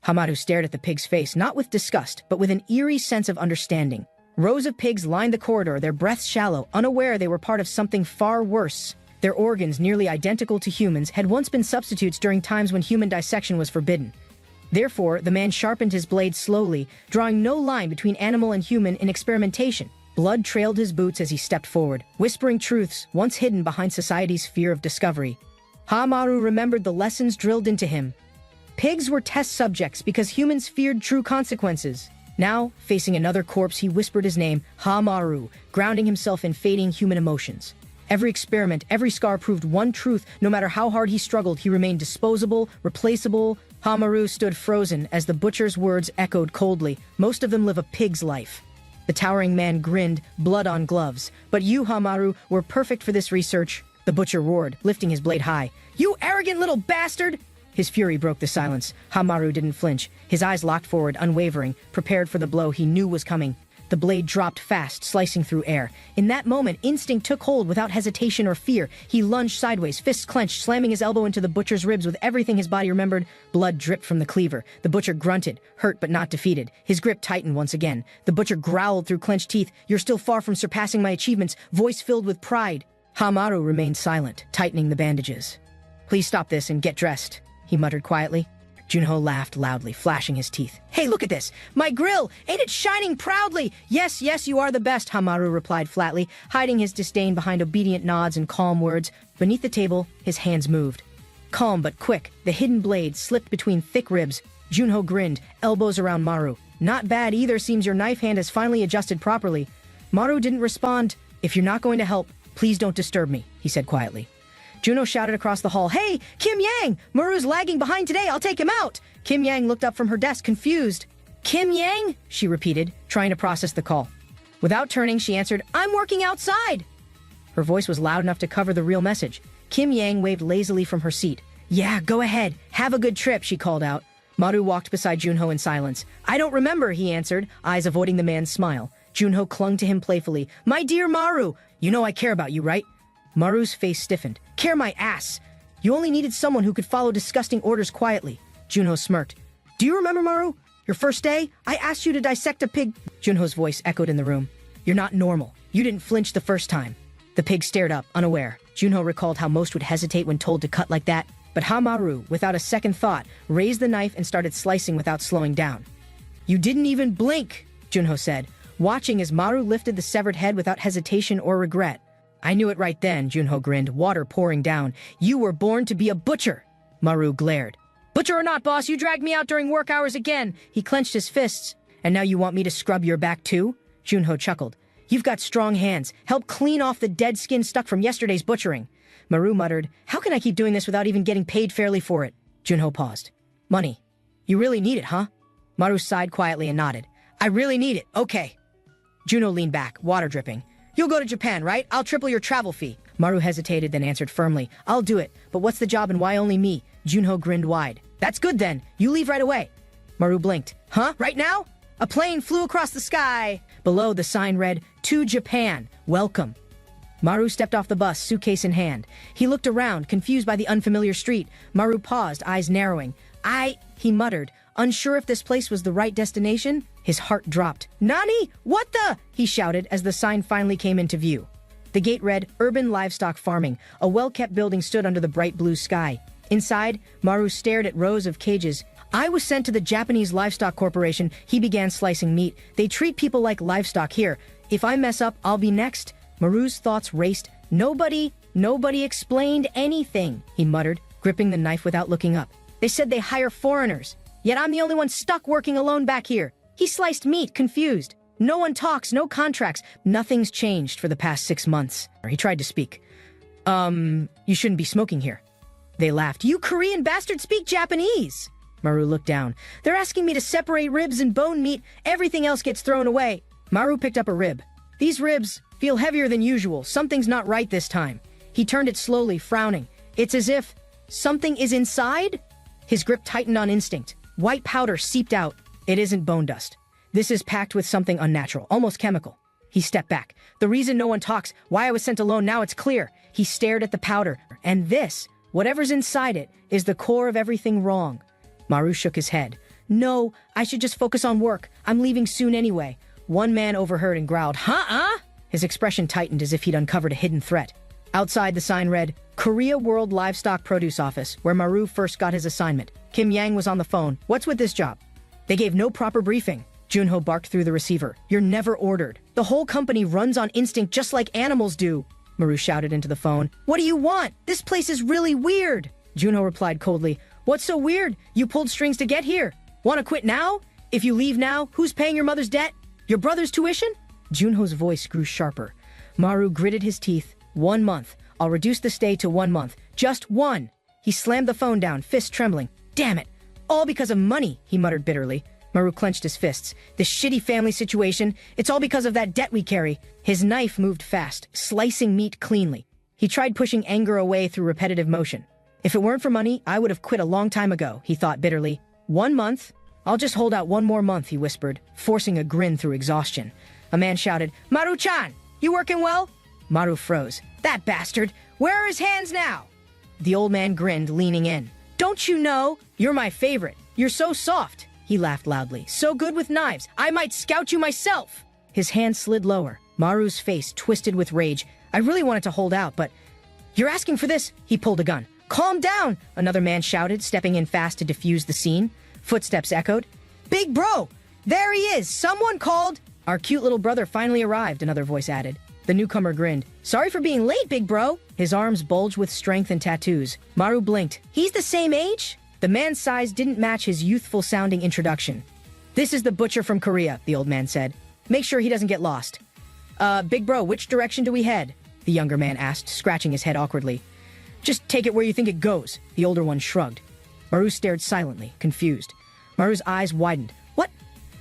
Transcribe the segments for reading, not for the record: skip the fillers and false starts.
Hamaru stared at the pig's face, not with disgust, but with an eerie sense of understanding. Rows of pigs lined the corridor, their breaths shallow, unaware they were part of something far worse. Their organs, nearly identical to humans, had once been substitutes during times when human dissection was forbidden. Therefore, the man sharpened his blade slowly, drawing no line between animal and human in experimentation. Blood trailed his boots as he stepped forward, whispering truths once hidden behind society's fear of discovery. Hamaru remembered the lessons drilled into him. Pigs were test subjects because humans feared true consequences. Now, facing another corpse, he whispered his name, Hamaru, grounding himself in fading human emotions. Every experiment, every scar proved one truth. No matter how hard he struggled, he remained disposable, replaceable. Hamaru stood frozen as the butcher's words echoed coldly. Most of them live a pig's life. The towering man grinned, blood on gloves. But you, Hamaru, were perfect for this research. The butcher roared, lifting his blade high. You arrogant little bastard! His fury broke the silence. Hamaru didn't flinch. His eyes locked forward, unwavering, prepared for the blow he knew was coming. The blade dropped fast, slicing through air. In that moment, instinct took hold without hesitation or fear. He lunged sideways, fists clenched, slamming his elbow into the butcher's ribs with everything his body remembered. Blood dripped from the cleaver. The butcher grunted, hurt but not defeated. His grip tightened once again. The butcher growled through clenched teeth. You're still far from surpassing my achievements, voice filled with pride. Hamaru remained silent, tightening the bandages. Please stop this and get dressed, he muttered quietly. Junho laughed loudly, flashing his teeth. Hey, look at this! My grill! Ain't it shining proudly? Yes, yes, you are the best, Hamaru replied flatly, hiding his disdain behind obedient nods and calm words. Beneath the table, his hands moved. Calm but quick, the hidden blade slipped between thick ribs. Junho grinned, elbows around Maru. Not bad either, seems your knife hand has finally adjusted properly. Maru didn't respond. If you're not going to help, please don't disturb me, he said quietly. Juno shouted across the hall, Hey, Kim Yang! Maru's lagging behind today, I'll take him out! Kim Yang looked up from her desk, confused. Kim Yang? She repeated, trying to process the call. Without turning, she answered, I'm working outside! Her voice was loud enough to cover the real message. Kim Yang waved lazily from her seat. Yeah, go ahead. Have a good trip, she called out. Maru walked beside Junho in silence. I don't remember, he answered, eyes avoiding the man's smile. Junho clung to him playfully. My dear Maru, you know I care about you, right? Maru's face stiffened. Care my ass! You only needed someone who could follow disgusting orders quietly. Junho smirked. Do you remember, Maru? Your first day? I asked you to dissect a pig. Junho's voice echoed in the room. You're not normal. You didn't flinch the first time. The pig stared up, unaware. Junho recalled how most would hesitate when told to cut like that. But Hamaru, without a second thought, raised the knife and started slicing without slowing down. You didn't even blink, Junho said, watching as Maru lifted the severed head without hesitation or regret. I knew it right then, Junho grinned, water pouring down. You were born to be a butcher. Maru glared. Butcher or not, boss, you dragged me out during work hours again. He clenched his fists. And now you want me to scrub your back too? Junho chuckled. You've got strong hands. Help clean off the dead skin stuck from yesterday's butchering. Maru muttered, How can I keep doing this without even getting paid fairly for it? Junho paused. Money. You really need it, huh? Maru sighed quietly and nodded. I really need it. Okay. Junho leaned back, water dripping. You'll go to Japan, right? I'll triple your travel fee. Maru hesitated, then answered firmly. I'll do it, but what's the job and why only me? Junho grinned wide. That's good then. You leave right away. Maru blinked. Huh? Right now? A plane flew across the sky. Below, the sign read, To Japan. Welcome. Maru stepped off the bus, suitcase in hand. He looked around, confused by the unfamiliar street. Maru paused, eyes narrowing. He muttered, unsure if this place was the right destination. His heart dropped. Nani? What the? He shouted as the sign finally came into view. The gate read, Urban Livestock Farming. A well-kept building stood under the bright blue sky. Inside, Maru stared at rows of cages. I was sent to the Japanese Livestock Corporation. He began slicing meat. They treat people like livestock here. If I mess up, I'll be next. Maru's thoughts raced. Nobody explained anything, he muttered, gripping the knife without looking up. They said they hire foreigners. Yet I'm the only one stuck working alone back here. He sliced meat, confused. No one talks, no contracts. Nothing's changed for the past 6 months. He tried to speak. You shouldn't be smoking here. They laughed. You Korean bastard speak Japanese. Maru looked down. They're asking me to separate ribs and bone meat. Everything else gets thrown away. Maru picked up a rib. These ribs feel heavier than usual. Something's not right this time. He turned it slowly, frowning. It's as if something is inside? His grip tightened on instinct. White powder seeped out. It isn't bone dust. This is packed with something unnatural, almost chemical. He stepped back. The reason no one talks, why I was sent alone, now it's clear. He stared at the powder. And this, whatever's inside it, is the core of everything wrong. Maru shook his head. No, I should just focus on work. I'm leaving soon anyway. One man overheard and growled, "Huh?" His expression tightened as if he'd uncovered a hidden threat. Outside, the sign read, Korea World Livestock Produce Office, where Maru first got his assignment. Kim Yang was on the phone. What's with this job? They gave no proper briefing. Junho barked through the receiver. You're never ordered. The whole company runs on instinct just like animals do. Maru shouted into the phone. What do you want? This place is really weird. Junho replied coldly. What's so weird? You pulled strings to get here. Want to quit now? If you leave now, who's paying your mother's debt? Your brother's tuition? Junho's voice grew sharper. Maru gritted his teeth. 1 month. I'll reduce the stay to 1 month. Just one. He slammed the phone down, fist trembling. Damn it. All because of money, he muttered bitterly. Maru clenched his fists. This shitty family situation, it's all because of that debt we carry. His knife moved fast, slicing meat cleanly. He tried pushing anger away through repetitive motion. If it weren't for money, I would have quit a long time ago, he thought bitterly. 1 month? I'll just hold out 1 more month, he whispered, forcing a grin through exhaustion. A man shouted, Maru-chan, you working well? Maru froze. That bastard! Where are his hands now? The old man grinned, leaning in. Don't you know? You're my favorite. You're so soft. He laughed loudly. So good with knives. I might scout you myself. His hand slid lower. Maru's face twisted with rage. I really wanted to hold out, but... You're asking for this? He pulled a gun. Calm down! Another man shouted, stepping in fast to defuse the scene. Footsteps echoed. Big bro! There he is! Someone called... Our cute little brother finally arrived, another voice added. The newcomer grinned. Sorry for being late, big bro. His arms bulged with strength and tattoos. Maru blinked. He's the same age? The man's size didn't match his youthful-sounding introduction. This is the butcher from Korea, the old man said. Make sure he doesn't get lost. Big bro, which direction do we head? The younger man asked, scratching his head awkwardly. Just take it where you think it goes, the older one shrugged. Maru stared silently, confused. Maru's eyes widened. What?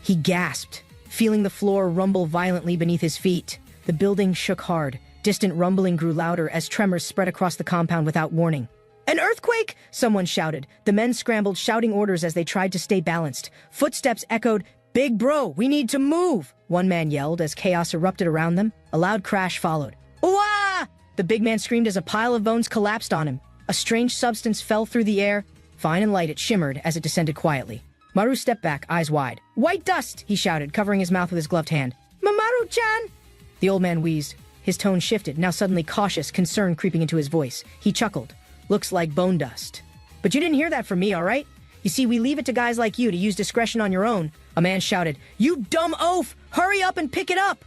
He gasped, feeling the floor rumble violently beneath his feet. The building shook hard. Distant rumbling grew louder as tremors spread across the compound without warning. An earthquake? Someone shouted. The men scrambled, shouting orders as they tried to stay balanced. Footsteps echoed, Big bro, we need to move! One man yelled as chaos erupted around them. A loud crash followed. Ooh-ah! The big man screamed as a pile of bones collapsed on him. A strange substance fell through the air. Fine and light, it shimmered as it descended quietly. Maru stepped back, eyes wide. White dust! He shouted, covering his mouth with his gloved hand. Maru-chan! The old man wheezed. His tone shifted, now suddenly cautious, concern creeping into his voice. He chuckled. Looks like bone dust. But you didn't hear that from me, all right? You see, we leave it to guys like you to use discretion on your own. A man shouted, You dumb oaf! Hurry up and pick it up!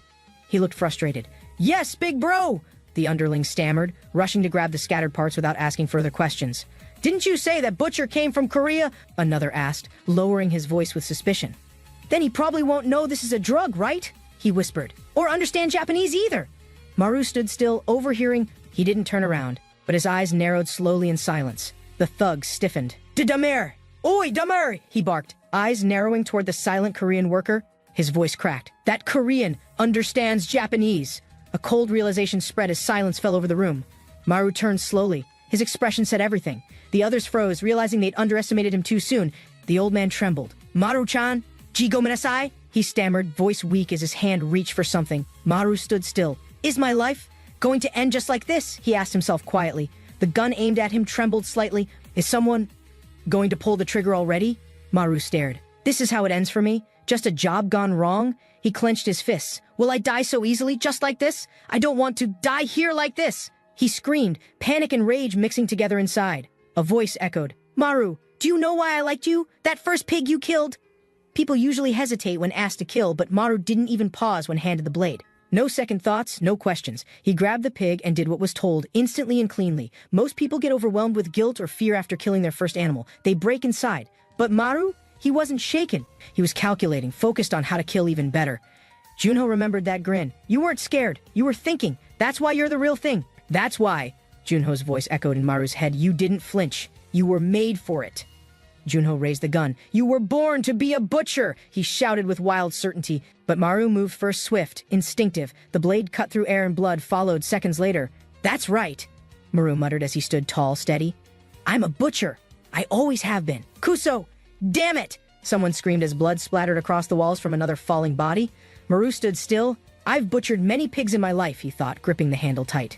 He looked frustrated. Yes, big bro! The underling stammered, rushing to grab the scattered parts without asking further questions. Didn't you say that butcher came from Korea? Another asked, lowering his voice with suspicion. Then he probably won't know this is a drug, right? He whispered. Or understand Japanese either. Maru stood still, overhearing. He didn't turn around, but his eyes narrowed slowly in silence. The thug stiffened. Damer! Oi, Damer! He barked, eyes narrowing toward the silent Korean worker. His voice cracked. That Korean understands Japanese. A cold realization spread as silence fell over the room. Maru turned slowly. His expression said everything. The others froze, realizing they'd underestimated him too soon. The old man trembled. Maru-chan? Jigo minasai? He stammered, voice weak as his hand reached for something. Maru stood still. Is my life going to end just like this? He asked himself quietly. The gun aimed at him trembled slightly. Is someone going to pull the trigger already? Maru stared. This is how it ends for me? Just a job gone wrong? He clenched his fists. Will I die so easily, just like this? I don't want to die here like this! He screamed, panic and rage mixing together inside. A voice echoed. Maru, do you know why I liked you? That first pig you killed? People usually hesitate when asked to kill, but Maru didn't even pause when handed the blade. No second thoughts, no questions. He grabbed the pig and did what was told, instantly and cleanly. Most people get overwhelmed with guilt or fear after killing their first animal. They break inside. But Maru? He wasn't shaken. He was calculating, focused on how to kill even better. Junho remembered that grin. You weren't scared. You were thinking. That's why you're the real thing. That's why, Junho's voice echoed in Maru's head, you didn't flinch. You were made for it. Junho raised the gun. You were born to be a butcher, he shouted with wild certainty. But Maru moved first, swift, instinctive. The blade cut through air and blood followed seconds later. That's right, Maru muttered as he stood tall, steady. I'm a butcher. I always have been. Kuso! Damn it! Someone screamed as blood splattered across the walls from another falling body. Maru stood still. I've butchered many pigs in my life, he thought, gripping the handle tight.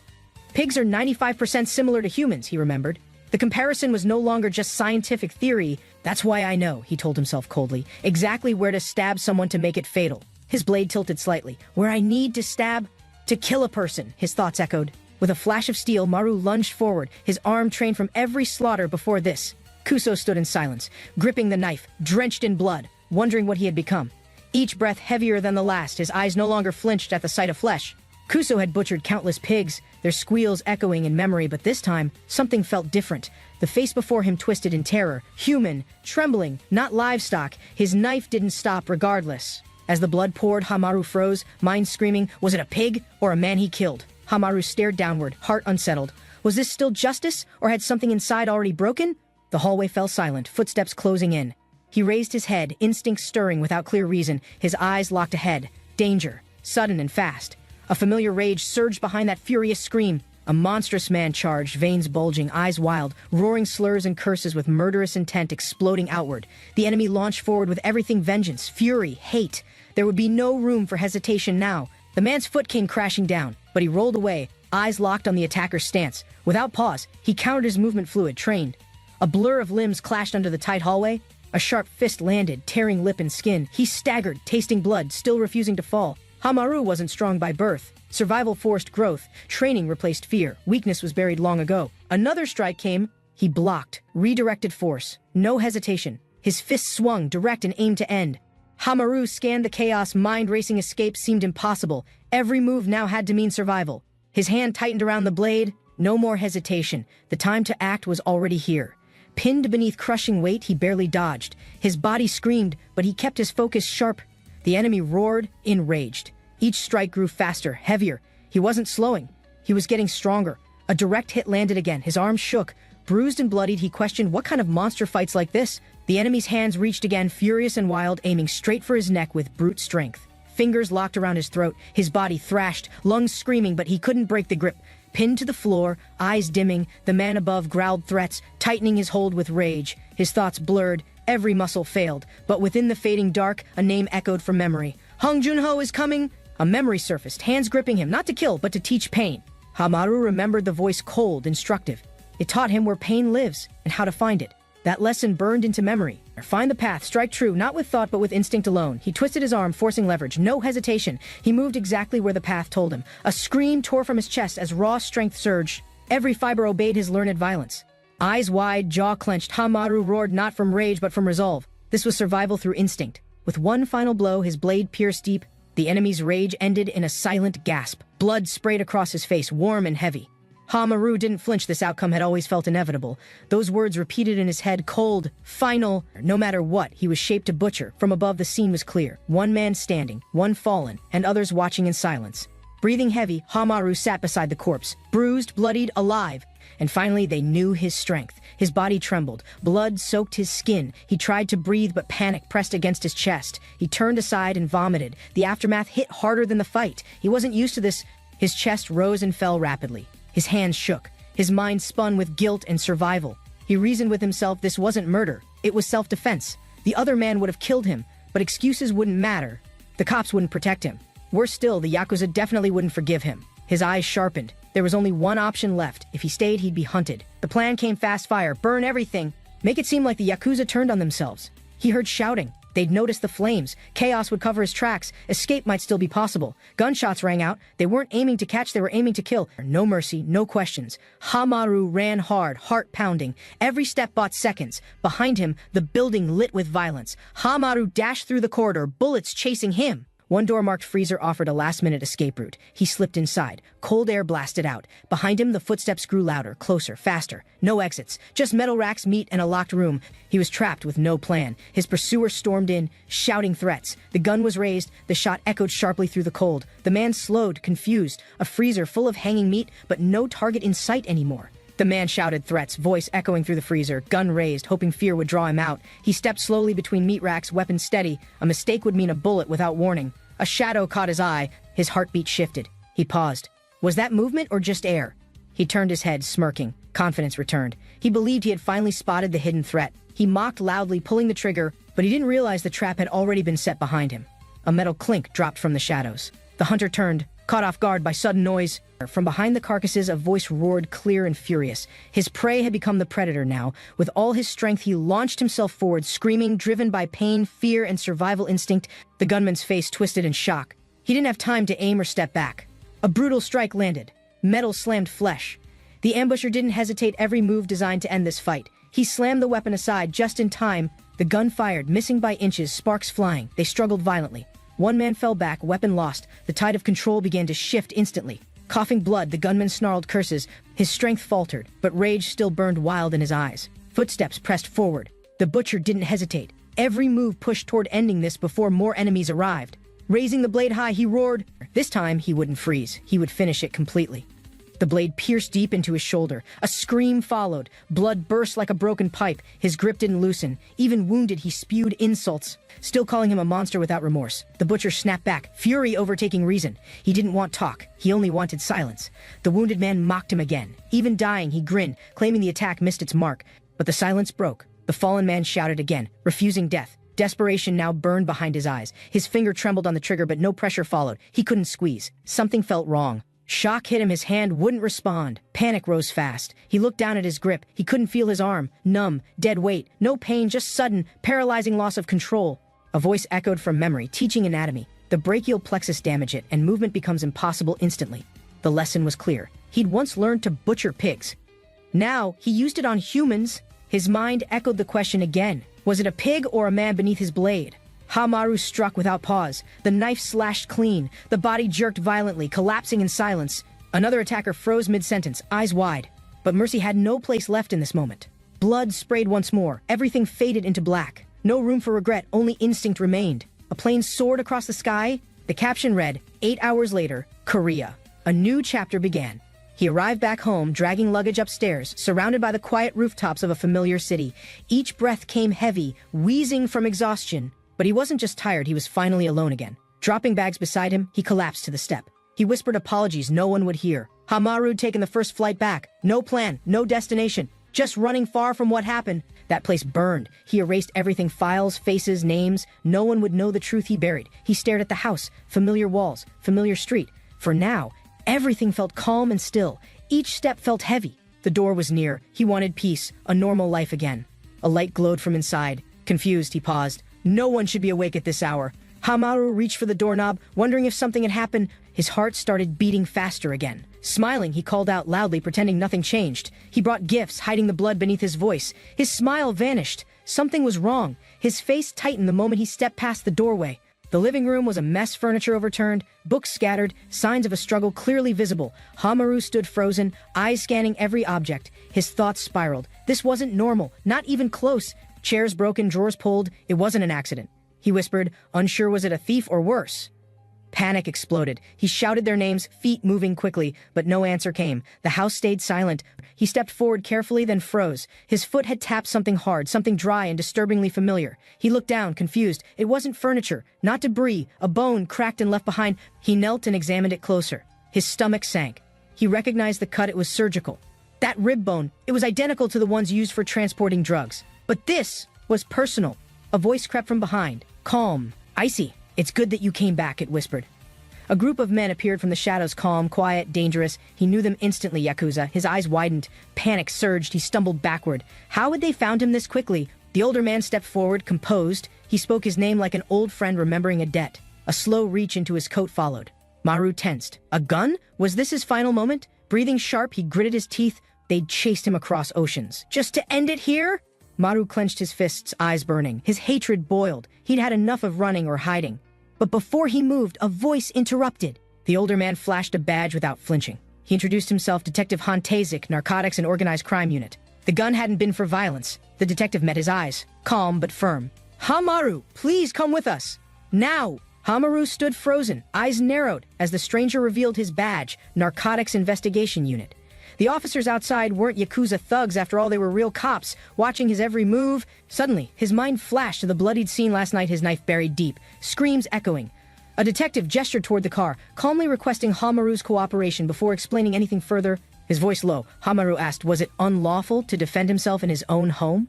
Pigs are 95% similar to humans, he remembered. The comparison was no longer just scientific theory. That's why I know, he told himself coldly, exactly where to stab someone to make it fatal. His blade tilted slightly. Where I need to stab? To kill a person, his thoughts echoed. With a flash of steel, Maru lunged forward, his arm trained from every slaughter before this. Kuso stood in silence, gripping the knife, drenched in blood, wondering what he had become. Each breath heavier than the last, his eyes no longer flinched at the sight of flesh. Kuso had butchered countless pigs, their squeals echoing in memory, but this time, something felt different. The face before him twisted in terror, human, trembling, not livestock. His knife didn't stop regardless. As the blood poured, Hamaru froze, mind screaming, was it a pig or a man he killed? Hamaru stared downward, heart unsettled. Was this still justice, or had something inside already broken? The hallway fell silent, footsteps closing in. He raised his head, instincts stirring without clear reason, his eyes locked ahead. Danger, sudden and fast. A familiar rage surged behind that furious scream. A monstrous man charged, veins bulging, eyes wild, roaring slurs and curses with murderous intent exploding outward. The enemy launched forward with everything vengeance, fury, hate. There would be no room for hesitation now. The man's foot came crashing down, but he rolled away, eyes locked on the attacker's stance. Without pause, he countered his movement fluid, trained. A blur of limbs clashed under the tight hallway. A sharp fist landed, tearing lip and skin. He staggered, tasting blood, still refusing to fall. Hamaru wasn't strong by birth. Survival forced growth. Training replaced fear. Weakness was buried long ago. Another strike came. He blocked. Redirected force. No hesitation. His fist swung, direct and aimed to end. Hamaru scanned the chaos. Mind-racing escape seemed impossible. Every move now had to mean survival. His hand tightened around the blade. No more hesitation. The time to act was already here. Pinned beneath crushing weight, he barely dodged. His body screamed, but he kept his focus sharp. The enemy roared, enraged. Each strike grew faster, heavier. He wasn't slowing. He was getting stronger. A direct hit landed again. His arm shook. Bruised and bloodied, he questioned what kind of monster fights like this. The enemy's hands reached again, furious and wild, aiming straight for his neck with brute strength. Fingers locked around his throat. His body thrashed, lungs screaming, but he couldn't break the grip. Pinned to the floor, eyes dimming, the man above growled threats, tightening his hold with rage. His thoughts blurred. Every muscle failed, but within the fading dark, a name echoed from memory. Hong Junho is coming! A memory surfaced, hands gripping him, not to kill, but to teach pain. Hamaru remembered the voice cold, instructive. It taught him where pain lives, and how to find it. That lesson burned into memory. Find the path, strike true, not with thought but with instinct alone. He twisted his arm, forcing leverage, no hesitation. He moved exactly where the path told him. A scream tore from his chest as raw strength surged. Every fiber obeyed his learned violence. Eyes wide, jaw clenched, Hamaru roared not from rage but from resolve. This was survival through instinct. With one final blow, his blade pierced deep. The enemy's rage ended in a silent gasp. Blood sprayed across his face, warm and heavy. Hamaru didn't flinch. This outcome had always felt inevitable. Those words repeated in his head, cold, final. No matter what, he was shaped to butcher. From above, the scene was clear. One man standing, one fallen, and others watching in silence. Breathing heavy, Hamaru sat beside the corpse, bruised, bloodied, alive. And finally, they knew his strength. His body trembled. Blood soaked his skin. He tried to breathe, but panic pressed against his chest. He turned aside and vomited. The aftermath hit harder than the fight. He wasn't used to this. His chest rose and fell rapidly. His hands shook. His mind spun with guilt and survival. He reasoned with himself this wasn't murder. It was self-defense. The other man would have killed him, but excuses wouldn't matter. The cops wouldn't protect him. Worse still, the Yakuza definitely wouldn't forgive him. His eyes sharpened. There was only one option left. If he stayed, he'd be hunted. The plan came fast fire. Burn everything. Make it seem like the Yakuza turned on themselves. He heard shouting. They'd notice the flames. Chaos would cover his tracks. Escape might still be possible. Gunshots rang out. They weren't aiming to catch, they were aiming to kill. No mercy, no questions. Hamaru ran hard, heart pounding. Every step bought seconds. Behind him, the building lit with violence. Hamaru dashed through the corridor, bullets chasing him. One door marked freezer offered a last-minute escape route. He slipped inside. Cold air blasted out. Behind him, the footsteps grew louder, closer, faster. No exits. Just metal racks, meat, and a locked room. He was trapped with no plan. His pursuer stormed in, shouting threats. The gun was raised. The shot echoed sharply through the cold. The man slowed, confused. A freezer full of hanging meat, but no target in sight anymore. The man shouted threats, voice echoing through the freezer, gun raised, hoping fear would draw him out. He stepped slowly between meat racks, weapon steady. A mistake would mean a bullet without warning. A shadow caught his eye. His heartbeat shifted. He paused. Was that movement or just air? He turned his head, smirking. Confidence returned. He believed he had finally spotted the hidden threat. He mocked loudly, pulling the trigger, but he didn't realize the trap had already been set behind him. A metal clink dropped from the shadows. The hunter turned, caught off guard by sudden noise. From behind the carcasses, a voice roared clear and furious. His prey had become the predator now. With all his strength, he launched himself forward, screaming, driven by pain, fear, and survival instinct. The gunman's face twisted in shock. He didn't have time to aim or step back. A brutal strike landed. Metal slammed flesh. The ambusher didn't hesitate, every move designed to end this fight. He slammed the weapon aside just in time. The gun fired, missing by inches, sparks flying. They struggled violently. One man fell back, weapon lost. The tide of control began to shift instantly. Coughing blood, the gunman snarled curses. His strength faltered, but rage still burned wild in his eyes. Footsteps pressed forward. The butcher didn't hesitate. Every move pushed toward ending this before more enemies arrived. Raising the blade high, he roared. This time, he wouldn't freeze. He would finish it completely. The blade pierced deep into his shoulder. A scream followed. Blood burst like a broken pipe. His grip didn't loosen. Even wounded, he spewed insults, still calling him a monster without remorse. The butcher snapped back, fury overtaking reason. He didn't want talk. He only wanted silence. The wounded man mocked him again. Even dying, he grinned, claiming the attack missed its mark. But the silence broke. The fallen man shouted again, refusing death. Desperation now burned behind his eyes. His finger trembled on the trigger, but no pressure followed. He couldn't squeeze. Something felt wrong. Shock hit him, his hand wouldn't respond. Panic rose fast. He looked down at his grip. He couldn't feel his arm. Numb, dead weight. No pain, just sudden, paralyzing loss of control. A voice echoed from memory, teaching anatomy. The brachial plexus damage it, and movement becomes impossible instantly. The lesson was clear. He'd once learned to butcher pigs. Now, he used it on humans. His mind echoed the question again. Was it a pig or a man beneath his blade? Haomaru struck without pause. The knife slashed clean. The body jerked violently, collapsing in silence. Another attacker froze mid-sentence, eyes wide. But mercy had no place left in this moment. Blood sprayed once more. Everything faded into black. No room for regret, only instinct remained. A plane soared across the sky. The caption read, 8 hours later, Korea. A new chapter began. He arrived back home, dragging luggage upstairs, surrounded by the quiet rooftops of a familiar city. Each breath came heavy, wheezing from exhaustion. But he wasn't just tired, he was finally alone again. Dropping bags beside him, he collapsed to the step. He whispered apologies no one would hear. Haomaru'd taken the first flight back. No plan, no destination. Just running far from what happened. That place burned. He erased everything, files, faces, names. No one would know the truth he buried. He stared at the house, familiar walls, familiar street. For now, everything felt calm and still. Each step felt heavy. The door was near. He wanted peace, a normal life again. A light glowed from inside. Confused, he paused. No one should be awake at this hour. Haomaru reached for the doorknob, wondering if something had happened. His heart started beating faster again. Smiling, he called out loudly, pretending nothing changed. He brought gifts, hiding the blood beneath his voice. His smile vanished. Something was wrong. His face tightened the moment he stepped past the doorway. The living room was a mess, furniture overturned, books scattered, signs of a struggle clearly visible. Haomaru stood frozen, eyes scanning every object. His thoughts spiraled. This wasn't normal, not even close. Chairs broken, drawers pulled. It wasn't an accident. He whispered, unsure was it a thief or worse. Panic exploded. He shouted their names, feet moving quickly, but no answer came. The house stayed silent. He stepped forward carefully, then froze. His foot had tapped something hard, something dry and disturbingly familiar. He looked down, confused. It wasn't furniture, not debris, a bone cracked and left behind. He knelt and examined it closer. His stomach sank. He recognized the cut. It was surgical. That rib bone, it was identical to the ones used for transporting drugs. But this was personal. A voice crept from behind, calm, icy. It's good that you came back, it whispered. A group of men appeared from the shadows, calm, quiet, dangerous. He knew them instantly, Yakuza. His eyes widened. Panic surged. He stumbled backward. How had they found him this quickly? The older man stepped forward, composed. He spoke his name like an old friend remembering a debt. A slow reach into his coat followed. Maru tensed. A gun? Was this his final moment? Breathing sharp, he gritted his teeth. They'd chased him across oceans. Just to end it here? Maru clenched his fists, eyes burning. His hatred boiled. He'd had enough of running or hiding. But before he moved, a voice interrupted. The older man flashed a badge without flinching. He introduced himself, Detective Han Tazik, Narcotics and Organized Crime Unit. The gun hadn't been for violence. The detective met his eyes, calm but firm. Haomaru, please come with us. Now! Haomaru stood frozen, eyes narrowed, as the stranger revealed his badge, Narcotics Investigation Unit. The officers outside weren't Yakuza thugs. After all, they were real cops, watching his every move. Suddenly, his mind flashed to the bloodied scene last night, his knife buried deep, screams echoing. A detective gestured toward the car, calmly requesting Haomaru's cooperation before explaining anything further. His voice low, Haomaru asked, was it unlawful to defend himself in his own home?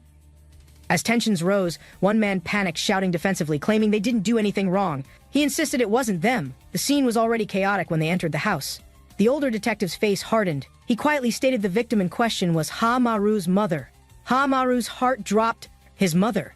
As tensions rose, one man panicked, shouting defensively, claiming they didn't do anything wrong. He insisted it wasn't them. The scene was already chaotic when they entered the house. The older detective's face hardened. He quietly stated the victim in question was Ha-Maru's mother. Ha-Maru's heart dropped. His mother.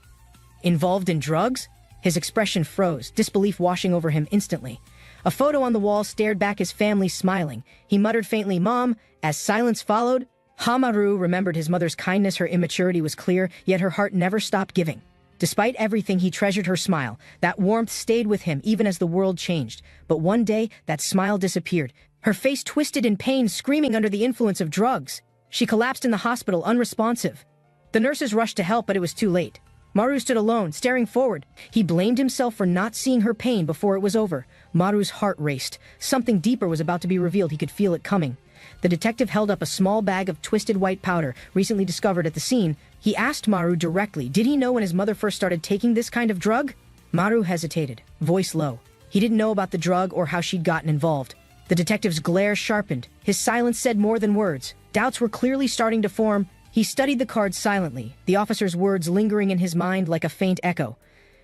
Involved in drugs? His expression froze, disbelief washing over him instantly. A photo on the wall stared back his family smiling. He muttered faintly, "Mom," as silence followed. Ha-Maru remembered his mother's kindness. Her immaturity was clear, yet her heart never stopped giving. Despite everything, he treasured her smile. That warmth stayed with him even as the world changed. But one day, that smile disappeared. Her face twisted in pain, screaming under the influence of drugs. She collapsed in the hospital, unresponsive. The nurses rushed to help, but it was too late. Maru stood alone, staring forward. He blamed himself for not seeing her pain before it was over. Maru's heart raced. Something deeper was about to be revealed. He could feel it coming. The detective held up a small bag of twisted white powder, recently discovered at the scene. He asked Maru directly, did he know when his mother first started taking this kind of drug? Maru hesitated, voice low. He didn't know about the drug or how she'd gotten involved. The detective's glare sharpened. His silence said more than words. Doubts were clearly starting to form. He studied the cards silently, the officer's words lingering in his mind like a faint echo.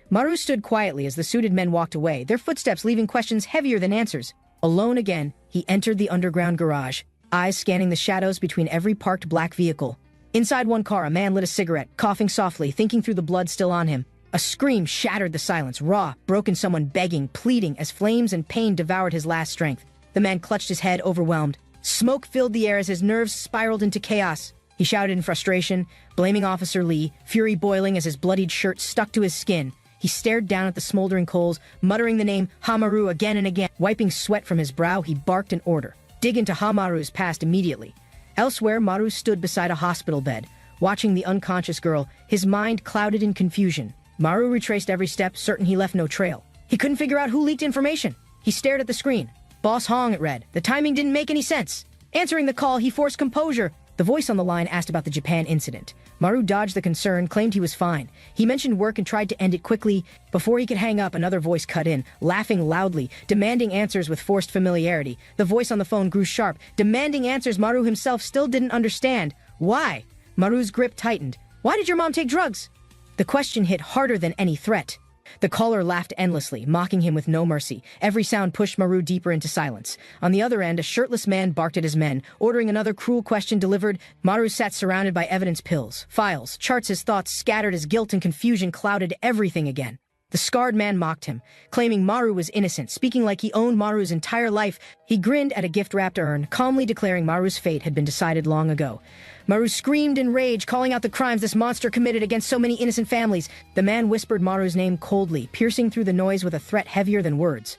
Maru stood quietly as the suited men walked away, their footsteps leaving questions heavier than answers. Alone again, he entered the underground garage, eyes scanning the shadows between every parked black vehicle. Inside one car, a man lit a cigarette, coughing softly, thinking through the blood still on him. A scream shattered the silence, raw, broken, someone begging, pleading, as flames and pain devoured his last strength. The man clutched his head, overwhelmed. Smoke filled the air as his nerves spiraled into chaos. He shouted in frustration, blaming Officer Lee, fury boiling as his bloodied shirt stuck to his skin. He stared down at the smoldering coals, muttering the name Ha-Maru again and again. Wiping sweat from his brow, he barked an order. Dig into Ha-Maru's past immediately. Elsewhere, Maru stood beside a hospital bed, watching the unconscious girl, his mind clouded in confusion. Maru retraced every step, certain he left no trail. He couldn't figure out who leaked information. He stared at the screen. Boss Hong, it read. The timing didn't make any sense. Answering the call, he forced composure. The voice on the line asked about the Japan incident. Maru dodged the concern, claimed he was fine. He mentioned work and tried to end it quickly. Before he could hang up, another voice cut in, laughing loudly, demanding answers with forced familiarity. The voice on the phone grew sharp, demanding answers Maru himself still didn't understand. Why? Maru's grip tightened. Why did your mom take drugs? The question hit harder than any threat. The caller laughed endlessly, mocking him with no mercy. Every sound pushed Maru deeper into silence. On the other end, a shirtless man barked at his men, ordering another cruel question delivered. Maru sat surrounded by evidence pills, files, charts. His thoughts scattered as guilt and confusion clouded everything again. The scarred man mocked him, claiming Maru was innocent, speaking like he owned Maru's entire life. He grinned at a gift-wrapped urn, calmly declaring Maru's fate had been decided long ago. Maru screamed in rage, calling out the crimes this monster committed against so many innocent families. The man whispered Maru's name coldly, piercing through the noise with a threat heavier than words.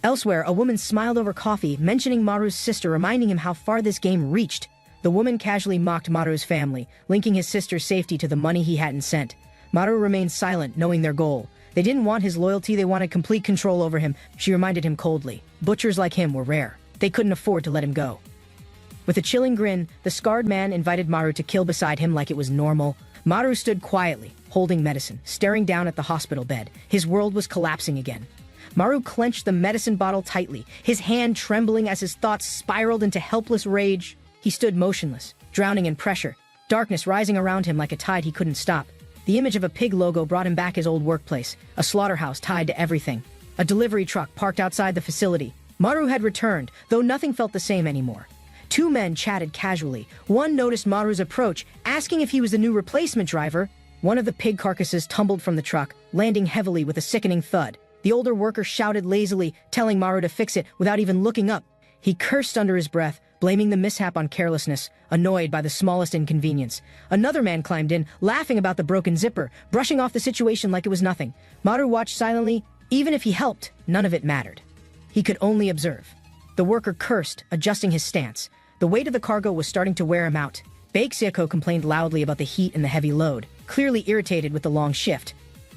Elsewhere, a woman smiled over coffee, mentioning Maru's sister, reminding him how far this game reached. The woman casually mocked Maru's family, linking his sister's safety to the money he hadn't sent. Maru remained silent, knowing their goal. They didn't want his loyalty, they wanted complete control over him. She reminded him coldly. Butchers like him were rare. They couldn't afford to let him go. With a chilling grin, the scarred man invited Maru to kill beside him like it was normal. Maru stood quietly, holding medicine, staring down at the hospital bed. His world was collapsing again. Maru clenched the medicine bottle tightly, his hand trembling as his thoughts spiraled into helpless rage. He stood motionless, drowning in pressure, darkness rising around him like a tide he couldn't stop. The image of a pig logo brought him back his old workplace, a slaughterhouse tied to everything. A delivery truck parked outside the facility. Maru had returned, though nothing felt the same anymore. Two men chatted casually. One noticed Maru's approach, asking if he was the new replacement driver. One of the pig carcasses tumbled from the truck, landing heavily with a sickening thud. The older worker shouted lazily, telling Maru to fix it without even looking up. He cursed under his breath, blaming the mishap on carelessness, annoyed by the smallest inconvenience. Another man climbed in, laughing about the broken zipper, brushing off the situation like it was nothing. Maru watched silently. Even if he helped, none of it mattered. He could only observe. The worker cursed, adjusting his stance. The weight of the cargo was starting to wear him out. Bakesiako complained loudly about the heat and the heavy load, clearly irritated with the long shift.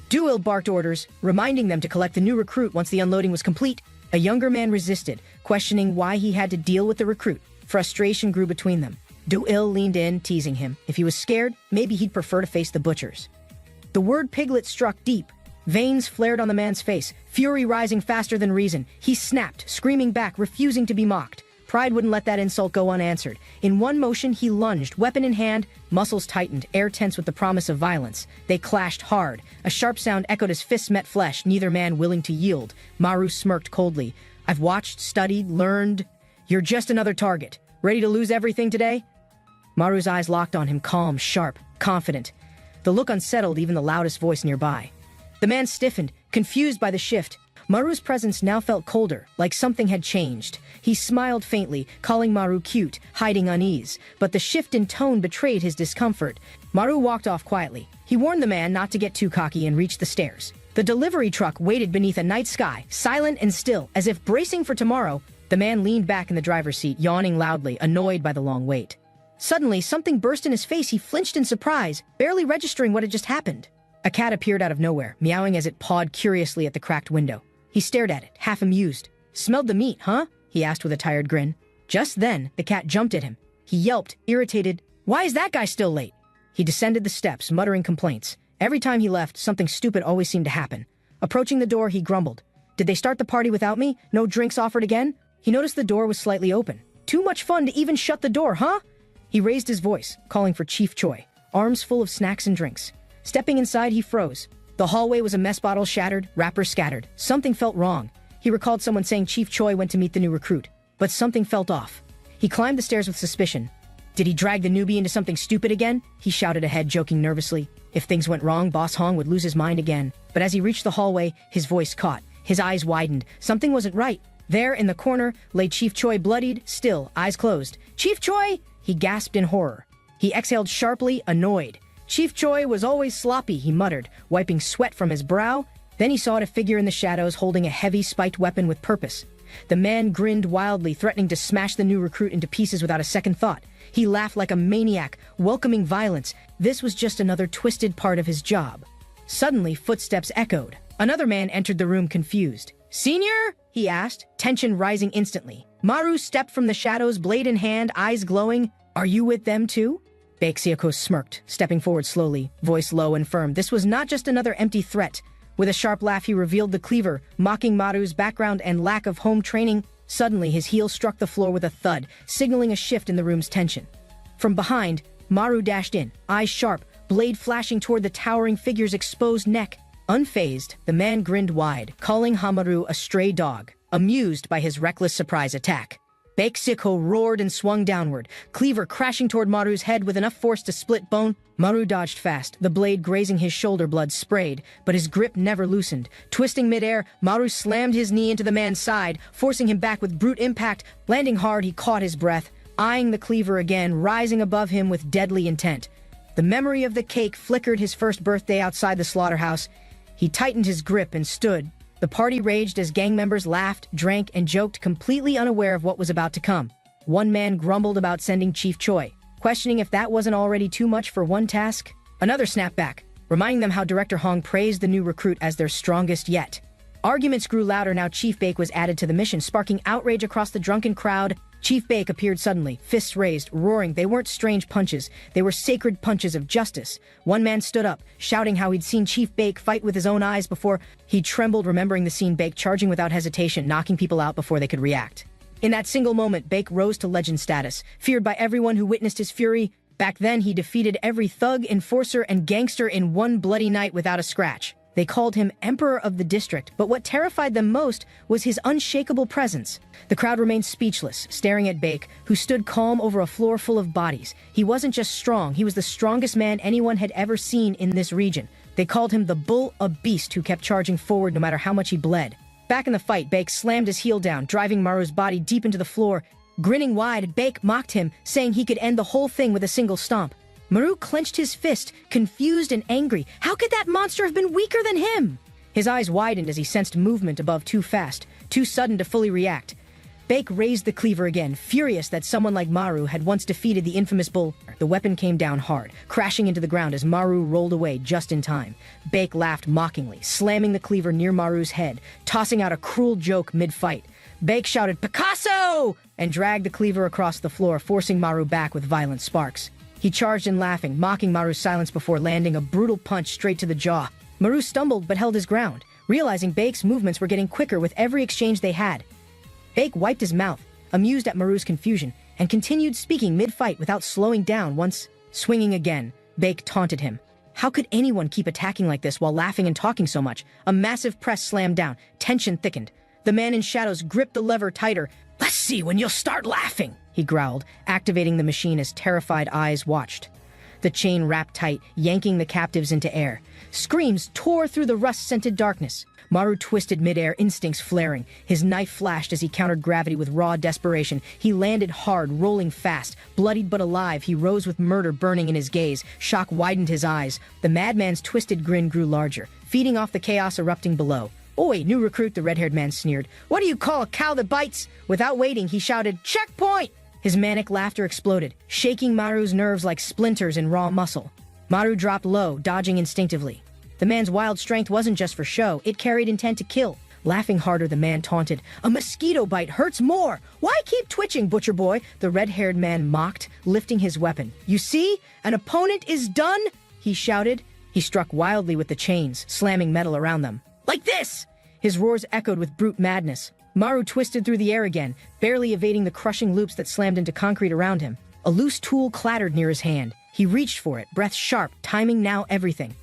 Duil barked orders, reminding them to collect the new recruit once the unloading was complete. A younger man resisted, questioning why he had to deal with the recruit. Frustration grew between them. Duil leaned in, teasing him. If he was scared, maybe he'd prefer to face the butchers. The word piglet struck deep. Veins flared on the man's face, fury rising faster than reason. He snapped, screaming back, refusing to be mocked. Pride wouldn't let that insult go unanswered. In one motion, he lunged, weapon in hand, muscles tightened, air tense with the promise of violence. They clashed hard. A sharp sound echoed as fists met flesh, neither man willing to yield. Maru smirked coldly. I've watched, studied, learned. You're just another target. Ready to lose everything today? Maru's eyes locked on him, calm, sharp, confident. The look unsettled even the loudest voice nearby. The man stiffened, confused by the shift. Maru's presence now felt colder, like something had changed. He smiled faintly, calling Maru cute, hiding unease, but the shift in tone betrayed his discomfort. Maru walked off quietly. He warned the man not to get too cocky and reached the stairs. The delivery truck waited beneath a night sky, silent and still, as if bracing for tomorrow. The man leaned back in the driver's seat, yawning loudly, annoyed by the long wait. Suddenly, something burst in his face. He flinched in surprise, barely registering what had just happened. A cat appeared out of nowhere, meowing as it pawed curiously at the cracked window. He stared at it, half amused. "Smelled the meat, huh?" he asked with a tired grin. Just then, the cat jumped at him. He yelped, irritated. "Why is that guy still late?" He descended the steps, muttering complaints. Every time he left, something stupid always seemed to happen. Approaching the door, he grumbled. "Did they start the party without me? No drinks offered again?" He noticed the door was slightly open. "Too much fun to even shut the door, huh?" He raised his voice, calling for Chief Choi, arms full of snacks and drinks. Stepping inside, he froze. The hallway was a mess, bottle shattered, wrappers scattered. Something felt wrong. He recalled someone saying Chief Choi went to meet the new recruit, but something felt off. He climbed the stairs with suspicion. Did he drag the newbie into something stupid again? He shouted ahead, joking nervously. If things went wrong, Boss Hong would lose his mind again. But as he reached the hallway, his voice caught. His eyes widened. Something wasn't right. There, in the corner, lay Chief Choi, bloodied, still, eyes closed. "Chief Choi!" He gasped in horror. He exhaled sharply, annoyed. Chief Choi was always sloppy, he muttered, wiping sweat from his brow. Then he saw a figure in the shadows holding a heavy, spiked weapon with purpose. The man grinned wildly, threatening to smash the new recruit into pieces without a second thought. He laughed like a maniac, welcoming violence. This was just another twisted part of his job. Suddenly, footsteps echoed. Another man entered the room, confused. "Senior?" he asked, tension rising instantly. Maru stepped from the shadows, blade in hand, eyes glowing. "Are you with them too?" Baek Seoko smirked, stepping forward slowly, voice low and firm. This was not just another empty threat. With a sharp laugh, he revealed the cleaver, mocking Maru's background and lack of home training. Suddenly, his heel struck the floor with a thud, signaling a shift in the room's tension. From behind, Maru dashed in, eyes sharp, blade flashing toward the towering figure's exposed neck. Unfazed, the man grinned wide, calling Hamaru a stray dog, amused by his reckless surprise attack. Baek Seoko roared and swung downward, cleaver crashing toward Maru's head with enough force to split bone. Maru dodged fast, the blade grazing his shoulder, blood sprayed, but his grip never loosened. Twisting midair, Maru slammed his knee into the man's side, forcing him back with brute impact. Landing hard, he caught his breath, eyeing the cleaver again, rising above him with deadly intent. The memory of the cake flickered his first birthday outside the slaughterhouse. He tightened his grip and stood. The party raged as gang members laughed, drank, and joked, completely unaware of what was about to come. One man grumbled about sending Chief Choi, questioning if that wasn't already too much for one task. Another snapped back, reminding them how Director Hong praised the new recruit as their strongest yet. Arguments grew louder now. Chief Baek was added to the mission, sparking outrage across the drunken crowd. Chief Baek appeared suddenly, fists raised, roaring. They weren't strange punches, they were sacred punches of justice. One man stood up, shouting how he'd seen Chief Baek fight with his own eyes before. He trembled, remembering the scene, Baek charging without hesitation, knocking people out before they could react. In that single moment, Baek rose to legend status, feared by everyone who witnessed his fury. Back then, he defeated every thug, enforcer, and gangster in one bloody night without a scratch. They called him Emperor of the District, but what terrified them most was his unshakable presence. The crowd remained speechless, staring at Baek, who stood calm over a floor full of bodies. He wasn't just strong, he was the strongest man anyone had ever seen in this region. They called him the Bull, a beast who kept charging forward no matter how much he bled. Back in the fight, Baek slammed his heel down, driving Maru's body deep into the floor. Grinning wide, Baek mocked him, saying he could end the whole thing with a single stomp. Maru clenched his fist, confused and angry. How could that monster have been weaker than him? His eyes widened as he sensed movement above, too fast, too sudden to fully react. Baek raised the cleaver again, furious that someone like Maru had once defeated the infamous bull. The weapon came down hard, crashing into the ground as Maru rolled away just in time. Baek laughed mockingly, slamming the cleaver near Maru's head, tossing out a cruel joke mid-fight. Baek shouted, "Picasso!" and dragged the cleaver across the floor, forcing Maru back with violent sparks. He charged in laughing, mocking Maru's silence before landing a brutal punch straight to the jaw. Maru stumbled but held his ground, realizing Baek's movements were getting quicker with every exchange they had. Baek wiped his mouth, amused at Maru's confusion, and continued speaking mid-fight without slowing down. Once, swinging again, Baek taunted him. How could anyone keep attacking like this while laughing and talking so much? A massive press slammed down, tension thickened. The man in shadows gripped the lever tighter. Let's see when you'll start laughing, he growled, activating the machine as terrified eyes watched. The chain wrapped tight, yanking the captives into air. Screams tore through the rust-scented darkness. Maru twisted midair, instincts flaring. His knife flashed as he countered gravity with raw desperation. He landed hard, rolling fast. Bloodied but alive, he rose with murder burning in his gaze. Shock widened his eyes. The madman's twisted grin grew larger, feeding off the chaos erupting below. "Oi, new recruit," the red-haired man sneered. "What do you call a cow that bites?" Without waiting, he shouted, "Checkpoint!" His manic laughter exploded, shaking Maru's nerves like splinters in raw muscle. Maru dropped low, dodging instinctively. The man's wild strength wasn't just for show, it carried intent to kill. Laughing harder, the man taunted, "A mosquito bite hurts more! Why keep twitching, butcher boy?" The red-haired man mocked, lifting his weapon. "You see? An opponent is done!" he shouted. He struck wildly with the chains, slamming metal around them. "Like this!" His roars echoed with brute madness. Maru twisted through the air again, barely evading the crushing loops that slammed into concrete around him. A loose tool clattered near his hand. He reached for it, breath sharp, timing now everything.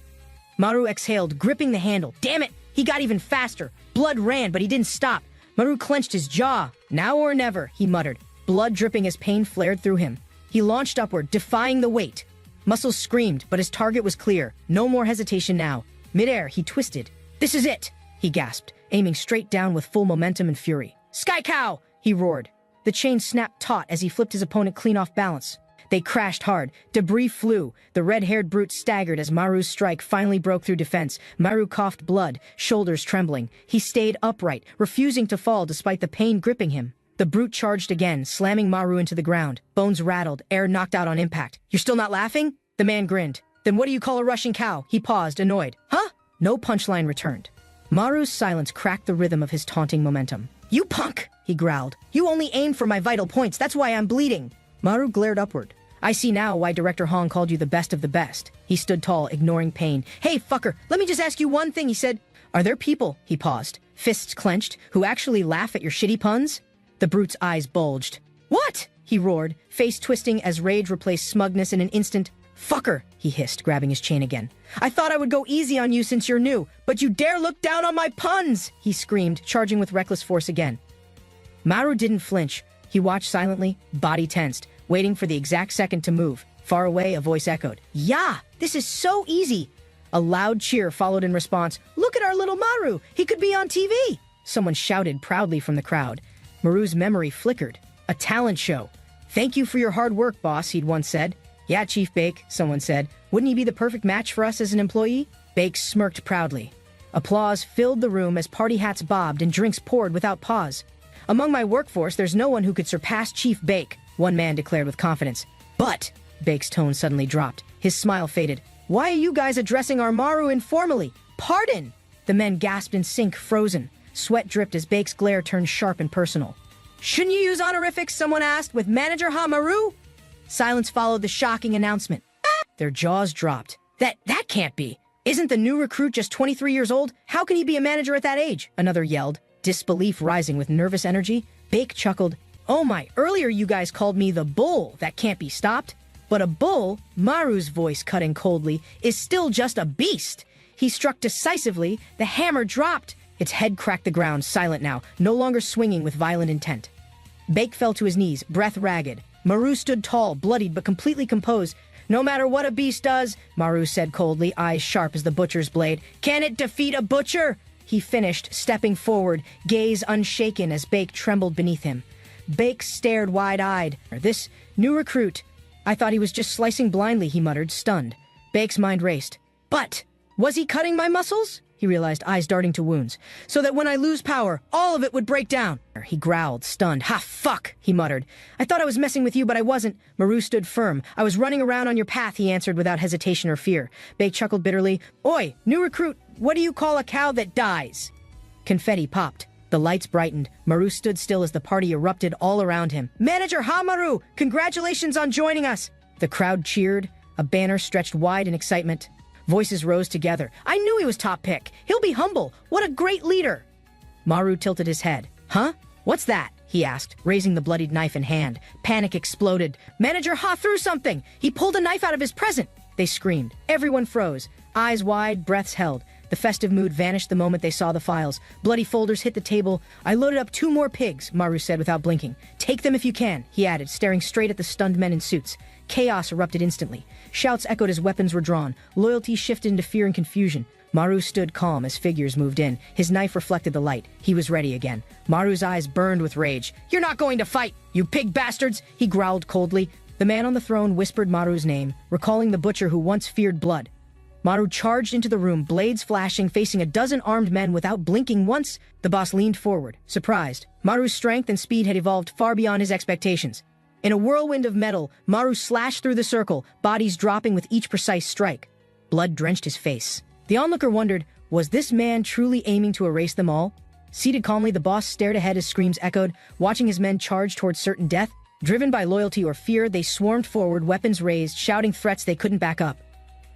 Maru exhaled, gripping the handle. Damn it! He got even faster. Blood ran, but he didn't stop. Maru clenched his jaw. "Now or never," he muttered, blood dripping as pain flared through him. He launched upward, defying the weight. Muscles screamed, but his target was clear. No more hesitation now. Midair, he twisted. "This is it!" he gasped, aiming straight down with full momentum and fury. "Sky Cow!" he roared. The chain snapped taut as he flipped his opponent clean off balance. They crashed hard. Debris flew. The red-haired brute staggered as Maru's strike finally broke through defense. Maru coughed blood, shoulders trembling. He stayed upright, refusing to fall despite the pain gripping him. The brute charged again, slamming Maru into the ground. Bones rattled, air knocked out on impact. "You're still not laughing?" The man grinned. "Then what do you call a rushing cow?" He paused, annoyed. "Huh?" No punchline returned. Maru's silence cracked the rhythm of his taunting momentum. "You punk!" he growled. "You only aimed for my vital points. That's why I'm bleeding." Maru glared upward. "I see now why Director Hong called you the best of the best." He stood tall, ignoring pain. "Hey, fucker, let me just ask you one thing," he said. "Are there people," he paused, fists clenched, "who actually laugh at your shitty puns?" The brute's eyes bulged. "What?" he roared, face twisting as rage replaced smugness in an instant. "Fucker," he hissed, grabbing his chain again. "I thought I would go easy on you since you're new, but you dare look down on my puns!" he screamed, charging with reckless force again. Maru didn't flinch. He watched silently, body tensed, waiting for the exact second to move. Far away, a voice echoed, "Yeah, this is so easy." A loud cheer followed in response. "Look at our little Maru! He could be on TV!" Someone shouted proudly from the crowd. Maru's memory flickered. A talent show. "Thank you for your hard work, boss," he'd once said. "Yeah, Chief Bake," someone said. "Wouldn't he be the perfect match for us as an employee?" Bake smirked proudly. Applause filled the room as party hats bobbed and drinks poured without pause. "Among my workforce, there's no one who could surpass Chief Bake," one man declared with confidence. "But," Bake's tone suddenly dropped. His smile faded. "Why are you guys addressing our Maru informally? Pardon!" The men gasped in sync, frozen. Sweat dripped as Bake's glare turned sharp and personal. "Shouldn't you use honorifics?" someone asked, "with Manager Maru?" Silence followed the shocking announcement. Their jaws dropped. That can't be. Isn't the new recruit just 23 years old? How can he be a manager at that age? Another yelled, disbelief rising with nervous energy. Bake chuckled. "Oh my, earlier you guys called me the bull that can't be stopped. But a bull," Maru's voice cutting coldly, "is still just a beast." He struck decisively. The hammer dropped. Its head cracked the ground, silent now, no longer swinging with violent intent. Bake fell to his knees, breath ragged. Maru stood tall, bloodied but completely composed. "No matter what a beast does," Maru said coldly, eyes sharp as the butcher's blade, "can it defeat a butcher?" He finished, stepping forward, gaze unshaken as Bake trembled beneath him. Bake stared wide-eyed. "This new recruit. I thought he was just slicing blindly," he muttered, stunned. Bake's mind raced. "But was he cutting my muscles?" He realized, eyes darting to wounds. "So that when I lose power, all of it would break down." He growled, stunned. "Ha, fuck," he muttered. "I thought I was messing with you, but I wasn't." Maru stood firm. "I was running around on your path," he answered without hesitation or fear. Bake chuckled bitterly. "Oi, new recruit, what do you call a cow that dies?" Confetti popped. The lights brightened. Maru stood still as the party erupted all around him. "Manager Maru, congratulations on joining us!" The crowd cheered. A banner stretched wide in excitement. Voices rose together. "I knew he was top pick. He'll be humble. What a great leader." Maru tilted his head. "Huh? What's that?" he asked, raising the bloodied knife in hand. Panic exploded. "Manager threw something. He pulled a knife out of his present." They screamed. Everyone froze. Eyes wide, breaths held. The festive mood vanished the moment they saw the files. Bloody folders hit the table. "I loaded up 2 more pigs," Maru said without blinking. "Take them if you can," he added, staring straight at the stunned men in suits. Chaos erupted instantly. Shouts echoed as weapons were drawn. Loyalty shifted into fear and confusion. Maru stood calm as figures moved in. His knife reflected the light. He was ready again. Maru's eyes burned with rage. "You're not going to fight, you pig bastards!" he growled coldly. The man on the throne whispered Maru's name, recalling the butcher who once feared blood. Maru charged into the room, blades flashing, facing a dozen armed men without blinking once. The boss leaned forward, surprised. Maru's strength and speed had evolved far beyond his expectations. In a whirlwind of metal, Maru slashed through the circle, bodies dropping with each precise strike. Blood drenched his face. The onlooker wondered, was this man truly aiming to erase them all? Seated calmly, the boss stared ahead as screams echoed, watching his men charge towards certain death. Driven by loyalty or fear, they swarmed forward, weapons raised, shouting threats they couldn't back up.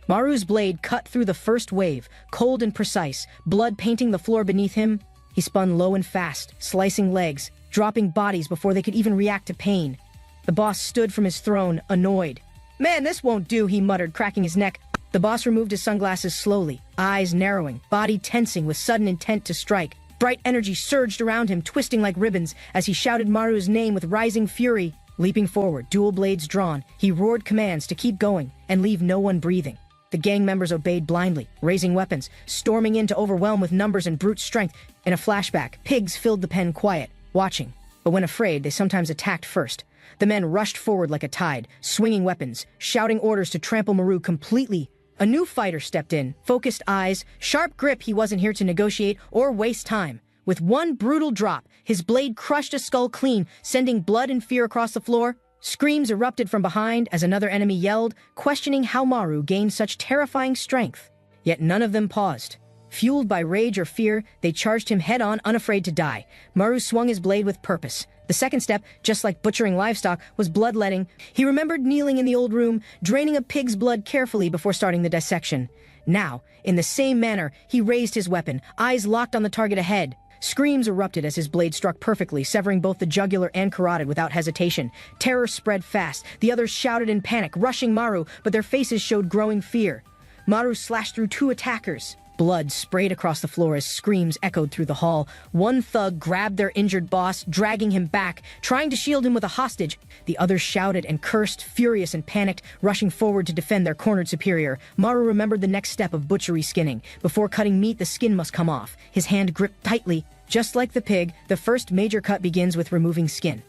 Maru's blade cut through the first wave, cold and precise, blood painting the floor beneath him. He spun low and fast, slicing legs, dropping bodies before they could even react to pain. The boss stood from his throne, annoyed. "Man, this won't do," he muttered, cracking his neck. The boss removed his sunglasses slowly, eyes narrowing, body tensing with sudden intent to strike. Bright energy surged around him, twisting like ribbons, as he shouted Maru's name with rising fury. Leaping forward, dual blades drawn, he roared commands to keep going and leave no one breathing. The gang members obeyed blindly, raising weapons, storming in to overwhelm with numbers and brute strength. In a flashback, pigs filled the pen quiet, watching. But when afraid, they sometimes attacked first. The men rushed forward like a tide, swinging weapons, shouting orders to trample Maru completely. A new fighter stepped in, focused eyes, sharp grip. He wasn't here to negotiate or waste time. With one brutal drop, his blade crushed a skull clean, sending blood and fear across the floor. Screams erupted from behind as another enemy yelled, questioning how Maru gained such terrifying strength. Yet none of them paused. Fueled by rage or fear, they charged him head-on, unafraid to die. Maru swung his blade with purpose. The second step, just like butchering livestock, was bloodletting. He remembered kneeling in the old room, draining a pig's blood carefully before starting the dissection. Now, in the same manner, he raised his weapon, eyes locked on the target ahead. Screams erupted as his blade struck perfectly, severing both the jugular and carotid without hesitation. Terror spread fast. The others shouted in panic, rushing Maru, but their faces showed growing fear. Maru slashed through 2 attackers. Blood sprayed across the floor as screams echoed through the hall. One thug grabbed their injured boss, dragging him back, trying to shield him with a hostage. The others shouted and cursed, furious and panicked, rushing forward to defend their cornered superior. Maru remembered the next step of butchery skinning. Before cutting meat, the skin must come off. His hand gripped tightly. Just like the pig, the first major cut begins with removing skin.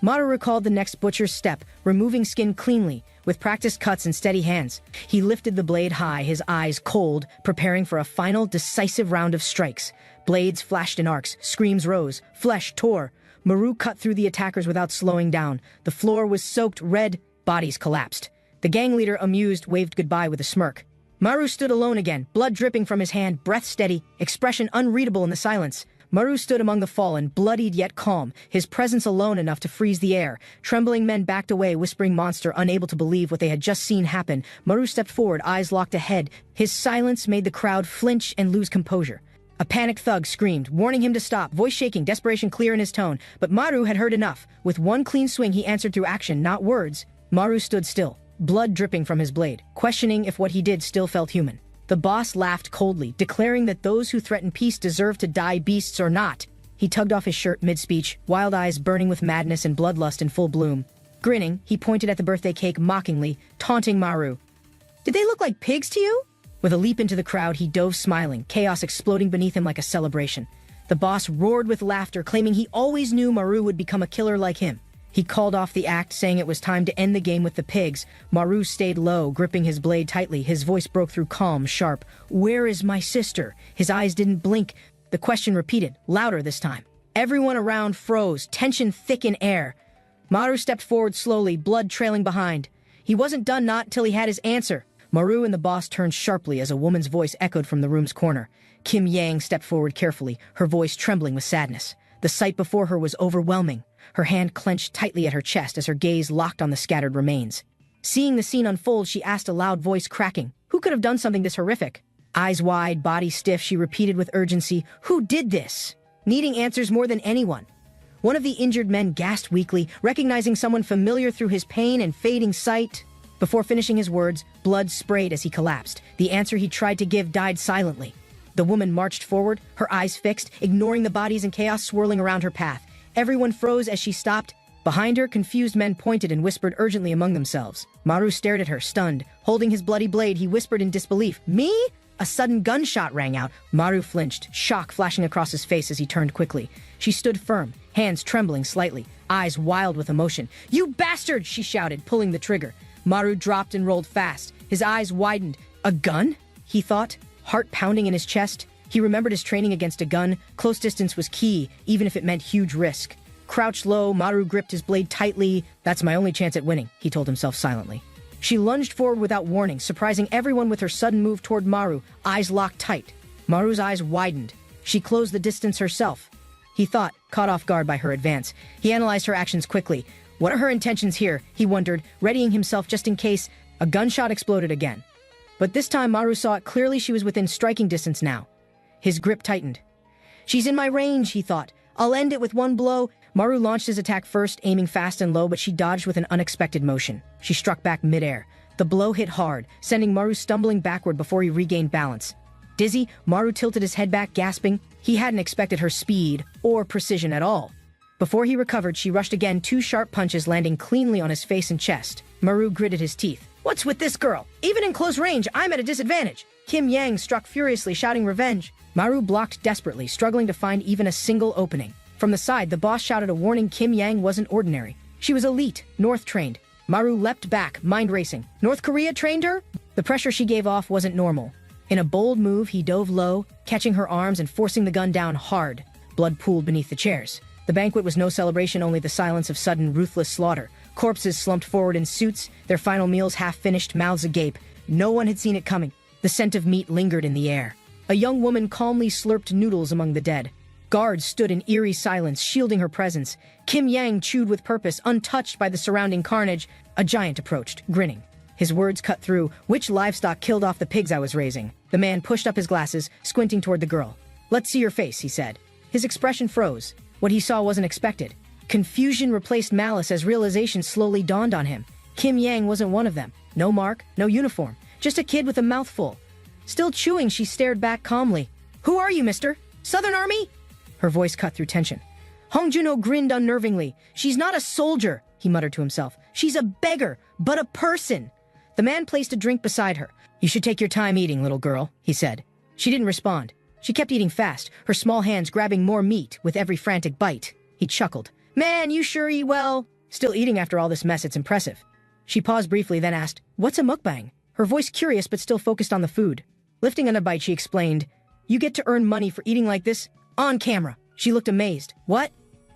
Maru recalled the next butcher's step, removing skin cleanly, with practiced cuts and steady hands. He lifted the blade high, his eyes cold, preparing for a final, decisive round of strikes. Blades flashed in arcs, screams rose, flesh tore. Maru cut through the attackers without slowing down. The floor was soaked red, bodies collapsed. The gang leader, amused, waved goodbye with a smirk. Maru stood alone again, blood dripping from his hand, breath steady, expression unreadable in the silence. Maru stood among the fallen, bloodied yet calm, his presence alone enough to freeze the air. Trembling men backed away, whispering monster, unable to believe what they had just seen happen. Maru stepped forward, eyes locked ahead. His silence made the crowd flinch and lose composure. A panicked thug screamed, warning him to stop, voice shaking, desperation clear in his tone. But Maru had heard enough. With one clean swing, he answered through action, not words. Maru stood still, blood dripping from his blade, questioning if what he did still felt human. The boss laughed coldly, declaring that those who threaten peace deserve to die, beasts or not. He tugged off his shirt mid-speech, wild eyes burning with madness and bloodlust in full bloom. Grinning, he pointed at the birthday cake mockingly, taunting Maru. "Did they look like pigs to you?" With a leap into the crowd, he dove smiling, chaos exploding beneath him like a celebration. The boss roared with laughter, claiming he always knew Maru would become a killer like him. He called off the act, saying it was time to end the game with the pigs. Maru stayed low, gripping his blade tightly. His voice broke through calm, sharp. "Where is my sister?" His eyes didn't blink. The question repeated, louder this time. Everyone around froze, tension thick in air. Maru stepped forward slowly, blood trailing behind. He wasn't done not till he had his answer. Maru and the boss turned sharply as a woman's voice echoed from the room's corner. Kim Yang stepped forward carefully, her voice trembling with sadness. The sight before her was overwhelming. Her hand clenched tightly at her chest as her gaze locked on the scattered remains. Seeing the scene unfold, she asked, a loud voice cracking, "Who could have done something this horrific?" Eyes wide, body stiff, she repeated with urgency, "Who did this?" Needing answers more than anyone. One of the injured men gasped weakly, recognizing someone familiar through his pain and fading sight. Before finishing his words, blood sprayed as he collapsed. The answer he tried to give died silently. The woman marched forward, her eyes fixed, ignoring the bodies and chaos swirling around her path. Everyone froze as she stopped. Behind her, confused men pointed and whispered urgently among themselves. Maru stared at her, stunned. Holding his bloody blade, he whispered in disbelief, "Me?" A sudden gunshot rang out. Maru flinched, shock flashing across his face as he turned quickly. She stood firm, hands trembling slightly, eyes wild with emotion. "You bastard!" she shouted, pulling the trigger. Maru dropped and rolled fast. His eyes widened. A gun? He thought, heart pounding in his chest. He remembered his training against a gun. Close distance was key, even if it meant huge risk. Crouched low, Maru gripped his blade tightly. "That's my only chance at winning," he told himself silently. She lunged forward without warning, surprising everyone with her sudden move toward Maru, eyes locked tight. Maru's eyes widened. She closed the distance herself. He thought, caught off guard by her advance. He analyzed her actions quickly. What are her intentions here? He wondered, readying himself just in case. A gunshot exploded again. But this time Maru saw it clearly. She was within striking distance now. His grip tightened. "She's in my range," he thought. "I'll end it with one blow." Maru launched his attack first, aiming fast and low, but she dodged with an unexpected motion. She struck back midair. The blow hit hard, sending Maru stumbling backward before he regained balance. Dizzy, Maru tilted his head back, gasping. He hadn't expected her speed or precision at all. Before he recovered, she rushed again, 2 sharp punches landing cleanly on his face and chest. Maru gritted his teeth. "What's with this girl? Even in close range, I'm at a disadvantage." Kim Yang struck furiously, shouting revenge. Maru blocked desperately, struggling to find even a single opening. From the side, the boss shouted a warning. Kim Yang wasn't ordinary. She was elite, North-trained. Maru leapt back, mind racing. North Korea trained her? The pressure she gave off wasn't normal. In a bold move, he dove low, catching her arms and forcing the gun down hard. Blood pooled beneath the chairs. The banquet was no celebration, only the silence of sudden, ruthless slaughter. Corpses slumped forward in suits, their final meals half-finished, mouths agape. No one had seen it coming. The scent of meat lingered in the air. A young woman calmly slurped noodles among the dead. Guards stood in eerie silence, shielding her presence. Kim Yang chewed with purpose, untouched by the surrounding carnage. A giant approached, grinning. His words cut through. "Which livestock killed off the pigs I was raising?" The man pushed up his glasses, squinting toward the girl. "Let's see your face," he said. His expression froze. What he saw wasn't expected. Confusion replaced malice as realization slowly dawned on him. Kim Yang wasn't one of them. No mark, no uniform. Just a kid with a mouthful. Still chewing, she stared back calmly. "Who are you, mister? Southern Army?" Her voice cut through tension. Hong Juno grinned unnervingly. "She's not a soldier," he muttered to himself. "She's a beggar, but a person." The man placed a drink beside her. "You should take your time eating, little girl," he said. She didn't respond. She kept eating fast, her small hands grabbing more meat with every frantic bite. He chuckled. "Man, you sure eat well." "Still eating after all this mess, it's impressive." She paused briefly, then asked, "What's a mukbang?" Her voice curious but still focused on the food. Lifting on a bite, she explained, "You get to earn money for eating like this? On camera." She looked amazed. "What?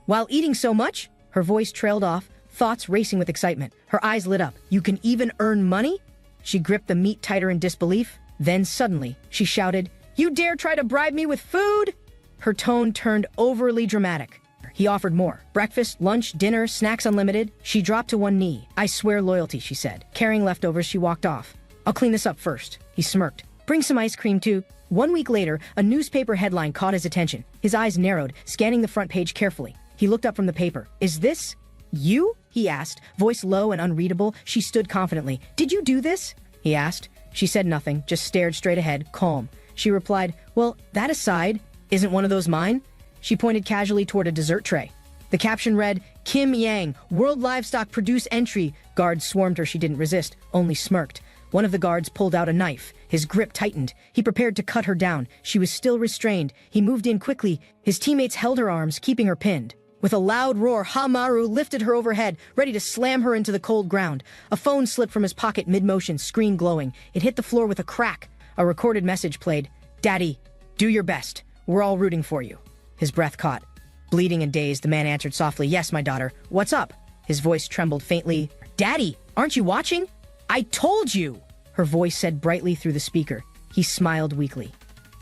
While eating so much?" Her voice trailed off, thoughts racing with excitement. Her eyes lit up. "You can even earn money?" She gripped the meat tighter in disbelief. Then suddenly, she shouted, "You dare try to bribe me with food?" Her tone turned overly dramatic. He offered more. Breakfast, lunch, dinner, snacks unlimited. She dropped to one knee. "I swear loyalty," she said. Carrying leftovers, she walked off. "I'll clean this up first." He smirked. "Bring some ice cream, too." 1 week later, a newspaper headline caught his attention. His eyes narrowed, scanning the front page carefully. He looked up from the paper. "Is this you?" he asked, voice low and unreadable. She stood confidently. "Did you do this?" he asked. She said nothing, just stared straight ahead, calm. She replied, "Well, that aside, isn't one of those mine?" She pointed casually toward a dessert tray. The caption read, "Kim Yang, World Livestock Produce Entry." Guards swarmed her. She didn't resist, only smirked. One of the guards pulled out a knife. His grip tightened. He prepared to cut her down. She was still restrained. He moved in quickly. His teammates held her arms, keeping her pinned. With a loud roar, Hamaru lifted her overhead, ready to slam her into the cold ground. A phone slipped from his pocket mid-motion, screen glowing. It hit the floor with a crack. A recorded message played. "Daddy, do your best. We're all rooting for you." His breath caught. Bleeding and dazed, the man answered softly, "Yes, my daughter. What's up?" His voice trembled faintly. "Daddy, aren't you watching?" "I told you!" Her voice said brightly through the speaker. He smiled weakly.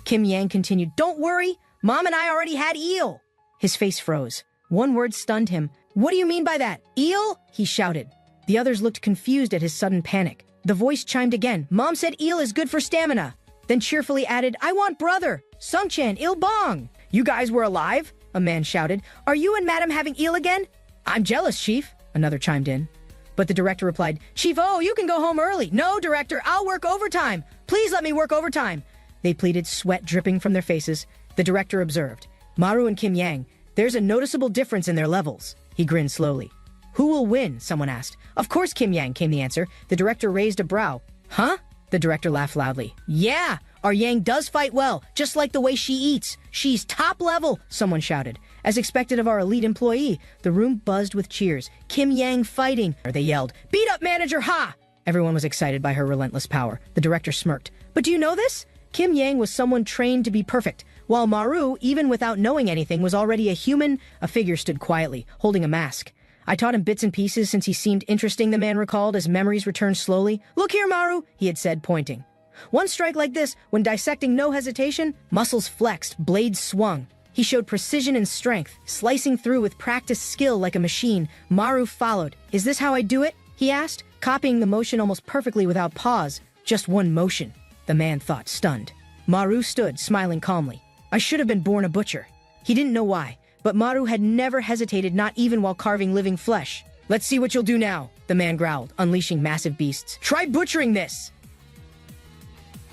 Kim Yang continued, "Don't worry. Mom and I already had eel." His face froze. One word stunned him. "What do you mean by that? Eel?" he shouted. The others looked confused at his sudden panic. The voice chimed again. "Mom said eel is good for stamina." Then cheerfully added, "I want brother. Sungchan, il bong." "You guys were alive?" a man shouted. "Are you and Madam having eel again?" "I'm jealous, Chief," another chimed in. But the director replied, "Chief, oh, you can go home early." "No, director, I'll work overtime. Please let me work overtime." they pleaded, sweat dripping from their faces. The director observed. Maru and Kim Yang, there's a noticeable difference in their levels. He grinned slowly. Who will win? Someone asked. Of course Kim Yang, came the answer. The director raised a brow. Huh? The director laughed loudly. Yeah, our Yang does fight well, just like the way she eats. She's top level, someone shouted. As expected of our elite employee, the room buzzed with cheers. Kim Yang fighting, they yelled. Beat up manager, ha! Everyone was excited by her relentless power. The director smirked. But do you know this? Kim Yang was someone trained to be perfect, while Maru, even without knowing anything, was already a human. A figure stood quietly, holding a mask. I taught him bits and pieces since he seemed interesting, the man recalled as memories returned slowly. Look here, Maru, he had said, pointing. One strike like this, when dissecting no hesitation, muscles flexed, blades swung. He showed precision and strength, slicing through with practiced skill like a machine. Maru followed. Is this how I do it? He asked, copying the motion almost perfectly without pause. Just one motion, the man thought, stunned. Maru stood, smiling calmly. I should have been born a butcher. He didn't know why, but Maru had never hesitated, not even while carving living flesh. Let's see what you'll do now, the man growled, unleashing massive beasts. Try butchering this!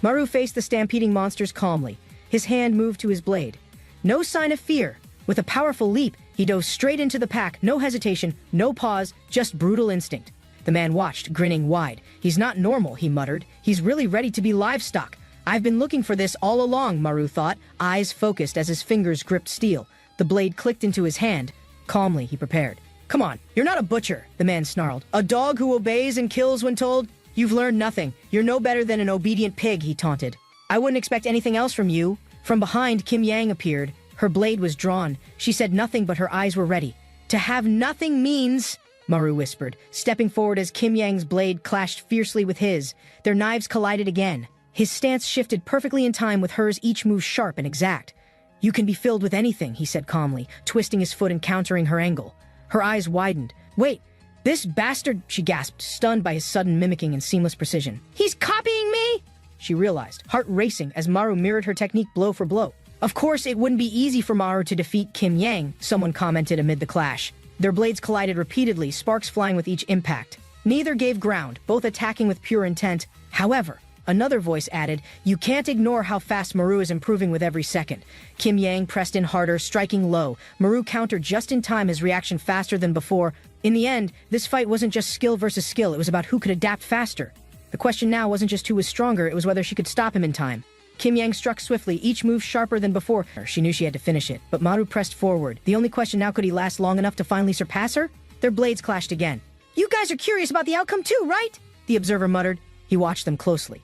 Maru faced the stampeding monsters calmly. His hand moved to his blade. No sign of fear. With a powerful leap, he dove straight into the pack, no hesitation, no pause, just brutal instinct. The man watched, grinning wide. He's not normal, he muttered. He's really ready to be livestock. I've been looking for this all along, Maru thought, eyes focused as his fingers gripped steel. The blade clicked into his hand. Calmly, he prepared. Come on, you're not a butcher, the man snarled. A dog who obeys and kills when told? You've learned nothing. You're no better than an obedient pig, he taunted. I wouldn't expect anything else from you. From behind, Kim Yang appeared. Her blade was drawn. She said nothing, but her eyes were ready. To have nothing means, Maru whispered, stepping forward as Kim Yang's blade clashed fiercely with his. Their knives collided again. His stance shifted perfectly in time with hers, each move sharp and exact. You can be filled with anything, he said calmly, twisting his foot and countering her angle. Her eyes widened. Wait, this bastard, she gasped, stunned by his sudden mimicking and seamless precision. He's copying me? She realized, heart racing as Maru mirrored her technique blow for blow. Of course, it wouldn't be easy for Maru to defeat Kim Yang, someone commented amid the clash. Their blades collided repeatedly, sparks flying with each impact. Neither gave ground, both attacking with pure intent. However, another voice added, you can't ignore how fast Maru is improving with every second. Kim Yang pressed in harder, striking low. Maru countered just in time, his reaction faster than before. In the end, this fight wasn't just skill versus skill, it was about who could adapt faster. The question now wasn't just who was stronger, it was whether she could stop him in time. Kim Yang struck swiftly, each move sharper than before. She knew she had to finish it, but Maru pressed forward. The only question now, could he last long enough to finally surpass her? Their blades clashed again. You guys are curious about the outcome too, right? The observer muttered. He watched them closely.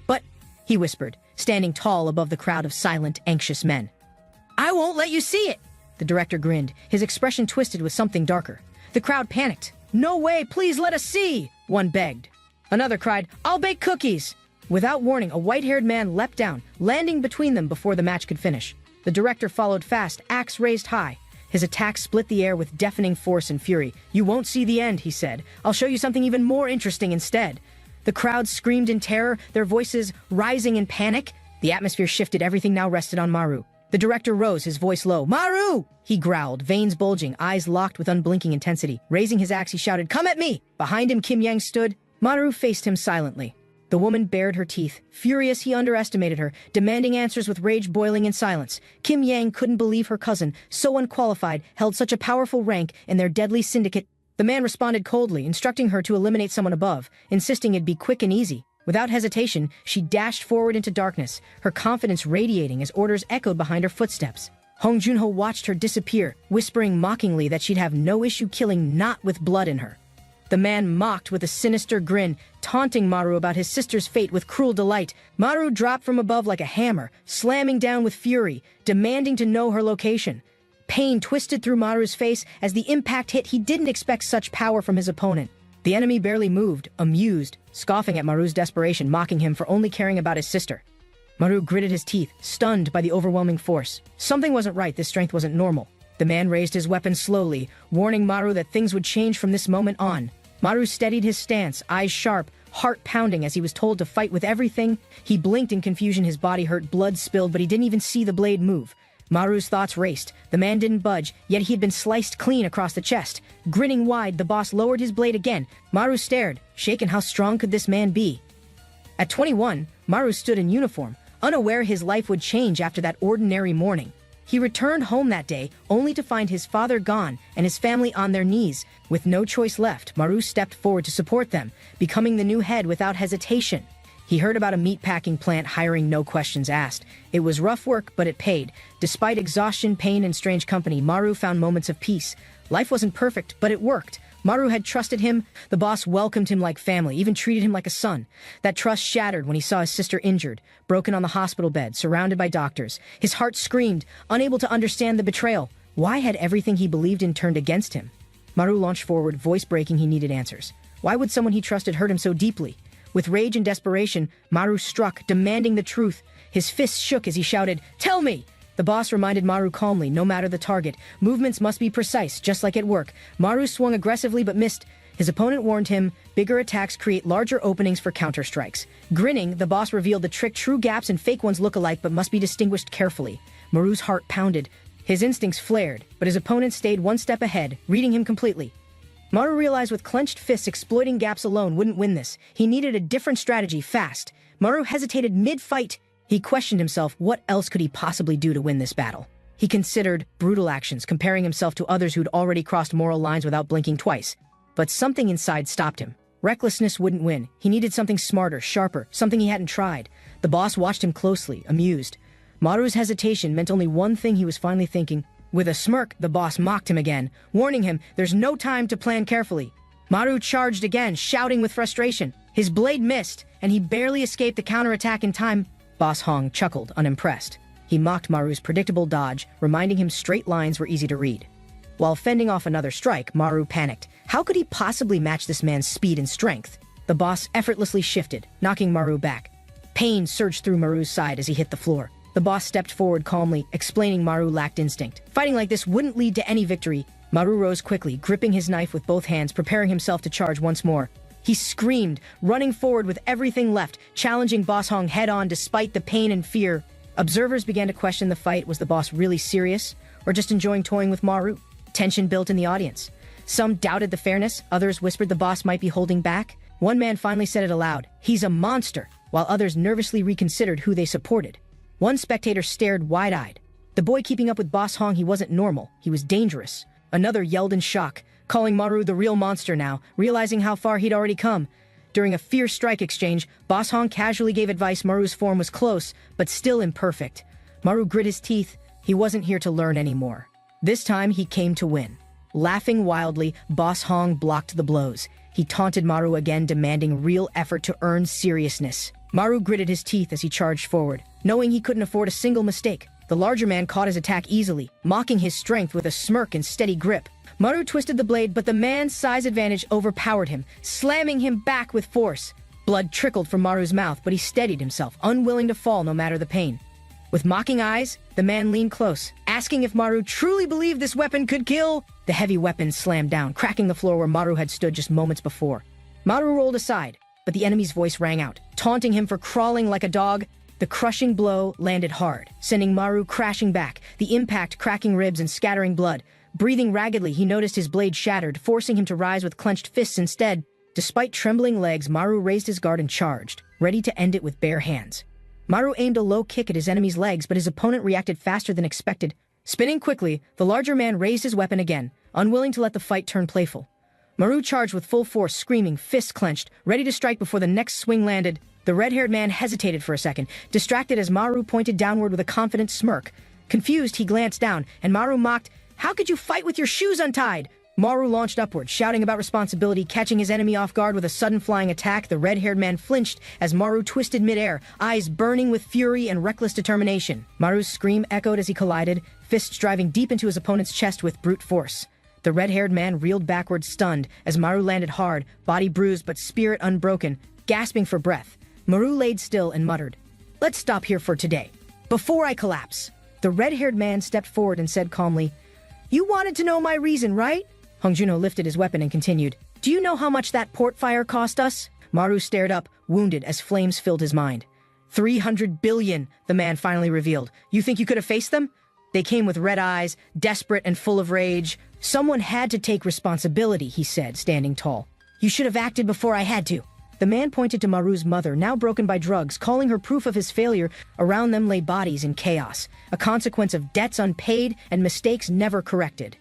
But, he whispered, standing tall above the crowd of silent, anxious men. I won't let you see it! The director grinned, his expression twisted with something darker. The crowd panicked. No way, please let us see! One begged. Another cried, I'll bake cookies! Without warning, a white-haired man leapt down, landing between them before the match could finish. The director followed fast, axe raised high. His attack split the air with deafening force and fury. You won't see the end, he said. I'll show you something even more interesting instead. The crowd screamed in terror, their voices rising in panic. The atmosphere shifted, everything now rested on Maru. The director rose, his voice low. Maru! He growled, veins bulging, eyes locked with unblinking intensity. Raising his axe, he shouted, Come at me! Behind him, Kim Yang stood. Maru faced him silently. The woman bared her teeth. Furious, he underestimated her, demanding answers with rage boiling in silence. Kim Yang couldn't believe her cousin, so unqualified, held such a powerful rank in their deadly syndicate. The man responded coldly, instructing her to eliminate someone above, insisting it'd be quick and easy. Without hesitation, she dashed forward into darkness, her confidence radiating as orders echoed behind her footsteps. Hong Junho watched her disappear, whispering mockingly that she'd have no issue killing not with blood in her. The man mocked with a sinister grin, taunting Maru about his sister's fate with cruel delight. Maru dropped from above like a hammer, slamming down with fury, demanding to know her location. Pain twisted through Maru's face as the impact hit. He didn't expect such power from his opponent. The enemy barely moved, amused, scoffing at Maru's desperation, mocking him for only caring about his sister. Maru gritted his teeth, stunned by the overwhelming force. Something wasn't right, this strength wasn't normal. The man raised his weapon slowly, warning Maru that things would change from this moment on. Maru steadied his stance, eyes sharp, heart pounding as he was told to fight with everything. He blinked in confusion, his body hurt, blood spilled, but he didn't even see the blade move. Maru's thoughts raced. The man didn't budge, yet he had been sliced clean across the chest. Grinning wide, the boss lowered his blade again. Maru stared, shaken. How strong could this man be? At 21, Maru stood in uniform, unaware his life would change after that ordinary morning. He returned home that day, only to find his father gone and his family on their knees. With no choice left, Maru stepped forward to support them, becoming the new head without hesitation. He heard about a meatpacking plant hiring no questions asked. It was rough work, but it paid. Despite exhaustion, pain, and strange company, Maru found moments of peace. Life wasn't perfect, but it worked. Maru had trusted him. The boss welcomed him like family, even treated him like a son. That trust shattered when he saw his sister injured, broken on the hospital bed, surrounded by doctors. His heart screamed, unable to understand the betrayal. Why had everything he believed in turned against him? Maru launched forward, voice breaking. He needed answers. Why would someone he trusted hurt him so deeply? With rage and desperation, Maru struck, demanding the truth. His fists shook as he shouted, "Tell me!" The boss reminded Maru calmly, no matter the target, movements must be precise, just like at work. Maru swung aggressively but missed. His opponent warned him, bigger attacks create larger openings for counterstrikes. Grinning, the boss revealed the trick: true gaps and fake ones look alike but must be distinguished carefully. Maru's heart pounded. His instincts flared, but his opponent stayed one step ahead, reading him completely. Maru realized with clenched fists exploiting gaps alone wouldn't win this. He needed a different strategy, fast. Maru hesitated mid-fight. He questioned himself, what else could he possibly do to win this battle? He considered brutal actions, comparing himself to others who'd already crossed moral lines without blinking twice. But something inside stopped him. Recklessness wouldn't win. He needed something smarter, sharper, something he hadn't tried. The boss watched him closely, amused. Maru's hesitation meant only one thing: he was finally thinking. With a smirk, the boss mocked him again, warning him there's no time to plan carefully. Maru charged again, shouting with frustration. His blade missed, and he barely escaped the counterattack in time. Boss Hong chuckled, unimpressed. He mocked Maru's predictable dodge, reminding him straight lines were easy to read. While fending off another strike, Maru panicked. How could he possibly match this man's speed and strength? The boss effortlessly shifted, knocking Maru back. Pain surged through Maru's side as he hit the floor. The boss stepped forward calmly, explaining Maru lacked instinct. Fighting like this wouldn't lead to any victory. Maru rose quickly, gripping his knife with both hands, preparing himself to charge once more. He screamed, running forward with everything left, challenging Boss Hong head-on despite the pain and fear. Observers began to question the fight. Was the boss really serious, or just enjoying toying with Maru? Tension built in the audience. Some doubted the fairness, others whispered the boss might be holding back. One man finally said it aloud, "He's a monster," while others nervously reconsidered who they supported. One spectator stared wide-eyed. The boy keeping up with Boss Hong, he wasn't normal, he was dangerous. Another yelled in shock, calling Maru the real monster now, realizing how far he'd already come. During a fierce strike exchange, Boss Hong casually gave advice. Maru's form was close, but still imperfect. Maru grit his teeth. He wasn't here to learn anymore. This time, he came to win. Laughing wildly, Boss Hong blocked the blows. He taunted Maru again, demanding real effort to earn seriousness. Maru gritted his teeth as he charged forward, knowing he couldn't afford a single mistake. The larger man caught his attack easily, mocking his strength with a smirk and steady grip. Maru twisted the blade, but the man's size advantage overpowered him, slamming him back with force. Blood trickled from Maru's mouth, but he steadied himself, unwilling to fall no matter the pain. With mocking eyes, the man leaned close, asking if Maru truly believed this weapon could kill. The heavy weapon slammed down, cracking the floor where Maru had stood just moments before. Maru rolled aside, but the enemy's voice rang out, taunting him for crawling like a dog. The crushing blow landed hard, sending Maru crashing back, the impact cracking ribs and scattering blood. Breathing raggedly, he noticed his blade shattered, forcing him to rise with clenched fists instead. Despite trembling legs, Maru raised his guard and charged, ready to end it with bare hands. Maru aimed a low kick at his enemy's legs, but his opponent reacted faster than expected. Spinning quickly, the larger man raised his weapon again, unwilling to let the fight turn playful. Maru charged with full force, screaming, fists clenched, ready to strike before the next swing landed. The red-haired man hesitated for a second, distracted as Maru pointed downward with a confident smirk. Confused, he glanced down, and Maru mocked, "How could you fight with your shoes untied?" Maru launched upward, shouting about responsibility, catching his enemy off guard with a sudden flying attack. The red-haired man flinched as Maru twisted midair, eyes burning with fury and reckless determination. Maru's scream echoed as he collided, fists driving deep into his opponent's chest with brute force. The red-haired man reeled backward, stunned, as Maru landed hard, body bruised but spirit unbroken, gasping for breath. Maru laid still and muttered, "Let's stop here for today, before I collapse." The red-haired man stepped forward and said calmly, "You wanted to know my reason, right?" Hong Juno lifted his weapon and continued, "Do you know how much that port fire cost us?" Maru stared up, wounded as flames filled his mind. 300 billion, the man finally revealed. "You think you could have faced them?" They came with red eyes, desperate and full of rage. "Someone had to take responsibility," he said, standing tall. "You should have acted before I had to." The man pointed to Maru's mother, now broken by drugs, calling her proof of his failure. Around them lay bodies in chaos, a consequence of debts unpaid and mistakes never corrected.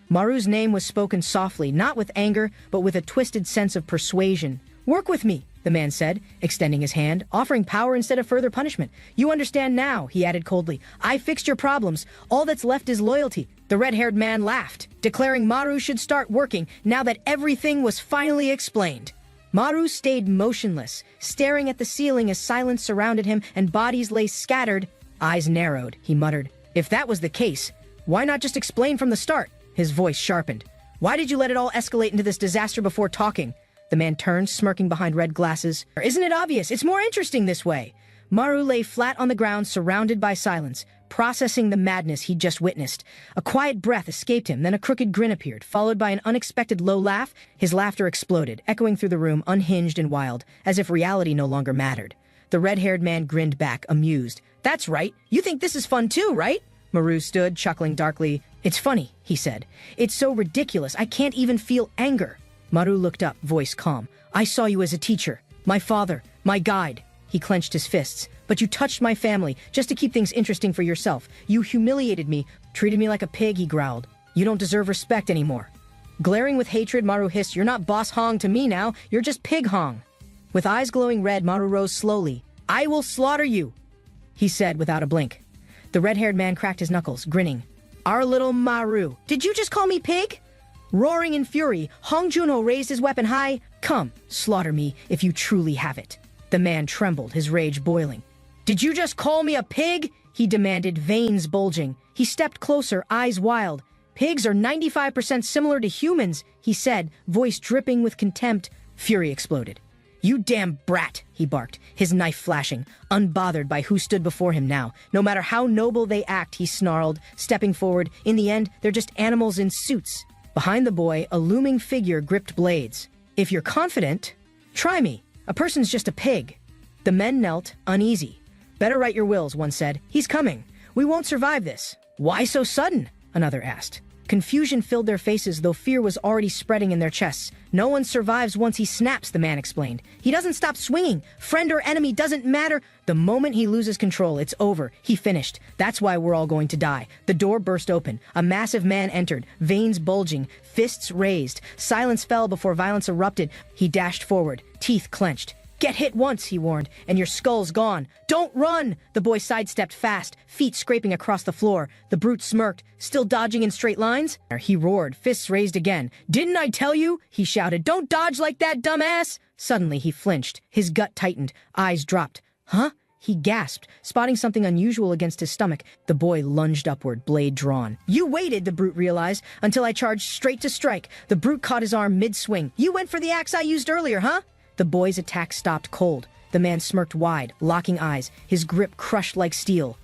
Maru's name was spoken softly, not with anger, but with a twisted sense of persuasion. "Work with me," the man said, extending his hand, offering power instead of further punishment. "You understand now," he added coldly. "I fixed your problems. All that's left is loyalty." The red-haired man laughed, declaring Maru should start working now that everything was finally explained. Maru stayed motionless, staring at the ceiling as silence surrounded him and bodies lay scattered. Eyes narrowed, he muttered. "If that was the case, why not just explain from the start?" His voice sharpened. "Why did you let it all escalate into this disaster before talking?" The man turned, smirking behind red glasses. "Isn't it obvious? It's more interesting this way." Maru lay flat on the ground, surrounded by silence, processing the madness he'd just witnessed. A quiet breath escaped him, then a crooked grin appeared, followed by an unexpected low laugh. His laughter exploded, echoing through the room, unhinged and wild, as if reality no longer mattered. The red-haired man grinned back, amused. "That's right. You think this is fun too, right?" Maru stood, chuckling darkly. "It's funny," he said. "It's so ridiculous, I can't even feel anger." Maru looked up, voice calm. "I saw you as a teacher, my father, my guide." He clenched his fists. "But you touched my family, just to keep things interesting for yourself. You humiliated me, treated me like a pig," he growled. "You don't deserve respect anymore." Glaring with hatred, Maru hissed, "You're not Boss Hong to me now, you're just Pig Hong." With eyes glowing red, Maru rose slowly. "I will slaughter you," he said without a blink. The red-haired man cracked his knuckles, grinning. "Our little Maru. Did you just call me pig?" Roaring in fury, Hong Junho raised his weapon high. "Come, slaughter me if you truly have it." The man trembled, his rage boiling. "Did you just call me a pig?" he demanded, veins bulging. He stepped closer, eyes wild. "Pigs are 95% similar to humans," he said, voice dripping with contempt. Fury exploded. "You damn brat," he barked, his knife flashing, unbothered by who stood before him now. "No matter how noble they act," he snarled, stepping forward. "In the end, they're just animals in suits." Behind the boy, a looming figure gripped blades. "If you're confident, try me. A person's just a pig." The men knelt, uneasy. "Better write your wills," one said. "He's coming. We won't survive this." "Why so sudden?" another asked. Confusion filled their faces, though fear was already spreading in their chests. "No one survives once he snaps," the man explained. "He doesn't stop swinging. Friend or enemy doesn't matter. The moment he loses control, it's over. He finished. That's why we're all going to die." The door burst open. A massive man entered, veins bulging, fists raised. Silence fell before violence erupted. He dashed forward, teeth clenched. "Get hit once," he warned, "and your skull's gone. Don't run!" The boy sidestepped fast, feet scraping across the floor. The brute smirked, still dodging in straight lines. He roared, fists raised again. "Didn't I tell you?" he shouted. "Don't dodge like that, dumbass!" Suddenly he flinched. His gut tightened, eyes dropped. "Huh?" he gasped, spotting something unusual against his stomach. The boy lunged upward, blade drawn. "You waited," the brute realized, "until I charged straight to strike." The brute caught his arm mid-swing. "You went for the axe I used earlier, huh?" The boy's attack stopped cold. The man smirked wide, locking eyes, his grip crushed like steel.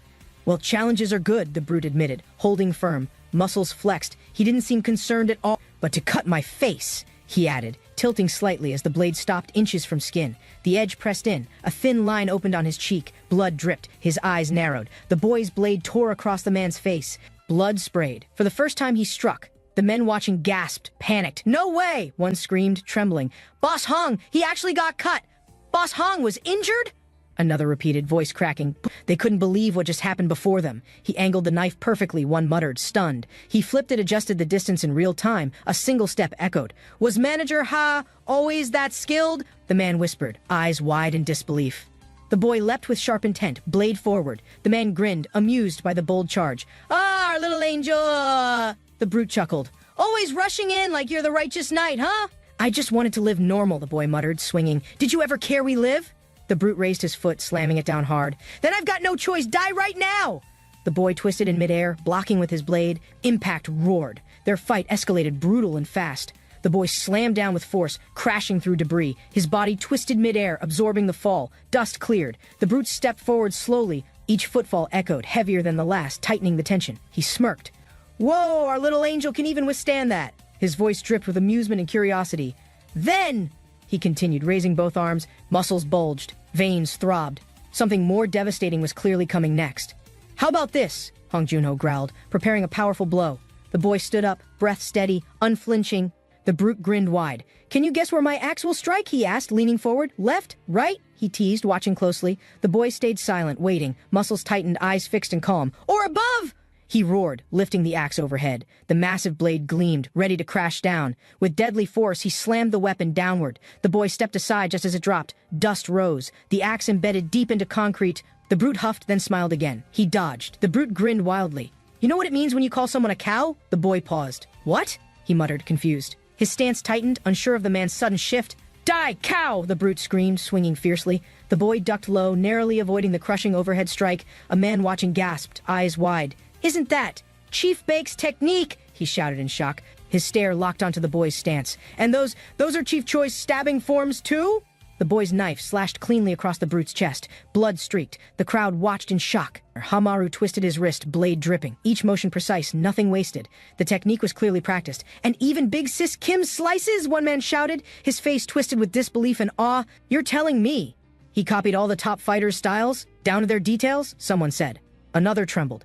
"Well, challenges are good," the brute admitted, holding firm, muscles flexed. He didn't seem concerned at all. "But to cut my face," he added, tilting slightly as the blade stopped inches from skin. The edge pressed in. A thin line opened on his cheek. Blood dripped. His eyes narrowed. The boy's blade tore across the man's face. Blood sprayed. For the first time he struck. The men watching gasped, panicked. "No way!" one screamed, trembling. "Boss Hong, he actually got cut! Boss Hong was injured?" Another repeated, voice cracking. They couldn't believe what just happened before them. "He angled the knife perfectly," one muttered, stunned. He flipped it, adjusted the distance in real time. A single step echoed. "Was Manager Ha always that skilled?" the man whispered, eyes wide in disbelief. The boy leapt with sharp intent, blade forward. The man grinned, amused by the bold charge. "Ah, our little angel!" The brute chuckled. "Always rushing in like you're the righteous knight, huh?" "I just wanted to live normal," the boy muttered, swinging. "Did you ever care we live?" The brute raised his foot, slamming it down hard. "Then I've got no choice. Die right now!" The boy twisted in midair, blocking with his blade. Impact roared. Their fight escalated brutal and fast. The boy slammed down with force, crashing through debris. His body twisted midair, absorbing the fall. Dust cleared. The brute stepped forward slowly. Each footfall echoed, heavier than the last, tightening the tension. He smirked. "Whoa, our little angel can even withstand that." His voice dripped with amusement and curiosity. "Then," he continued, raising both arms, muscles bulged, veins throbbed. Something more devastating was clearly coming next. "How about this?" Hong Junho growled, preparing a powerful blow. The boy stood up, breath steady, unflinching. The brute grinned wide. "Can you guess where my axe will strike?" he asked, leaning forward. "Left? Right?" he teased, watching closely. The boy stayed silent, waiting, muscles tightened, eyes fixed and calm. "Or above!" he roared, lifting the axe overhead. The massive blade gleamed, ready to crash down. With deadly force, he slammed the weapon downward. The boy stepped aside just as it dropped. Dust rose. The axe embedded deep into concrete. The brute huffed, then smiled again. He dodged. The brute grinned wildly. "You know what it means when you call someone a cow?" The boy paused. "What?" he muttered, confused. His stance tightened, unsure of the man's sudden shift. "Die, cow!" the brute screamed, swinging fiercely. The boy ducked low, narrowly avoiding the crushing overhead strike. A man watching gasped, eyes wide. "Isn't that Chief Bake's technique?" he shouted in shock. His stare locked onto the boy's stance. "And those are Chief Choi's stabbing forms too?" The boy's knife slashed cleanly across the brute's chest. Blood streaked. The crowd watched in shock. Hamaru twisted his wrist, blade dripping. Each motion precise, nothing wasted. The technique was clearly practiced. "And even Big Sis Kim slices?" one man shouted, his face twisted with disbelief and awe. "You're telling me he copied all the top fighters' styles, down to their details?" someone said. Another trembled.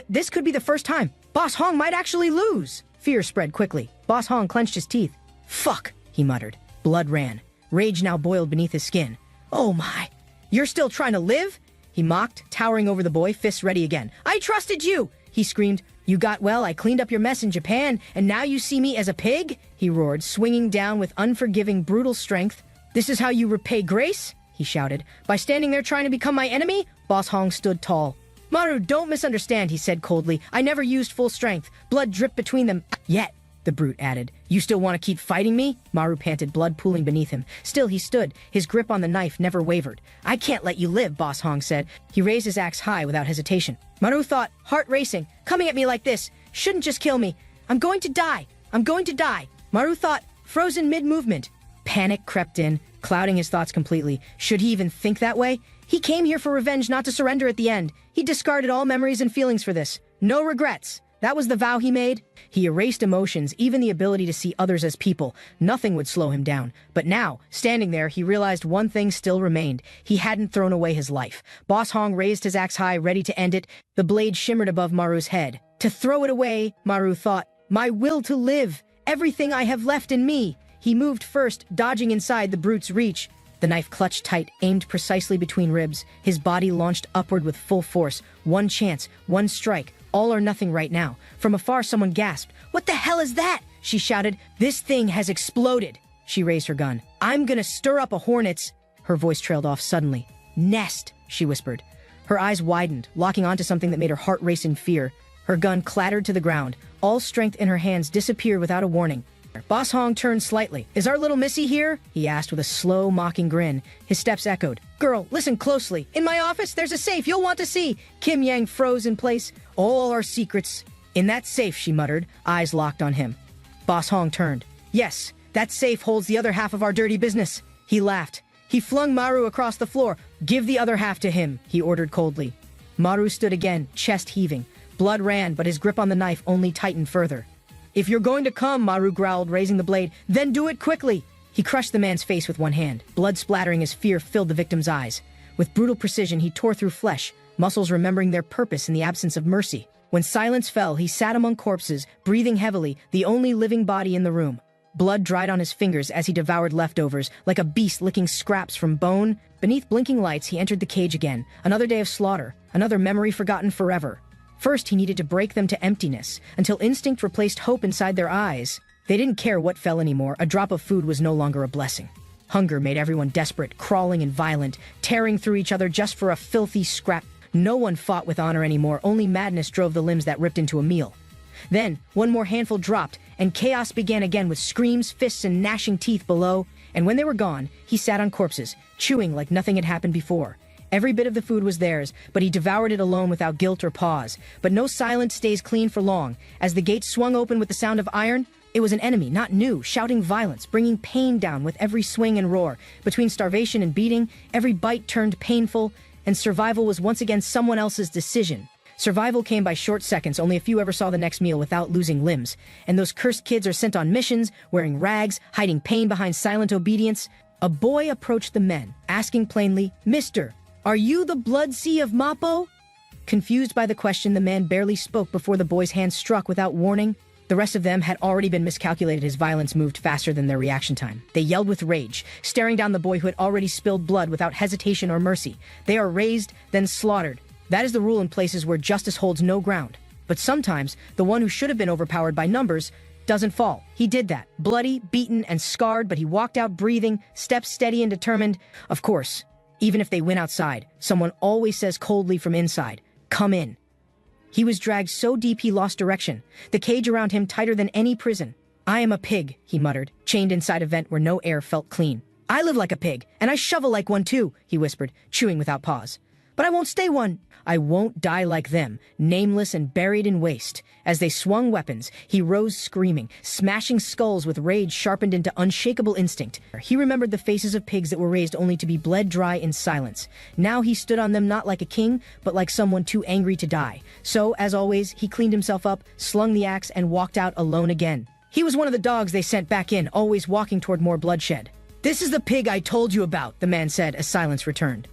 This could be the first time. Boss Hong might actually lose." Fear spread quickly. Boss Hong clenched his teeth. "Fuck," he muttered. Blood ran. Rage now boiled beneath his skin. "Oh my, you're still trying to live?" he mocked, towering over the boy, fists ready again. "I trusted you," he screamed. "You got well, I cleaned up your mess in Japan, and now you see me as a pig?" he roared, swinging down with unforgiving, brutal strength. "This is how you repay grace?" he shouted. "By standing there trying to become my enemy?" Boss Hong stood tall. "Maru, don't misunderstand," he said coldly. "I never used full strength. Blood dripped between them. Yet," the brute added. "You still want to keep fighting me?" Maru panted, blood pooling beneath him. Still he stood. His grip on the knife never wavered. "I can't let you live," Boss Hong said. He raised his axe high without hesitation. Maru thought, heart racing. "Coming at me like this. Shouldn't just kill me. I'm going to die. I'm going to die." Maru thought, frozen mid-movement. Panic crept in, clouding his thoughts completely. Should he even think that way? He came here for revenge, not to surrender at the end. He discarded all memories and feelings for this. No regrets. That was the vow he made. He erased emotions, even the ability to see others as people. Nothing would slow him down. But now, standing there, he realized one thing still remained. He hadn't thrown away his life. Boss Hong raised his axe high, ready to end it. The blade shimmered above Maru's head. To throw it away, Maru thought. My will to live. Everything I have left in me. He moved first, dodging inside the brute's reach. The knife clutched tight, aimed precisely between ribs. His body launched upward with full force. One chance, one strike, all or nothing right now. From afar, someone gasped. "What the hell is that?" she shouted. "This thing has exploded." She raised her gun. "I'm gonna stir up a hornet's—" Her voice trailed off suddenly. "Nest," she whispered. Her eyes widened, locking onto something that made her heart race in fear. Her gun clattered to the ground. All strength in her hands disappeared without a warning. Boss Hong turned slightly. "Is our little missy here?" he asked with a slow, mocking grin. His steps echoed. "Girl, listen closely. In my office, there's a safe you'll want to see." Kim Yang froze in place. "All our secrets." "In that safe," she muttered, eyes locked on him. Boss Hong turned. "Yes, that safe holds the other half of our dirty business." He laughed. He flung Maru across the floor. "Give the other half to him," he ordered coldly. Maru stood again, chest heaving. Blood ran, but his grip on the knife only tightened further. "If you're going to come," Maru growled, raising the blade, "then do it quickly." He crushed the man's face with one hand. Blood splattering as fear filled the victim's eyes. With brutal precision, he tore through flesh, muscles remembering their purpose in the absence of mercy. When silence fell, he sat among corpses, breathing heavily, the only living body in the room. Blood dried on his fingers as he devoured leftovers, like a beast licking scraps from bone. Beneath blinking lights, he entered the cage again. Another day of slaughter, another memory forgotten forever. First, he needed to break them to emptiness, until instinct replaced hope inside their eyes. They didn't care what fell anymore. A drop of food was no longer a blessing. Hunger made everyone desperate, crawling and violent, tearing through each other just for a filthy scrap. No one fought with honor anymore. Only madness drove the limbs that ripped into a meal. Then, one more handful dropped, and chaos began again with screams, fists, and gnashing teeth below. And when they were gone, he sat on corpses, chewing like nothing had happened before. Every bit of the food was theirs, but he devoured it alone without guilt or pause. But no silence stays clean for long. As the gate swung open with the sound of iron, it was an enemy, not new, shouting violence, bringing pain down with every swing and roar. Between starvation and beating, every bite turned painful, and survival was once again someone else's decision. Survival came by short seconds. Only a few ever saw the next meal without losing limbs. And those cursed kids are sent on missions, wearing rags, hiding pain behind silent obedience. A boy approached the men, asking plainly, "Mister, are you the blood sea of Mappo?" Confused by the question, the man barely spoke before the boy's hand struck without warning. The rest of them had already been miscalculated. His violence moved faster than their reaction time. They yelled with rage, staring down the boy who had already spilled blood without hesitation or mercy. They are raised, then slaughtered. That is the rule in places where justice holds no ground. But sometimes, the one who should have been overpowered by numbers doesn't fall. He did that. Bloody, beaten, and scarred, but he walked out breathing, steps steady and determined. Of course, even if they win outside, someone always says coldly from inside, "Come in." He was dragged so deep he lost direction, the cage around him tighter than any prison. "I am a pig," he muttered, chained inside a vent where no air felt clean. "I live like a pig, and I shovel like one too," he whispered, chewing without pause. "But I won't stay one. I won't die like them, nameless and buried in waste." As they swung weapons, he rose screaming, smashing skulls with rage sharpened into unshakable instinct. He remembered the faces of pigs that were raised only to be bled dry in silence. Now he stood on them not like a king, but like someone too angry to die. So, as always, he cleaned himself up, slung the axe, and walked out alone again. He was one of the dogs they sent back in, always walking toward more bloodshed. "This is the pig I told you about," the man said as silence returned.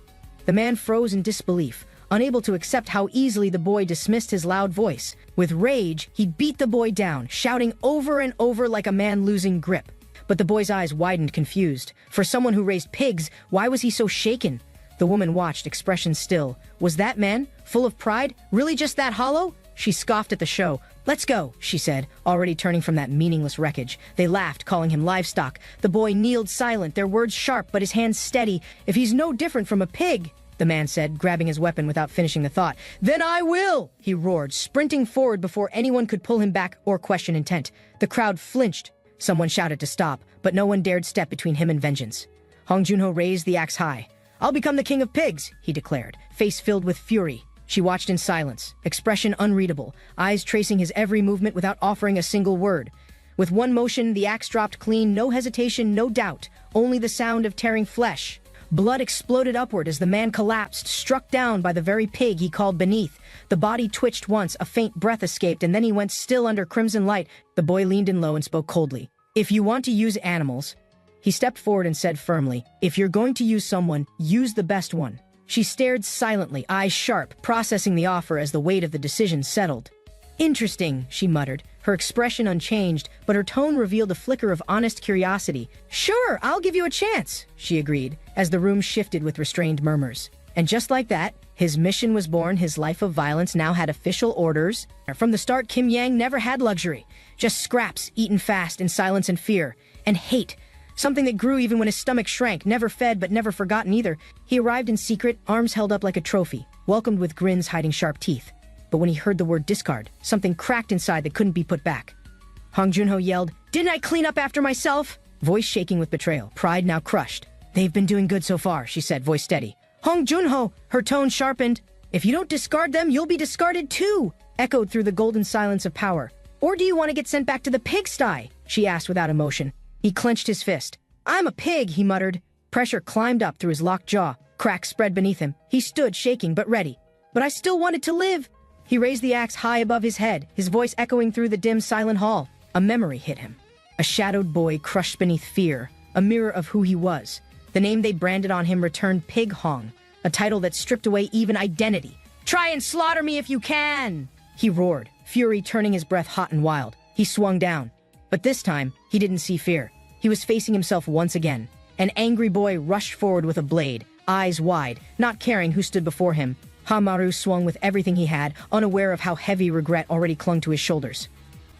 The man froze in disbelief, unable to accept how easily the boy dismissed his loud voice. With rage, he beat the boy down, shouting over and over like a man losing grip. But the boy's eyes widened, confused. For someone who raised pigs, why was he so shaken? The woman watched, expression still. Was that man, full of pride, really just that hollow? She scoffed at the show. "Let's go," she said, already turning from that meaningless wreckage. They laughed, calling him livestock. The boy kneeled silent, their words sharp but his hands steady. "If he's no different from a pig," the man said, grabbing his weapon without finishing the thought. "Then I will!" he roared, sprinting forward before anyone could pull him back or question intent. The crowd flinched. Someone shouted to stop, but no one dared step between him and vengeance. Hong Junho raised the axe high. "I'll become the king of pigs," he declared, face filled with fury. She watched in silence, expression unreadable, eyes tracing his every movement without offering a single word. With one motion, the axe dropped clean, no hesitation, no doubt, only the sound of tearing flesh. Blood exploded upward as the man collapsed, struck down by the very pig he called beneath. The body twitched once, a faint breath escaped, and then he went still under crimson light. The boy leaned in low and spoke coldly. "If you want to use animals..." He stepped forward and said firmly, "If you're going to use someone, use the best one." She stared silently, eyes sharp, processing the offer as the weight of the decision settled. "Interesting," she muttered, her expression unchanged, but her tone revealed a flicker of honest curiosity. "Sure, I'll give you a chance," she agreed, as the room shifted with restrained murmurs. And just like that, his mission was born. His life of violence now had official orders. From the start, Kim Yang never had luxury. Just scraps, eaten fast in silence and fear. And hate. Something that grew even when his stomach shrank, never fed but never forgotten either. He arrived in secret, arms held up like a trophy, welcomed with grins hiding sharp teeth. But when he heard the word discard, something cracked inside that couldn't be put back. Hong Junho yelled, "Didn't I clean up after myself?" Voice shaking with betrayal, pride now crushed. "They've been doing good so far," she said, voice steady. "Hong Junho," her tone sharpened. "If you don't discard them, you'll be discarded too," echoed through the golden silence of power. "Or do you want to get sent back to the pigsty?" she asked without emotion. He clenched his fist. "I'm a pig," he muttered. Pressure climbed up through his locked jaw. Cracks spread beneath him. He stood, shaking but ready. "But I still wanted to live." He raised the axe high above his head, his voice echoing through the dim, silent hall. A memory hit him. A shadowed boy crushed beneath fear, a mirror of who he was. The name they branded on him returned Pig Hong, a title that stripped away even identity. "Try and slaughter me if you can!" he roared, fury turning his breath hot and wild. He swung down. But this time, he didn't see fear. He was facing himself once again. An angry boy rushed forward with a blade, eyes wide, not caring who stood before him. Hamaru swung with everything he had, unaware of how heavy regret already clung to his shoulders.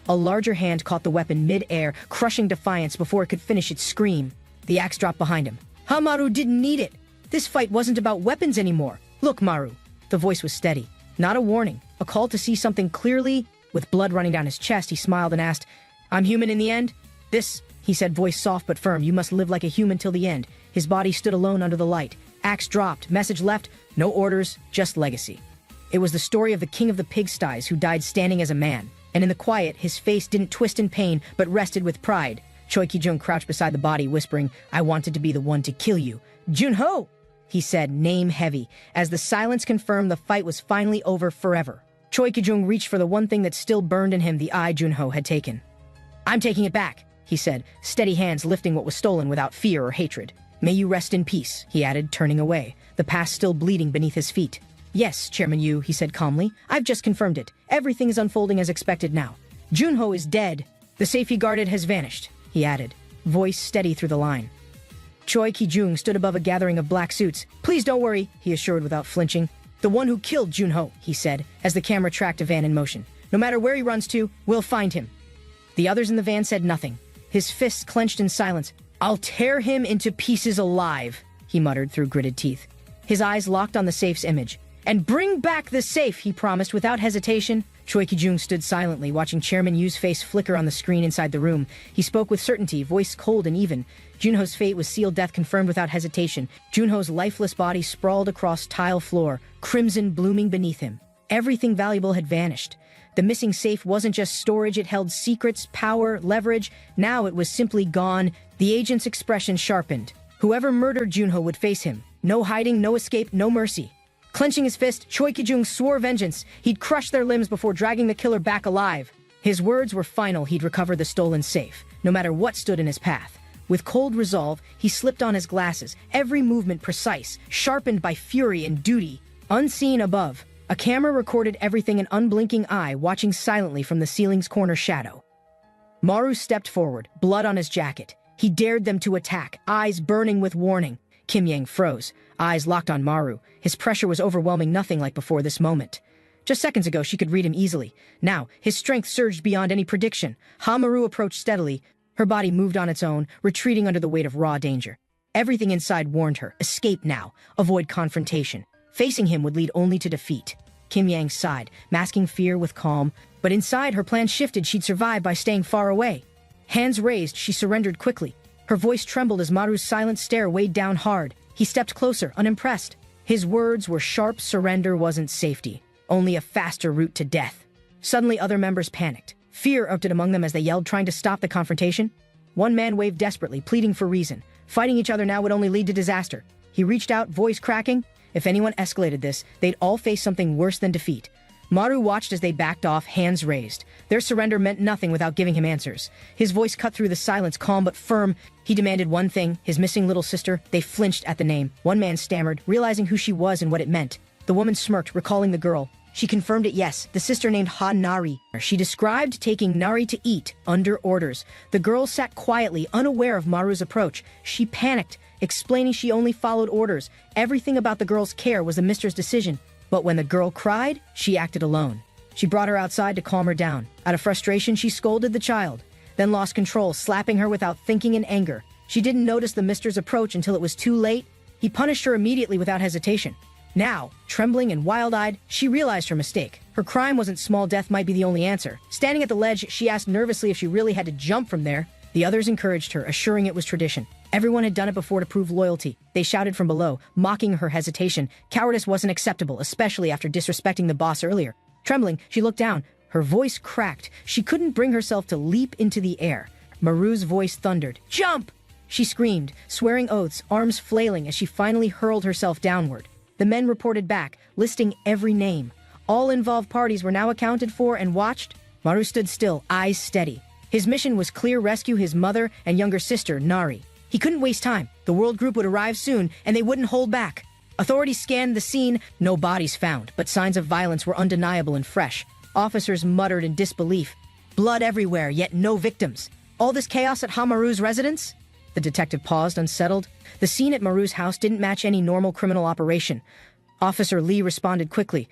A larger hand caught the weapon mid-air, crushing defiance before it could finish its scream. The axe dropped behind him. Hamaru didn't need it. This fight wasn't about weapons anymore. "Look, Maru." The voice was steady. Not a warning, a call to see something clearly. With blood running down his chest, he smiled and asked, "I'm human in the end?" "This," he said, voice soft but firm, "you must live like a human till the end." His body stood alone under the light. Axe dropped, message left, no orders, just legacy. It was the story of the king of the pigsties who died standing as a man. And in the quiet, his face didn't twist in pain, but rested with pride. Choi Ki-jung crouched beside the body, whispering, "I wanted to be the one to kill you." "Junho!" he said, name heavy, as the silence confirmed the fight was finally over forever. Choi Ki-jung reached for the one thing that still burned in him, the eye Junho had taken. "I'm taking it back," he said, steady hands lifting what was stolen without fear or hatred. "May you rest in peace," he added, turning away, the past still bleeding beneath his feet. "Yes, Chairman Yu," he said calmly. "I've just confirmed it. Everything is unfolding as expected now." Junho is dead. The safe he guarded has vanished, he added, voice steady through the line. Choi Ki-jung stood above a gathering of black suits. Please don't worry, he assured without flinching. The one who killed Junho, he said, as the camera tracked a van in motion. No matter where he runs to, we'll find him. The others in the van said nothing, his fists clenched in silence. I'll tear him into pieces alive, he muttered through gritted teeth. His eyes locked on the safe's image. And bring back the safe, he promised without hesitation. Choi Ki-jung stood silently, watching Chairman Yu's face flicker on the screen inside the room. He spoke with certainty, voice cold and even. Junho's fate was sealed death confirmed without hesitation. Junho's lifeless body sprawled across tile floor, crimson blooming beneath him. Everything valuable had vanished. The missing safe wasn't just storage, it held secrets, power, leverage. Now it was simply gone. The agent's expression sharpened. Whoever murdered Junho would face him. No hiding, no escape, no mercy. Clenching his fist, Choi Ki-jung swore vengeance. He'd crush their limbs before dragging the killer back alive. His words were final. He'd recover the stolen safe, no matter what stood in his path. With cold resolve, he slipped on his glasses, every movement precise, sharpened by fury and duty. Unseen above, a camera recorded everything, an unblinking eye watching silently from the ceiling's corner shadow. Maru stepped forward, blood on his jacket. He dared them to attack, eyes burning with warning. Kim Yang froze, eyes locked on Maru. His pressure was overwhelming, nothing like before this moment. Just seconds ago, she could read him easily. Now, his strength surged beyond any prediction. Maru approached steadily. Her body moved on its own, retreating under the weight of raw danger. Everything inside warned her, escape now, avoid confrontation. Facing him would lead only to defeat. Kim Yang sighed, masking fear with calm. But inside, her plan shifted. She'd survive by staying far away. Hands raised, she surrendered quickly. Her voice trembled as Maru's silent stare weighed down hard. He stepped closer, unimpressed. His words were sharp. Surrender wasn't safety, only a faster route to death. Suddenly, other members panicked. Fear erupted among them as they yelled, trying to stop the confrontation. One man waved desperately, pleading for reason. Fighting each other now would only lead to disaster. He reached out, voice cracking. If anyone escalated this, they'd all face something worse than defeat. Maru watched as they backed off, hands raised. Their surrender meant nothing without giving him answers. His voice cut through the silence, calm but firm. He demanded one thing, his missing little sister. They flinched at the name. One man stammered, realizing who she was and what it meant. The woman smirked, recalling the girl. She confirmed it, yes, the sister named Nari. She described taking Nari to eat, under orders. The girl sat quietly, unaware of Maru's approach. She panicked, explaining she only followed orders. Everything about the girl's care was the mister's decision. But when the girl cried, she acted alone. She brought her outside to calm her down. Out of frustration, she scolded the child, then lost control, slapping her without thinking in anger. She didn't notice the mister's approach until it was too late. He punished her immediately without hesitation. Now, trembling and wild-eyed, she realized her mistake. Her crime wasn't small death might be the only answer. Standing at the ledge, she asked nervously if she really had to jump from there. The others encouraged her, assuring it was tradition. Everyone had done it before to prove loyalty. They shouted from below, mocking her hesitation. Cowardice wasn't acceptable, especially after disrespecting the boss earlier. Trembling, she looked down. Her voice cracked. She couldn't bring herself to leap into the air. Maru's voice thundered. Jump! She screamed, swearing oaths, arms flailing as she finally hurled herself downward. The men reported back, listing every name. All involved parties were now accounted for and watched. Maru stood still, eyes steady. His mission was clear: rescue his mother and younger sister, Nari. He couldn't waste time. The world group would arrive soon, and they wouldn't hold back. Authorities scanned the scene. No bodies found, but signs of violence were undeniable and fresh. Officers muttered in disbelief. Blood everywhere, yet no victims. All this chaos at Maru's residence? The detective paused, unsettled. The scene at Maru's house didn't match any normal criminal operation. Officer Lee responded quickly.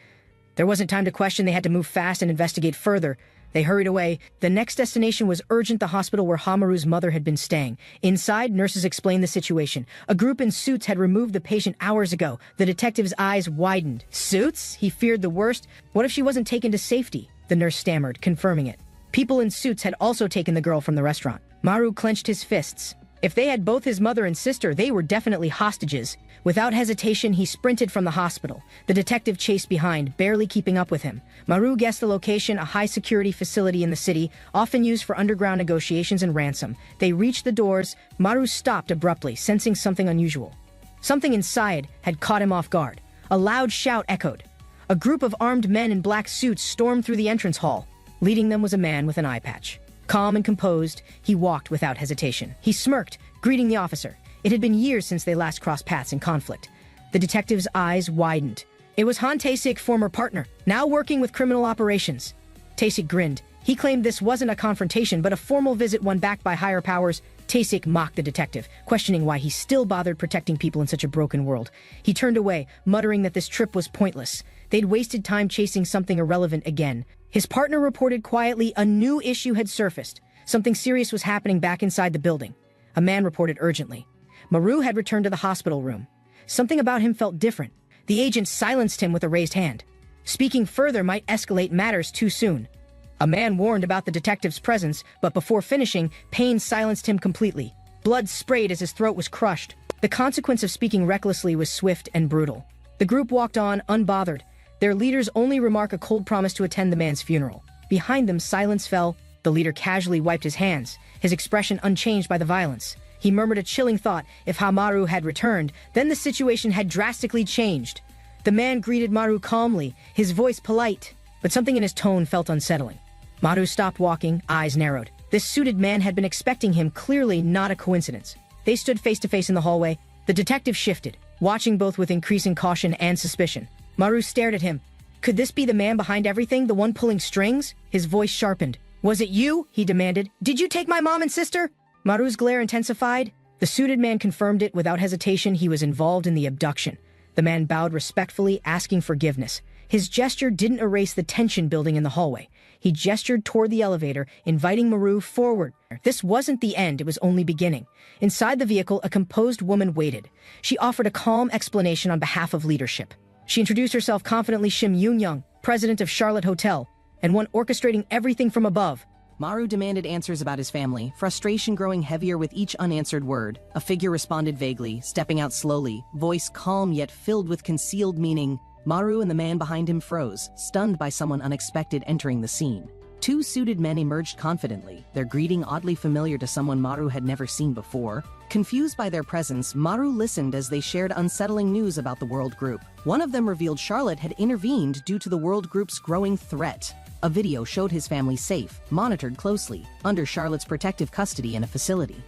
There wasn't time to question. They had to move fast and investigate further. They hurried away. The next destination was urgent, the hospital where Maru's mother had been staying. Inside, nurses explained the situation. A group in suits had removed the patient hours ago. The detective's eyes widened. Suits? He feared the worst. What if she wasn't taken to safety? The nurse stammered, confirming it. People in suits had also taken the girl from the restaurant. Maru clenched his fists. If they had both his mother and sister, they were definitely hostages. Without hesitation, he sprinted from the hospital. The detective chased behind, barely keeping up with him. Maru guessed the location, a high-security facility in the city, often used for underground negotiations and ransom. They reached the doors. Maru stopped abruptly, sensing something unusual. Something inside had caught him off guard. A loud shout echoed. A group of armed men in black suits stormed through the entrance hall. Leading them was a man with an eye patch. Calm and composed, he walked without hesitation. He smirked, greeting the officer. It had been years since they last crossed paths in conflict. The detective's eyes widened. It was Han Taesik, former partner, now working with criminal operations. Taesik grinned. He claimed this wasn't a confrontation, but a formal visit, one backed by higher powers. Taesik mocked the detective, questioning why he still bothered protecting people in such a broken world. He turned away, muttering that this trip was pointless. They'd wasted time chasing something irrelevant again. His partner reported quietly a new issue had surfaced. Something serious was happening back inside the building. A man reported urgently. Maru had returned to the hospital room. Something about him felt different. The agent silenced him with a raised hand. Speaking further might escalate matters too soon. A man warned about the detective's presence, but before finishing, pain silenced him completely. Blood sprayed as his throat was crushed. The consequence of speaking recklessly was swift and brutal. The group walked on, unbothered. Their leader's only remark a cold promise to attend the man's funeral. Behind them, silence fell. The leader casually wiped his hands, his expression unchanged by the violence. He murmured a chilling thought: if Maru had returned, then the situation had drastically changed. The man greeted Maru calmly, his voice polite, but something in his tone felt unsettling. Maru stopped walking, eyes narrowed. This suited man had been expecting him, clearly not a coincidence. They stood face to face in the hallway. The detective shifted, watching both with increasing caution and suspicion. Maru stared at him. Could this be the man behind everything, the one pulling strings? His voice sharpened. Was it you? He demanded. Did you take my mom and sister? Maru's glare intensified. The suited man confirmed it without hesitation. He was involved in the abduction. The man bowed respectfully, asking forgiveness. His gesture didn't erase the tension building in the hallway. He gestured toward the elevator, inviting Maru forward. This wasn't the end, it was only beginning. Inside the vehicle, a composed woman waited. She offered a calm explanation on behalf of leadership. She introduced herself confidently: Shim Yoon-young, president of Charlotte Hotel, and one orchestrating everything from above. Maru demanded answers about his family, frustration growing heavier with each unanswered word. A figure responded vaguely, stepping out slowly, voice calm yet filled with concealed meaning. Maru and the man behind him froze, stunned by someone unexpected entering the scene. Two suited men emerged confidently, their greeting oddly familiar to someone Maru had never seen before. Confused by their presence, Maru listened as they shared unsettling news about the World Group. One of them revealed Charlotte had intervened due to the World Group's growing threat. A video showed his family safe, monitored closely, under Charlotte's protective custody in a facility.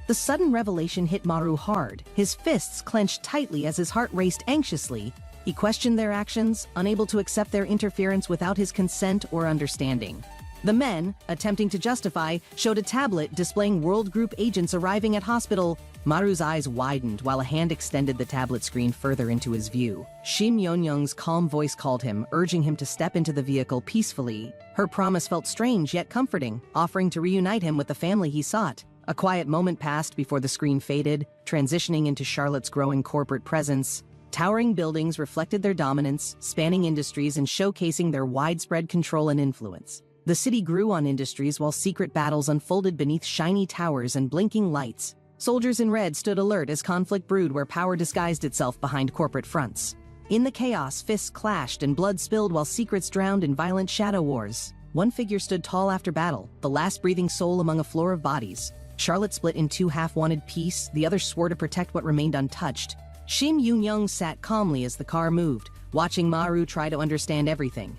The sudden revelation hit Maru hard. His fists clenched tightly as his heart raced anxiously. He questioned their actions, unable to accept their interference without his consent or understanding. The men, attempting to justify, showed a tablet displaying World Group agents arriving at hospital. Maru's eyes widened while a hand extended the tablet screen further into his view. Shim Yoon-young's calm voice called him, urging him to step into the vehicle peacefully. Her promise felt strange yet comforting, offering to reunite him with the family he sought. A quiet moment passed before the screen faded, transitioning into Charlotte's growing corporate presence. Towering buildings reflected their dominance, spanning industries and showcasing their widespread control and influence. The city grew on industries while secret battles unfolded beneath shiny towers and blinking lights. Soldiers in red stood alert as conflict brewed where power disguised itself behind corporate fronts. In the chaos, fists clashed and blood spilled while secrets drowned in violent shadow wars. One figure stood tall after battle, the last breathing soul among a floor of bodies. Charlotte split in two, half wanted peace, the other swore to protect what remained untouched. Shim Yoon-young sat calmly as the car moved, watching Maru try to understand everything.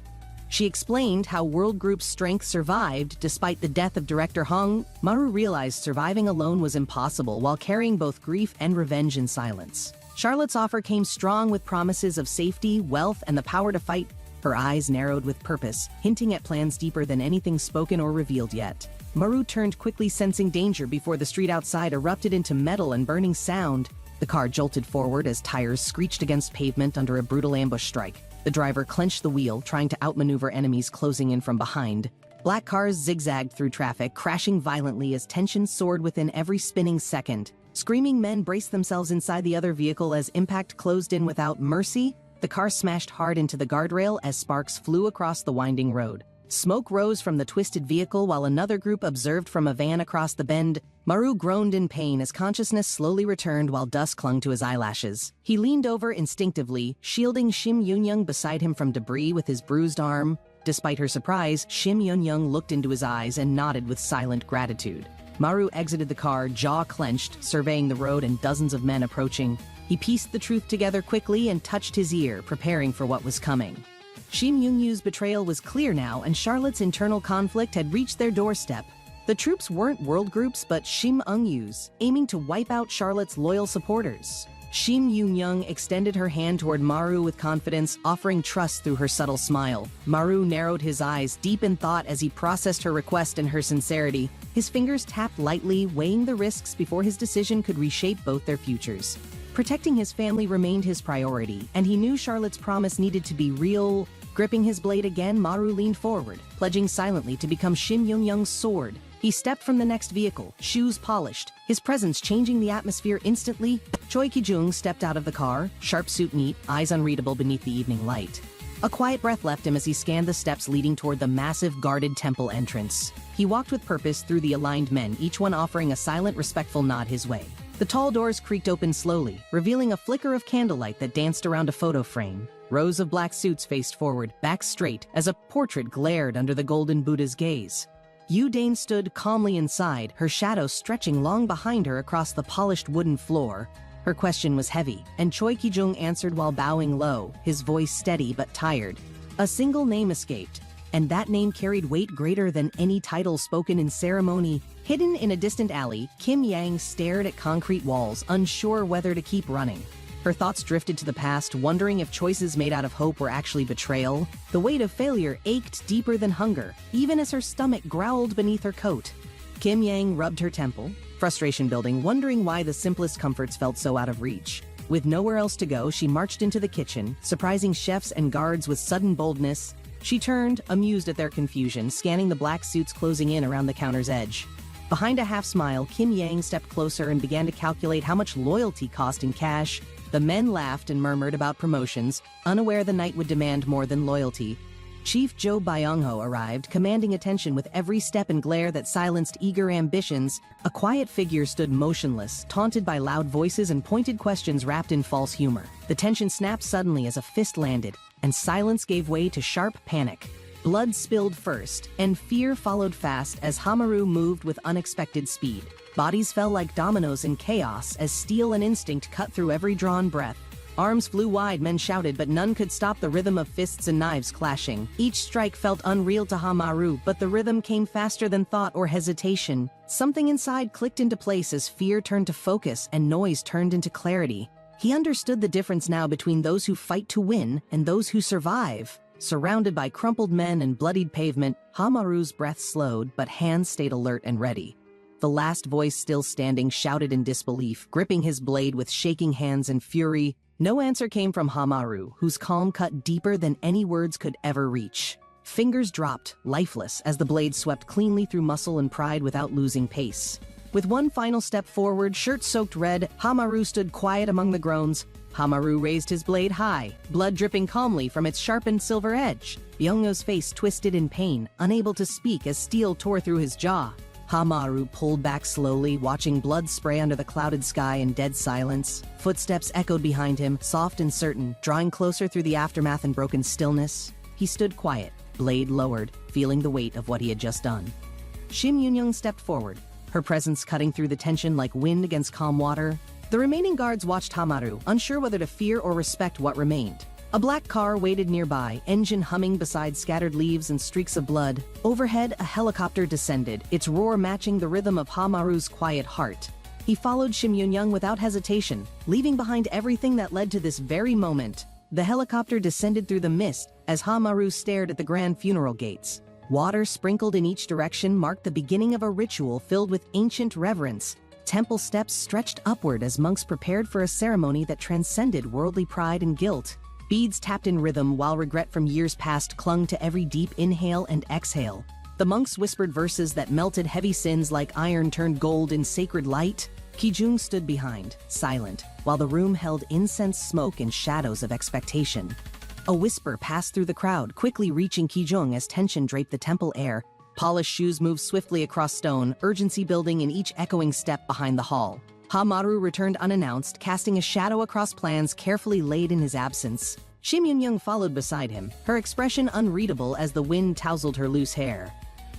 She explained how World Group's strength survived despite the death of Director Hong. Maru realized surviving alone was impossible while carrying both grief and revenge in silence. Charlotte's offer came strong with promises of safety, wealth, and the power to fight. Her eyes narrowed with purpose, hinting at plans deeper than anything spoken or revealed yet. Maru turned quickly, sensing danger before the street outside erupted into metal and burning sound. The car jolted forward as tires screeched against pavement under a brutal ambush strike. The driver clenched the wheel, trying to outmaneuver enemies closing in from behind. Black cars zigzagged through traffic, crashing violently as tension soared within every spinning second. Screaming men braced themselves inside the other vehicle as impact closed in without mercy. The car smashed hard into the guardrail as sparks flew across the winding road. Smoke rose from the twisted vehicle while another group observed from a van across the bend. Maru groaned in pain as consciousness slowly returned while dust clung to his eyelashes. He leaned over instinctively, shielding Shim Yoon-young beside him from debris with his bruised arm. Despite her surprise, Shim Yoon-young looked into his eyes and nodded with silent gratitude. Maru exited the car, jaw clenched, surveying the road and dozens of men approaching. He pieced the truth together quickly and touched his ear, preparing for what was coming. Shim Yoon-yu's betrayal was clear now, and Charlotte's internal conflict had reached their doorstep. The troops weren't World Groups, but Shim Eun-yu's, aiming to wipe out Charlotte's loyal supporters. Shim Yoon-young extended her hand toward Maru with confidence, offering trust through her subtle smile. Maru narrowed his eyes, deep in thought as he processed her request and her sincerity. His fingers tapped lightly, weighing the risks before his decision could reshape both their futures. Protecting his family remained his priority, and he knew Charlotte's promise needed to be real. Gripping his blade again, Maru leaned forward, pledging silently to become Shim Yoon-young's sword. He stepped from the next vehicle, shoes polished, his presence changing the atmosphere instantly. Choi Ki-jung stepped out of the car, sharp suit neat, eyes unreadable beneath the evening light. A quiet breath left him as he scanned the steps leading toward the massive guarded temple entrance. He walked with purpose through the aligned men, each one offering a silent, respectful nod his way. The tall doors creaked open slowly, revealing a flicker of candlelight that danced around a photo frame. Rows of black suits faced forward, backs straight, as a portrait glared under the golden Buddha's gaze. Yu Dane stood calmly inside, her shadow stretching long behind her across the polished wooden floor. Her question was heavy, and Choi Ki-jung answered while bowing low, his voice steady but tired. A single name escaped, and that name carried weight greater than any title spoken in ceremony. Hidden in a distant alley, Kim Yang stared at concrete walls, unsure whether to keep running. Her thoughts drifted to the past, wondering if choices made out of hope were actually betrayal. The weight of failure ached deeper than hunger, even as her stomach growled beneath her coat. Kim Yang rubbed her temple, frustration building, wondering why the simplest comforts felt so out of reach. With nowhere else to go, she marched into the kitchen, surprising chefs and guards with sudden boldness. She turned, amused at their confusion, scanning the black suits closing in around the counter's edge. Behind a half smile, Kim Yang stepped closer and began to calculate how much loyalty cost in cash. The men laughed and murmured about promotions, unaware the night would demand more than loyalty. Chief Jo Byung-ho arrived, commanding attention with every step and glare that silenced eager ambitions. A quiet figure stood motionless, taunted by loud voices and pointed questions wrapped in false humor. The tension snapped suddenly as a fist landed, and silence gave way to sharp panic. Blood spilled first, and fear followed fast as Hamaru moved with unexpected speed. Bodies fell like dominoes in chaos as steel and instinct cut through every drawn breath. Arms flew wide, men shouted, but none could stop the rhythm of fists and knives clashing. Each strike felt unreal to Hamaru, but the rhythm came faster than thought or hesitation. Something inside clicked into place as fear turned to focus and noise turned into clarity. He understood the difference now between those who fight to win and those who survive. Surrounded by crumpled men and bloodied pavement, Hamaru's breath slowed, but hands stayed alert and ready. The last voice, still standing, shouted in disbelief, gripping his blade with shaking hands and fury. No answer came from Hamaru, whose calm cut deeper than any words could ever reach. Fingers dropped, lifeless, as the blade swept cleanly through muscle and pride without losing pace. With one final step forward, shirt soaked red, Hamaru stood quiet among the groans. Hamaru raised his blade high, blood dripping calmly from its sharpened silver edge. Byung-ho's face twisted in pain, unable to speak as steel tore through his jaw. Hamaru pulled back slowly, watching blood spray under the clouded sky in dead silence. Footsteps echoed behind him, soft and certain, drawing closer through the aftermath and broken stillness. He stood quiet, blade lowered, feeling the weight of what he had just done. Shim Yoon-young stepped forward, her presence cutting through the tension like wind against calm water. The remaining guards watched Hamaru, unsure whether to fear or respect what remained. A black car waited nearby, engine humming beside scattered leaves and streaks of blood. Overhead, a helicopter descended, its roar matching the rhythm of Hamaru's quiet heart. He followed Shim Yoon-young without hesitation, leaving behind everything that led to this very moment. The helicopter descended through the mist as Hamaru stared at the grand funeral gates. Water sprinkled in each direction marked the beginning of a ritual filled with ancient reverence. Temple steps stretched upward as monks prepared for a ceremony that transcended worldly pride and guilt. Beads tapped in rhythm while regret from years past clung to every deep inhale and exhale. The monks whispered verses that melted heavy sins like iron turned gold in sacred light. Ki-jung stood behind, silent, while the room held incense smoke and shadows of expectation. A whisper passed through the crowd, quickly reaching Ki-jung as tension draped the temple air. Polished shoes moved swiftly across stone, urgency building in each echoing step behind the hall. Hamaru returned unannounced, casting a shadow across plans carefully laid in his absence. Shim Yoon-young followed beside him, her expression unreadable as the wind tousled her loose hair.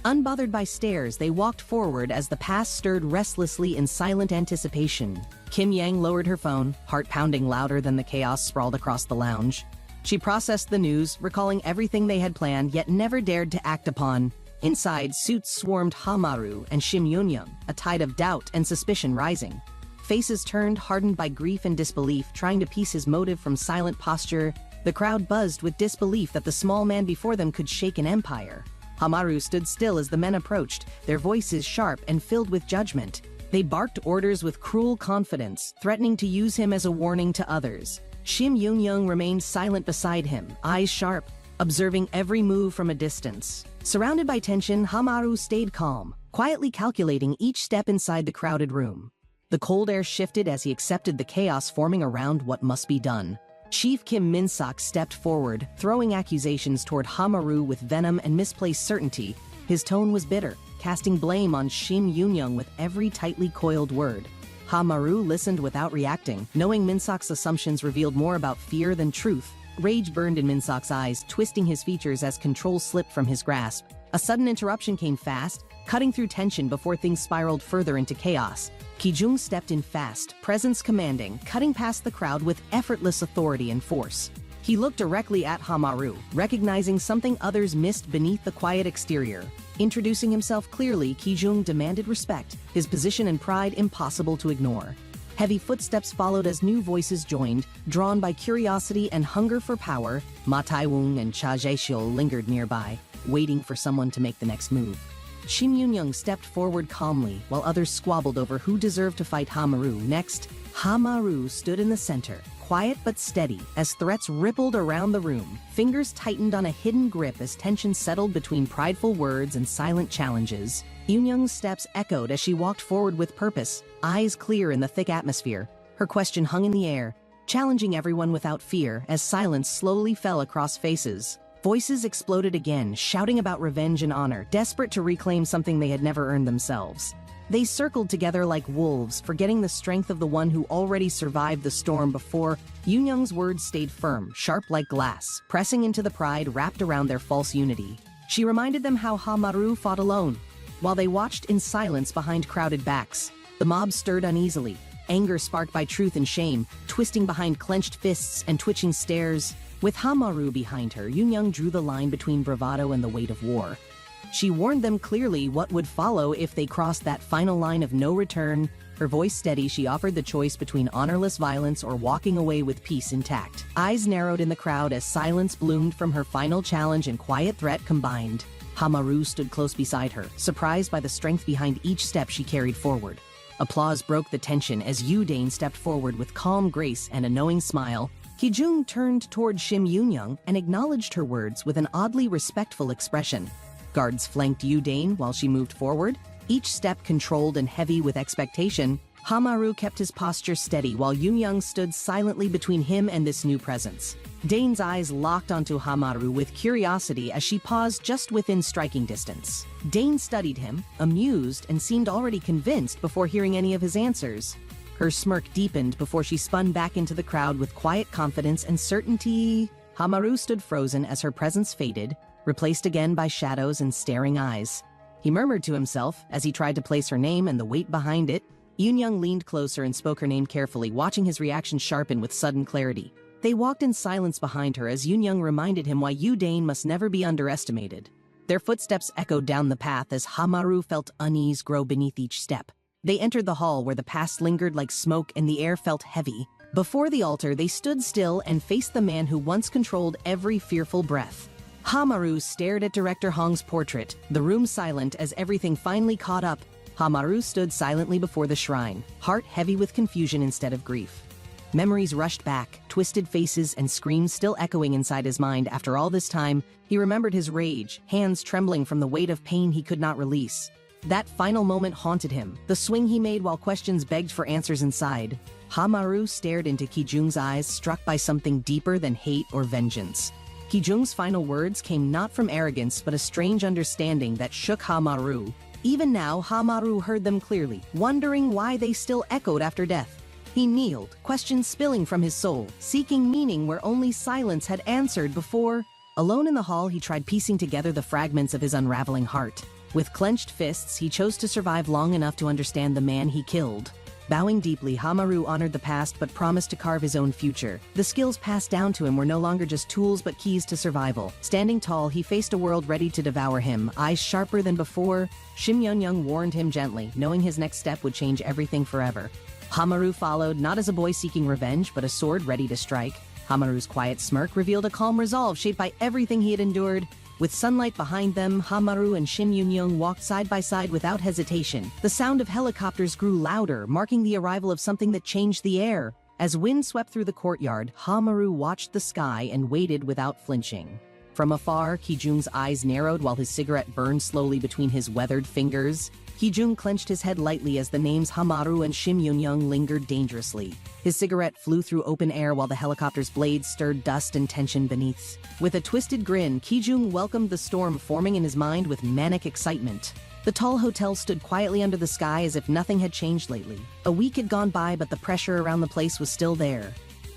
Unbothered by stares, they walked forward as the past stirred restlessly in silent anticipation. Kim Yang lowered her phone, heart pounding louder than the chaos sprawled across the lounge. She processed the news, recalling everything they had planned yet never dared to act upon. Inside, suits swarmed Hamaru and Shim Yoon-young, a tide of doubt and suspicion rising. Faces turned, hardened by grief and disbelief, trying to piece his motive from silent posture. The crowd buzzed with disbelief that the small man before them could shake an empire. Hamaru stood still as the men approached, their voices sharp and filled with judgment. They barked orders with cruel confidence, threatening to use him as a warning to others. Shim Young remained silent beside him, eyes sharp, observing every move from a distance. Surrounded by tension, Hamaru stayed calm, quietly calculating each step inside the crowded room. The cold air shifted as he accepted the chaos forming around what must be done. Chief Kim Min-sok stepped forward, throwing accusations toward Hamaru with venom and misplaced certainty. His tone was bitter, casting blame on Shim Young with every tightly coiled word. Hamaru listened without reacting, knowing Min-sok's assumptions revealed more about fear than truth. Rage burned in Min-sok's eyes, twisting his features as control slipped from his grasp. A sudden interruption came fast, cutting through tension before things spiraled further into chaos. Ki-jung stepped in fast, presence commanding, cutting past the crowd with effortless authority and force. He looked directly at Hamaru, recognizing something others missed beneath the quiet exterior. Introducing himself clearly, Ki-jung demanded respect, his position and pride impossible to ignore. Heavy footsteps followed as new voices joined, drawn by curiosity and hunger for power. Ma Tai-wung and Cha Jae-shil lingered nearby, waiting for someone to make the next move. Shim Young stepped forward calmly, while others squabbled over who deserved to fight Hamaru next. Hamaru stood in the center, quiet but steady, as threats rippled around the room. Fingers tightened on a hidden grip as tension settled between prideful words and silent challenges. Young's steps echoed as she walked forward with purpose, eyes clear in the thick atmosphere. Her question hung in the air, challenging everyone without fear as silence slowly fell across faces. Voices exploded again, shouting about revenge and honor, desperate to reclaim something they had never earned themselves. They circled together like wolves, forgetting the strength of the one who already survived the storm before. Young's words stayed firm, sharp like glass, pressing into the pride wrapped around their false unity. She reminded them how Hamaru fought alone. While they watched in silence behind crowded backs, the mob stirred uneasily, anger sparked by truth and shame, twisting behind clenched fists and twitching stares. With Hamaru behind her, Young drew the line between bravado and the weight of war. She warned them clearly what would follow if they crossed that final line of no return. Her voice steady, she offered the choice between honorless violence or walking away with peace intact. Eyes narrowed in the crowd as silence bloomed from her final challenge and quiet threat combined. Hamaru stood close beside her, surprised by the strength behind each step she carried forward. Applause broke the tension as Yu-dane stepped forward with calm grace and a knowing smile. Ki-jung turned toward Shim Young and acknowledged her words with an oddly respectful expression. Guards flanked Yu-dane while she moved forward, each step controlled and heavy with expectation. Hamaru kept his posture steady while Young stood silently between him and this new presence. Dane's eyes locked onto Hamaru with curiosity as she paused just within striking distance. Dane studied him, amused, and seemed already convinced before hearing any of his answers. Her smirk deepened before she spun back into the crowd with quiet confidence and certainty. Hamaru stood frozen as her presence faded, replaced again by shadows and staring eyes. He murmured to himself as he tried to place her name and the weight behind it. Young leaned closer and spoke her name carefully, watching his reaction sharpen with sudden clarity. They walked in silence behind her as Young reminded him why Yu-dane must never be underestimated. Their footsteps echoed down the path as Hamaru felt unease grow beneath each step. They entered the hall where the past lingered like smoke and the air felt heavy. Before the altar, they stood still and faced the man who once controlled every fearful breath. Hamaru stared at Director Hong's portrait, the room silent as everything finally caught up. Hamaru stood silently before the shrine, heart heavy with confusion instead of grief. Memories rushed back, twisted faces and screams still echoing inside his mind. After all this time, he remembered his rage, hands trembling from the weight of pain he could not release. That final moment haunted him, the swing he made while questions begged for answers inside. Hamaru stared into Ki-jung's eyes, struck by something deeper than hate or vengeance. Ki-jung's final words came not from arrogance but a strange understanding that shook Hamaru. Even now, Hamaru heard them clearly, wondering why they still echoed after death. He kneeled, questions spilling from his soul, seeking meaning where only silence had answered before. Alone in the hall, he tried piecing together the fragments of his unraveling heart. With clenched fists, he chose to survive long enough to understand the man he killed. Bowing deeply, Hamaru honored the past but promised to carve his own future. The skills passed down to him were no longer just tools but keys to survival. Standing tall, he faced a world ready to devour him, eyes sharper than before. Shim Young warned him gently, knowing his next step would change everything forever. Hamaru followed, not as a boy seeking revenge, but a sword ready to strike. Hamaru's quiet smirk revealed a calm resolve shaped by everything he had endured. With sunlight behind them, Hamaru and Shim Yun-young walked side by side without hesitation. The sound of helicopters grew louder, marking the arrival of something that changed the air. As wind swept through the courtyard, Hamaru watched the sky and waited without flinching. From afar, Ki-jung's eyes narrowed while his cigarette burned slowly between his weathered fingers. Ki-jung clenched his head lightly as the names Hamaru and Shim Yun-young lingered dangerously. His cigarette flew through open air while the helicopter's blades stirred dust and tension beneath. With a twisted grin, Ki-jung welcomed the storm forming in his mind with manic excitement. The tall hotel stood quietly under the sky as if nothing had changed lately. A week had gone by, but the pressure around the place was still there.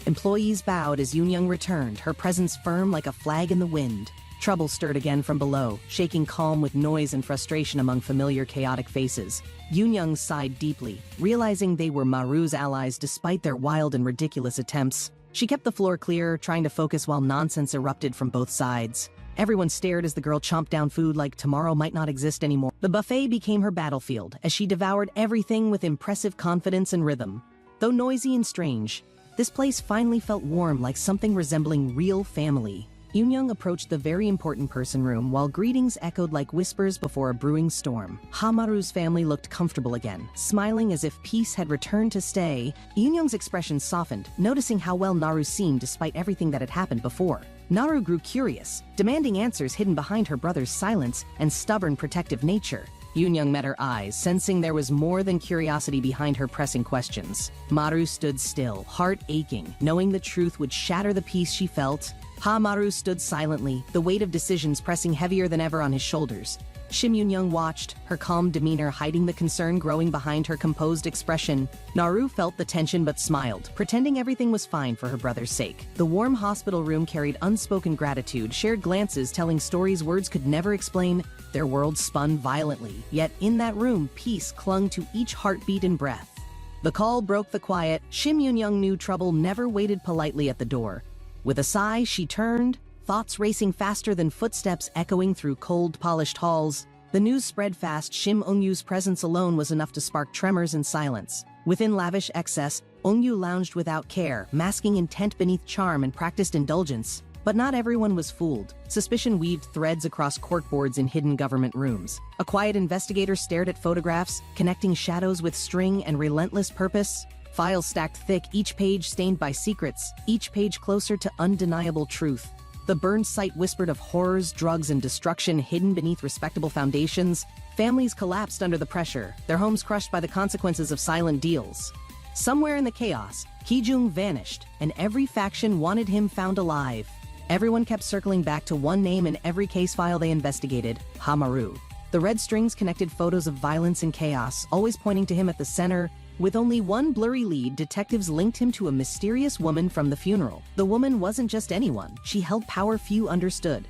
Employees bowed as Yun-young returned, her presence firm like a flag in the wind. Trouble stirred again from below, shaking calm with noise and frustration among familiar chaotic faces. Yun-young sighed deeply, realizing they were Maru's allies despite their wild and ridiculous attempts. She kept the floor clear, trying to focus while nonsense erupted from both sides. Everyone stared as the girl chomped down food like tomorrow might not exist anymore. The buffet became her battlefield, as she devoured everything with impressive confidence and rhythm. Though noisy and strange, this place finally felt warm, like something resembling real family. Yun-young approached the very important person room while greetings echoed like whispers before a brewing storm. Hamaru's family looked comfortable again, smiling as if peace had returned to stay. Yun-young's expression softened, noticing how well Naru seemed despite everything that had happened before. Naru grew curious, demanding answers hidden behind her brother's silence and stubborn protective nature. Yun-young met her eyes, sensing there was more than curiosity behind her pressing questions. Maru stood still, heart aching, knowing the truth would shatter the peace she felt. Hamaru stood silently, the weight of decisions pressing heavier than ever on his shoulders. Shim Yun-young watched, her calm demeanor hiding the concern growing behind her composed expression. Naru felt the tension but smiled, pretending everything was fine for her brother's sake. The warm hospital room carried unspoken gratitude, shared glances telling stories words could never explain. Their worlds spun violently, yet in that room, peace clung to each heartbeat and breath. The call broke the quiet. Shim Yun-young knew trouble never waited politely at the door. With a sigh, she turned, thoughts racing faster than footsteps echoing through cold, polished halls. The news spread fast. Shim Eun-yu's presence alone was enough to spark tremors and silence. Within lavish excess, Eun-yu lounged without care, masking intent beneath charm and practiced indulgence. But not everyone was fooled. Suspicion weaved threads across corkboards in hidden government rooms. A quiet investigator stared at photographs, connecting shadows with string and relentless purpose. Files stacked thick, each page stained by secrets, each page closer to undeniable truth. The burned site whispered of horrors, drugs, and destruction hidden beneath respectable foundations. Families collapsed under the pressure, their homes crushed by the consequences of silent deals. Somewhere in the chaos, Ki-jung vanished, and every faction wanted him found alive. Everyone kept circling back to one name in every case file they investigated: Hamaru. The red strings connected photos of violence and chaos, always pointing to him at the center. With only one blurry lead, detectives linked him to a mysterious woman from the funeral. The woman wasn't just anyone. She held power few understood.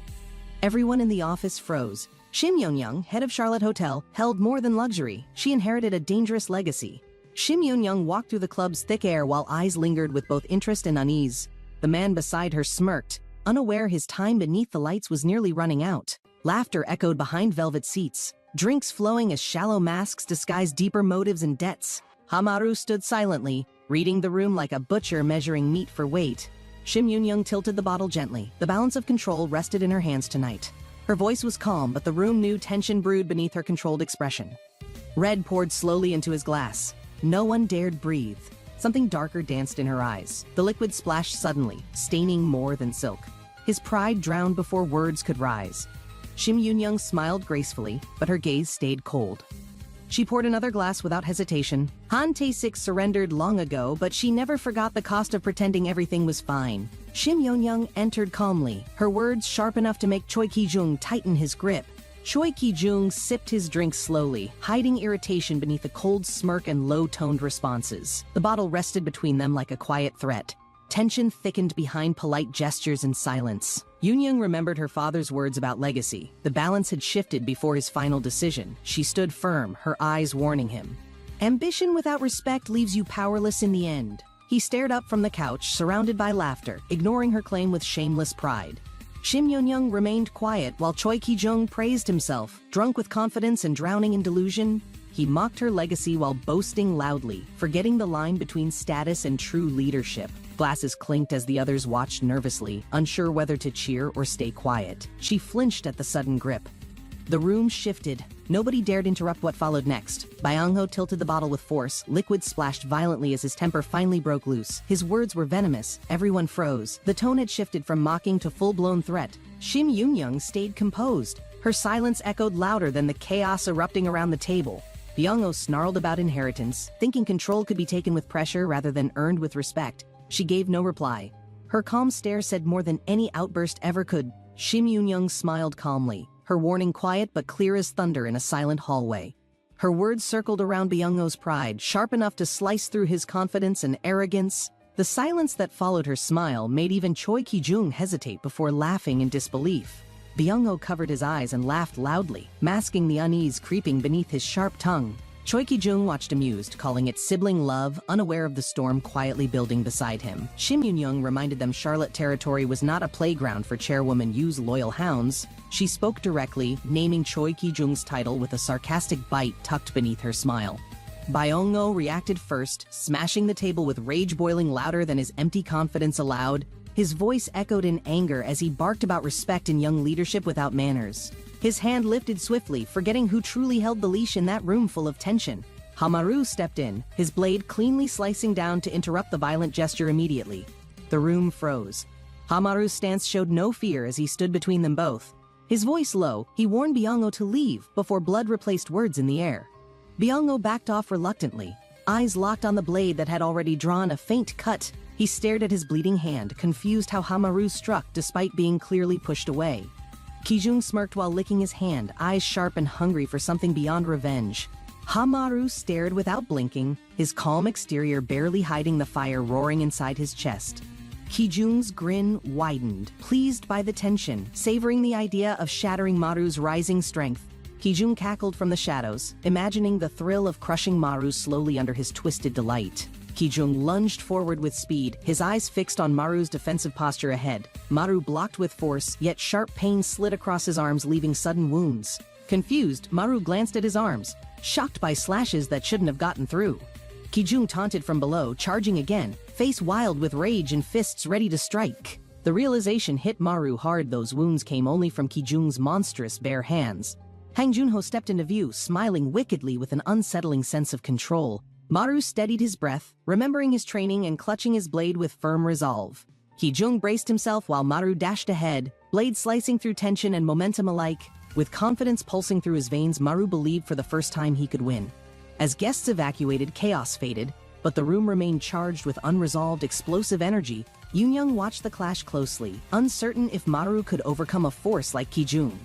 Everyone in the office froze. Shim Yun-young, head of Charlotte Hotel, held more than luxury. She inherited a dangerous legacy. Shim Yun-young walked through the club's thick air while eyes lingered with both interest and unease. The man beside her smirked, unaware his time beneath the lights was nearly running out. Laughter echoed behind velvet seats, drinks flowing as shallow masks disguised deeper motives and debts. Hamaru stood silently, reading the room like a butcher measuring meat for weight. Shim Yun-young tilted the bottle gently. The balance of control rested in her hands tonight. Her voice was calm, but the room knew tension brewed beneath her controlled expression. Red poured slowly into his glass. No one dared breathe. Something darker danced in her eyes. The liquid splashed suddenly, staining more than silk. His pride drowned before words could rise. Shim Yun-young smiled gracefully, but her gaze stayed cold. She poured another glass without hesitation. Han Tae-sik surrendered long ago, but she never forgot the cost of pretending everything was fine. Shim Yun-young entered calmly, her words sharp enough to make Choi Ki-jung tighten his grip. Choi Ki-jung sipped his drink slowly, hiding irritation beneath a cold smirk and low-toned responses. The bottle rested between them like a quiet threat. Tension thickened behind polite gestures and silence. Yun-young remembered her father's words about legacy. The balance had shifted before his final decision. She stood firm, her eyes warning him. Ambition without respect leaves you powerless in the end. He stared up from the couch, surrounded by laughter, ignoring her claim with shameless pride. Shim Yun-young remained quiet while Choi Ki-jung praised himself. Drunk with confidence and drowning in delusion, He mocked her legacy while boasting loudly, forgetting the line between status and true leadership. Glasses clinked as the others watched nervously, unsure whether to cheer or stay quiet. She flinched at the sudden grip. The room shifted. Nobody dared interrupt what followed next. Byung-ho tilted the bottle with force. Liquid splashed violently as his temper finally broke loose. His words were venomous. Everyone froze. The tone had shifted from mocking to full-blown threat. Shim Yoon-young stayed composed. Her silence echoed louder than the chaos erupting around the table. Byung-ho snarled about inheritance, thinking control could be taken with pressure rather than earned with respect. She gave no reply. Her calm stare said more than any outburst ever could. Shim Yoon-young smiled calmly, her warning quiet but clear as thunder in a silent hallway. Her words circled around Byung-ho's pride, sharp enough to slice through his confidence and arrogance. The silence that followed her smile made even Choi Ki-jung hesitate before laughing in disbelief. Byung-ho covered his eyes and laughed loudly, masking the unease creeping beneath his sharp tongue. Choi Ki-jung watched amused, calling it sibling love, unaware of the storm quietly building beside him. Shim Yoon-young reminded them Charlotte territory was not a playground for chairwoman Yu's loyal hounds. She spoke directly, naming Choi Ki-jung's title with a sarcastic bite tucked beneath her smile. Byung-ho reacted first, smashing the table with rage boiling louder than his empty confidence allowed. His voice echoed in anger as he barked about respect and young leadership without manners. His hand lifted swiftly, forgetting who truly held the leash in that room full of tension. Hamaru stepped in, his blade cleanly slicing down to interrupt the violent gesture immediately. The room froze. Hamaru's stance showed no fear as he stood between them both. His voice low, he warned Byung-ho to leave before blood replaced words in the air. Byung-ho backed off reluctantly, eyes locked on the blade that had already drawn a faint cut. He stared at his bleeding hand, confused how Hamaru struck despite being clearly pushed away. Ki-jung smirked while licking his hand, eyes sharp and hungry for something beyond revenge. Hamaru stared without blinking, his calm exterior barely hiding the fire roaring inside his chest. Ki-jung's grin widened, pleased by the tension, savoring the idea of shattering Maru's rising strength. Ki-jung cackled from the shadows, imagining the thrill of crushing Maru slowly under his twisted delight. Ki-jung lunged forward with speed, his eyes fixed on Maru's defensive posture ahead. Maru blocked with force, yet sharp pain slid across his arms, leaving sudden wounds. Confused, Maru glanced at his arms, shocked by slashes that shouldn't have gotten through. Ki-jung taunted from below, charging again, face wild with rage and fists ready to strike. The realization hit Maru hard. Those wounds came only from Ki-jung's monstrous bare hands. Hang Junho stepped into view, smiling wickedly with an unsettling sense of control. Maru steadied his breath, remembering his training and clutching his blade with firm resolve. Ki-jung braced himself while Maru dashed ahead, blade slicing through tension and momentum alike. With confidence pulsing through his veins, Maru believed for the first time he could win. As guests evacuated, chaos faded, but the room remained charged with unresolved, explosive energy. Yoon-young watched the clash closely, uncertain if Maru could overcome a force like Ki-jung.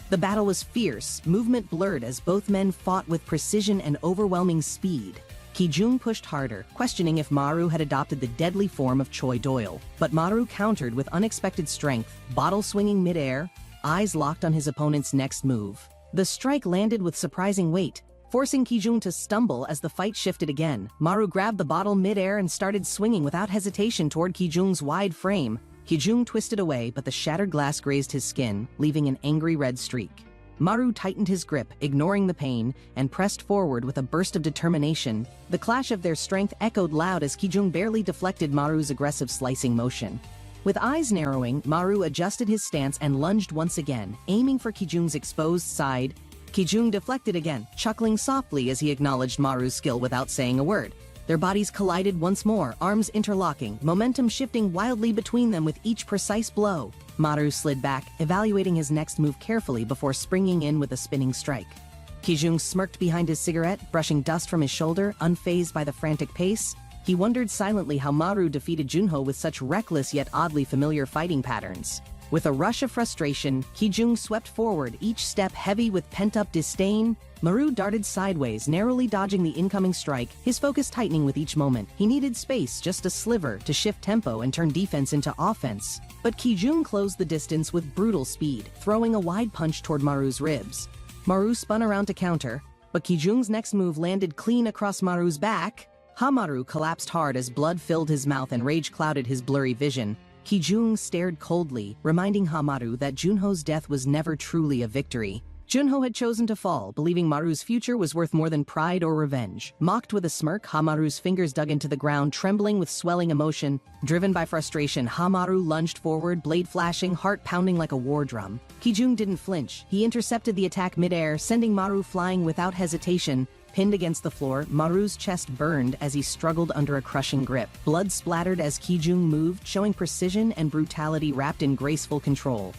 The battle was fierce, movement blurred as both men fought with precision and overwhelming speed. Ki-jung pushed harder, questioning if Maru had adopted the deadly form of Choi Doyle. But Maru countered with unexpected strength, bottle swinging midair, eyes locked on his opponent's next move. The strike landed with surprising weight, forcing Ki-jung to stumble as the fight shifted again. Maru grabbed the bottle midair and started swinging without hesitation toward Ki-jung's wide frame. Ki-jung twisted away, but the shattered glass grazed his skin, leaving an angry red streak. Maru tightened his grip, ignoring the pain, and pressed forward with a burst of determination. The clash of their strength echoed loud as Ki-jung barely deflected Maru's aggressive slicing motion. With eyes narrowing, Maru adjusted his stance and lunged once again, aiming for Ki-jung's exposed side. Ki-jung deflected again, chuckling softly as he acknowledged Maru's skill without saying a word. Their bodies collided once more, arms interlocking, momentum shifting wildly between them with each precise blow. Maru slid back, evaluating his next move carefully before springing in with a spinning strike. Ki-jung smirked behind his cigarette, brushing dust from his shoulder, unfazed by the frantic pace. He wondered silently how Maru defeated Junho with such reckless yet oddly familiar fighting patterns. With a rush of frustration, Ki-jung swept forward, each step heavy with pent-up disdain. Maru darted sideways, narrowly dodging the incoming strike, his focus tightening with each moment. He needed space, just a sliver, to shift tempo and turn defense into offense. But Ki-jung closed the distance with brutal speed, throwing a wide punch toward Maru's ribs. Maru spun around to counter, but Ki-jung's next move landed clean across Maru's back. Hamaru collapsed hard as blood filled his mouth and rage clouded his blurry vision. Ki-jung stared coldly, reminding Hamaru that Junho's death was never truly a victory. Junho had chosen to fall, believing Maru's future was worth more than pride or revenge. Mocked with a smirk, Hamaru's fingers dug into the ground, trembling with swelling emotion. Driven by frustration, Hamaru lunged forward, blade flashing, heart pounding like a war drum. Kijung didn't flinch. He intercepted the attack midair, sending Maru flying without hesitation. Pinned against the floor, Maru's chest burned as he struggled under a crushing grip. Blood splattered as Kijung moved, showing precision and brutality wrapped in graceful control.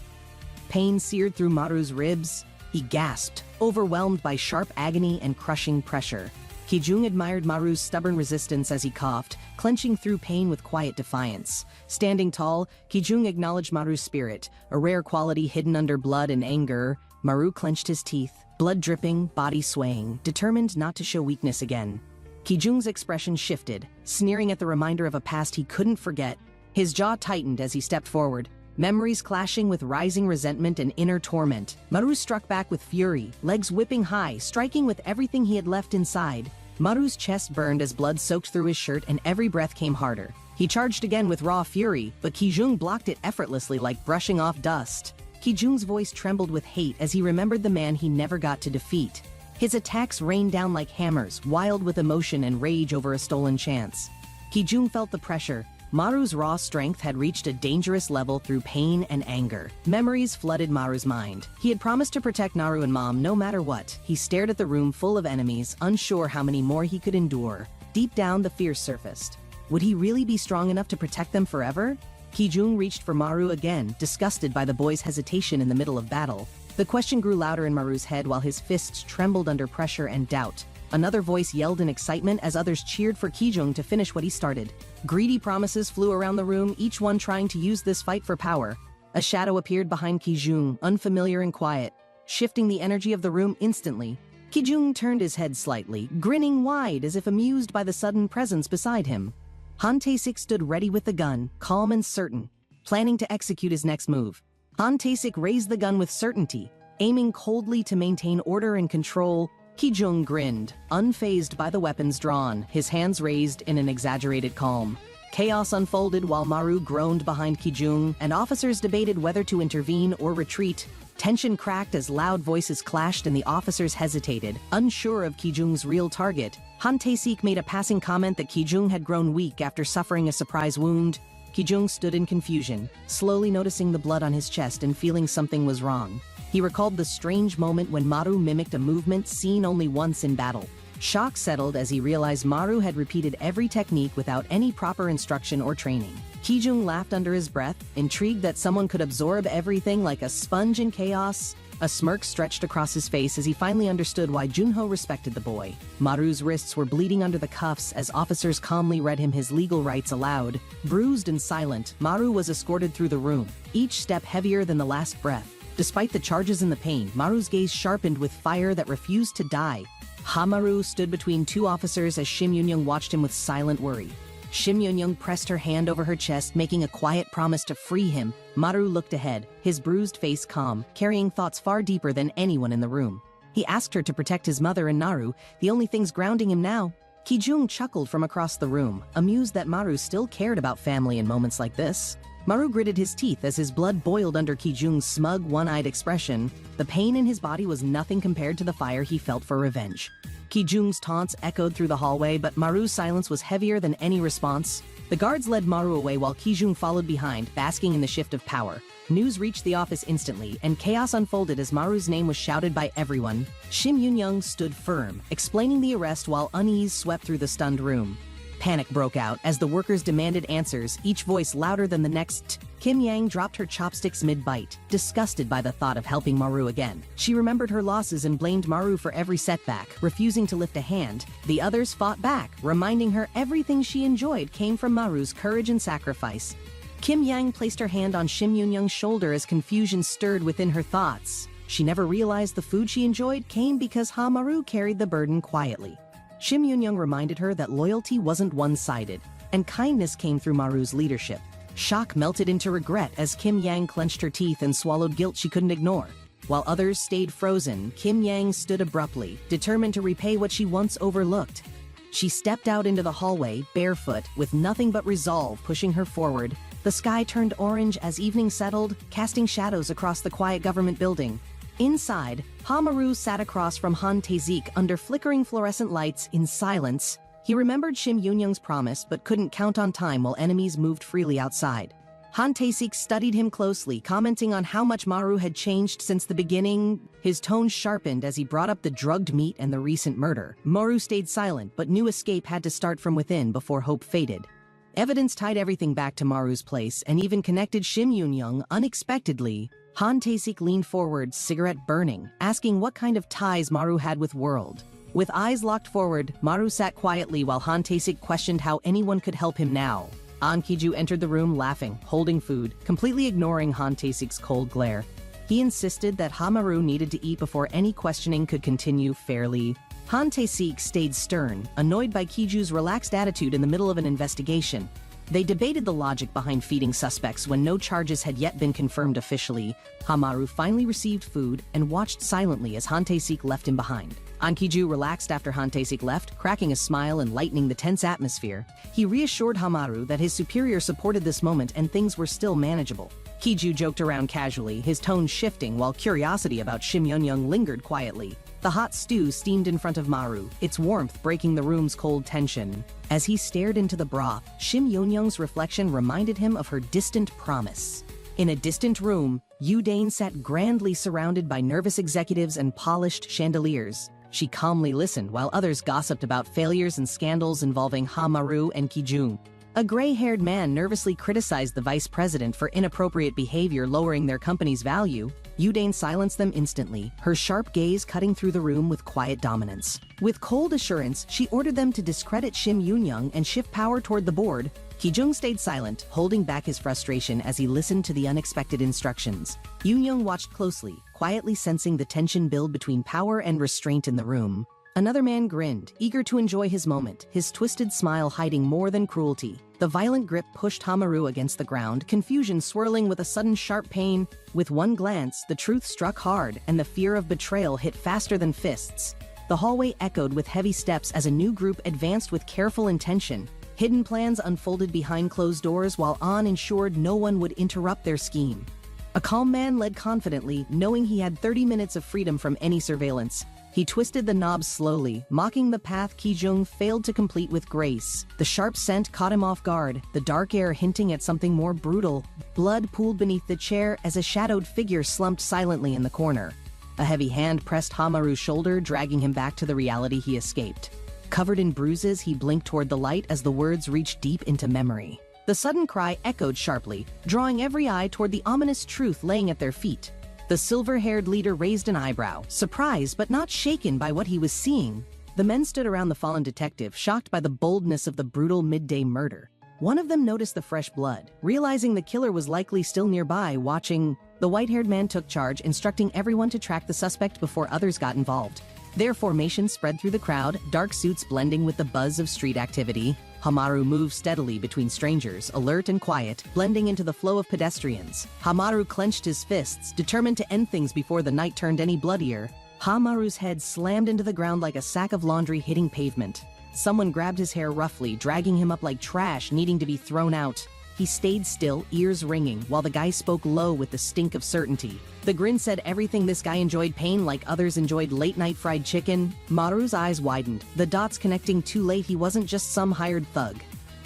Pain seared through Maru's ribs. He gasped, overwhelmed by sharp agony and crushing pressure. Kijung admired Maru's stubborn resistance as he coughed, clenching through pain with quiet defiance. Standing tall, Kijung acknowledged Maru's spirit, a rare quality hidden under blood and anger. Maru clenched his teeth, blood dripping, body swaying, determined not to show weakness again. Kijung's expression shifted, sneering at the reminder of a past he couldn't forget. His jaw tightened as he stepped forward, memories clashing with rising resentment and inner torment. Maru struck back with fury, legs whipping high, striking with everything he had left inside. Maru's chest burned as blood soaked through his shirt and every breath came harder. He charged again with raw fury, but Kijung blocked it effortlessly like brushing off dust. Kijung's voice trembled with hate as he remembered the man he never got to defeat. His attacks rained down like hammers, wild with emotion and rage over a stolen chance. Kijung felt the pressure. Maru's raw strength had reached a dangerous level through pain and anger. Memories flooded Maru's mind. He had promised to protect Naru and Mom no matter what. He stared at the room full of enemies, unsure how many more he could endure. Deep down, the fear surfaced. Would he really be strong enough to protect them forever? Kijung reached for Maru again, disgusted by the boy's hesitation in the middle of battle. The question grew louder in Maru's head while his fists trembled under pressure and doubt. Another voice yelled in excitement as others cheered for Kijung to finish what he started. Greedy promises flew around the room, each one trying to use this fight for power. A shadow appeared behind Kijung, unfamiliar and quiet, shifting the energy of the room instantly. Kijung turned his head slightly, grinning wide as if amused by the sudden presence beside him. Han Tae-sik stood ready with the gun, calm and certain, planning to execute his next move. Han Tae-sik raised the gun with certainty, aiming coldly to maintain order and control. Kijung grinned, unfazed by the weapons drawn, his hands raised in an exaggerated calm. Chaos unfolded while Maru groaned behind Kijung, and officers debated whether to intervene or retreat. Tension cracked as loud voices clashed and the officers hesitated, unsure of Kijung's real target. Han Tae-sik made a passing comment that Kijung had grown weak after suffering a surprise wound. Kijung stood in confusion, slowly noticing the blood on his chest and feeling something was wrong. He recalled the strange moment when Maru mimicked a movement seen only once in battle. Shock settled as he realized Maru had repeated every technique without any proper instruction or training. Kijung laughed under his breath, intrigued that someone could absorb everything like a sponge in chaos. A smirk stretched across his face as he finally understood why Junho respected the boy. Maru's wrists were bleeding under the cuffs as officers calmly read him his legal rights aloud. Bruised and silent, Maru was escorted through the room, each step heavier than the last breath. Despite the charges and the pain, Maru's gaze sharpened with fire that refused to die. Hamaru stood between two officers as Shim Yun-young watched him with silent worry. Shim Yun-young pressed her hand over her chest, making a quiet promise to free him. Maru looked ahead, his bruised face calm, carrying thoughts far deeper than anyone in the room. He asked her to protect his mother and Naru, the only things grounding him now. Kijung chuckled from across the room, amused that Maru still cared about family in moments like this. Maru gritted his teeth as his blood boiled under Kijung's smug, one-eyed expression. The pain in his body was nothing compared to the fire he felt for revenge. Kijung's taunts echoed through the hallway, but Maru's silence was heavier than any response. The guards led Maru away while Kijung followed behind, basking in the shift of power. News reached the office instantly, and chaos unfolded as Maru's name was shouted by everyone. Shim Yun-young stood firm, explaining the arrest while unease swept through the stunned room. Panic broke out as the workers demanded answers, each voice louder than the next. Kim Yang dropped her chopsticks mid-bite, disgusted by the thought of helping Maru again. She remembered her losses and blamed Maru for every setback, refusing to lift a hand. The others fought back, reminding her everything she enjoyed came from Maru's courage and sacrifice. Kim Yang placed her hand on Shim Yun-young's shoulder as confusion stirred within her thoughts. She never realized the food she enjoyed came because Ha-Maru carried the burden quietly. Shim Yun-young reminded her that loyalty wasn't one-sided, and kindness came through Maru's leadership. Shock melted into regret as Kim Yang clenched her teeth and swallowed guilt she couldn't ignore. While others stayed frozen, Kim Yang stood abruptly, determined to repay what she once overlooked. She stepped out into the hallway, barefoot, with nothing but resolve pushing her forward. The sky turned orange as evening settled, casting shadows across the quiet government building. Inside, Hamaru sat across from Han Tae-sik under flickering fluorescent lights in silence. He remembered Shim Yun-young's promise but couldn't count on time while enemies moved freely outside. Han Tae-sik studied him closely, commenting on how much Maru had changed since the beginning. His tone sharpened as he brought up the drugged meat and the recent murder. Maru stayed silent, but knew escape had to start from within before hope faded. Evidence tied everything back to Maru's place and even connected Shim Yun-young unexpectedly. Han Tae-sik leaned forward, cigarette burning, asking what kind of ties Maru had with World. With eyes locked forward, Maru sat quietly while Han Tae-sik questioned how anyone could help him now. An Ki-ju entered the room laughing, holding food, completely ignoring Han Tae-sik's cold glare. He insisted that Hamaru needed to eat before any questioning could continue fairly. Han Tae-sik stayed stern, annoyed by Ki-ju's relaxed attitude in the middle of an investigation. They debated the logic behind feeding suspects when no charges had yet been confirmed officially. Hamaru finally received food and watched silently as Han Tae-sik left him behind. An Ki-ju relaxed after Han Tae-sik left, cracking a smile and lightening the tense atmosphere. He reassured Hamaru that his superior supported this moment and things were still manageable. Ki-ju joked around casually, his tone shifting while curiosity about Shim Yun-young lingered quietly. The hot stew steamed in front of Maru, its warmth breaking the room's cold tension. As he stared into the broth, Shim Yun-young's reflection reminded him of her distant promise. In a distant room, Yu-dane sat grandly surrounded by nervous executives and polished chandeliers. She calmly listened while others gossiped about failures and scandals involving Hamaru and Ki-jung. A gray-haired man nervously criticized the vice president for inappropriate behavior lowering their company's value. Yu-dane silenced them instantly, her sharp gaze cutting through the room with quiet dominance. With cold assurance, she ordered them to discredit Shim Yun-young and shift power toward the board. Ki-jung stayed silent, holding back his frustration as he listened to the unexpected instructions. Yun-young watched closely, quietly sensing the tension build between power and restraint in the room. Another man grinned, eager to enjoy his moment, his twisted smile hiding more than cruelty. The violent grip pushed Hamaru against the ground, confusion swirling with a sudden sharp pain. With one glance, the truth struck hard, and the fear of betrayal hit faster than fists. The hallway echoed with heavy steps as a new group advanced with careful intention. Hidden plans unfolded behind closed doors while An ensured no one would interrupt their scheme. A calm man led confidently, knowing he had 30 minutes of freedom from any surveillance. He twisted the knob slowly, mocking the path Ki-jung failed to complete with grace. The sharp scent caught him off guard, the dark air hinting at something more brutal. Blood pooled beneath the chair as a shadowed figure slumped silently in the corner. A heavy hand pressed Hamaru's shoulder, dragging him back to the reality he escaped. Covered in bruises, he blinked toward the light as the words reached deep into memory. The sudden cry echoed sharply, drawing every eye toward the ominous truth laying at their feet. The silver-haired leader raised an eyebrow, surprised but not shaken by what he was seeing. The men stood around the fallen detective, shocked by the boldness of the brutal midday murder. One of them noticed the fresh blood, realizing the killer was likely still nearby, watching. The white-haired man took charge, instructing everyone to track the suspect before others got involved. Their formation spread through the crowd, dark suits blending with the buzz of street activity. Hamaru moved steadily between strangers, alert and quiet, blending into the flow of pedestrians. Hamaru clenched his fists, determined to end things before the night turned any bloodier. Hamaru's head slammed into the ground like a sack of laundry hitting pavement. Someone grabbed his hair roughly, dragging him up like trash, needing to be thrown out. He stayed still, ears ringing, while the guy spoke low with the stink of certainty. The grin said everything this guy enjoyed pain like others enjoyed late-night fried chicken. Maru's eyes widened, the dots connecting too late he wasn't just some hired thug.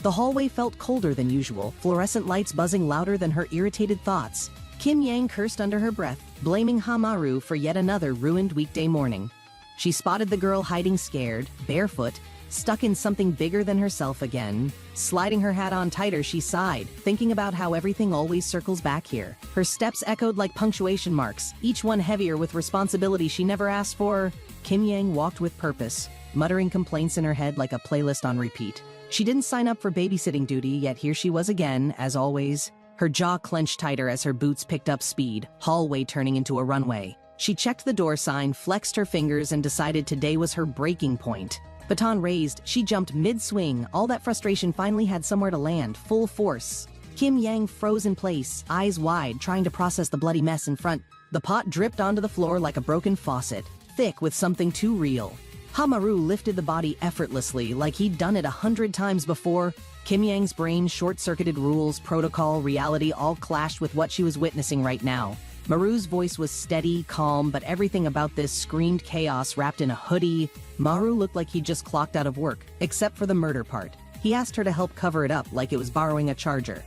The hallway felt colder than usual, fluorescent lights buzzing louder than her irritated thoughts. Kim Yang cursed under her breath, blaming Hamaru for yet another ruined weekday morning. She spotted the girl hiding scared, barefoot, stuck in something bigger than herself again. Sliding her hat on tighter, she sighed, thinking about how everything always circles back here. Her steps echoed like punctuation marks, each one heavier with responsibility she never asked for. Kim Yang walked with purpose, muttering complaints in her head like a playlist on repeat. She didn't sign up for babysitting duty, yet here she was again, as always. Her jaw clenched tighter as her boots picked up speed, hallway turning into a runway. She checked the door sign, flexed her fingers, and decided today was her breaking point. Baton raised, she jumped mid-swing, all that frustration finally had somewhere to land, full force. Kim Yang froze in place, eyes wide, trying to process the bloody mess in front. The pot dripped onto the floor like a broken faucet, thick with something too real. Hamaru lifted the body effortlessly, like he'd done it 100 times before. Kim Yang's brain short-circuited rules, protocol, reality all clashed with what she was witnessing right now. Maru's voice was steady, calm, but everything about this screamed chaos wrapped in a hoodie. Maru looked like he'd just clocked out of work, except for the murder part. He asked her to help cover it up like it was borrowing a charger.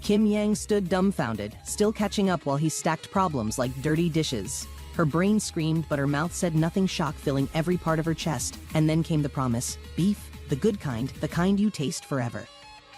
Kim Yang stood dumbfounded, still catching up while he stacked problems like dirty dishes. Her brain screamed, but her mouth said nothing, shock filling every part of her chest. And then came the promise: beef, the good kind, the kind you taste forever.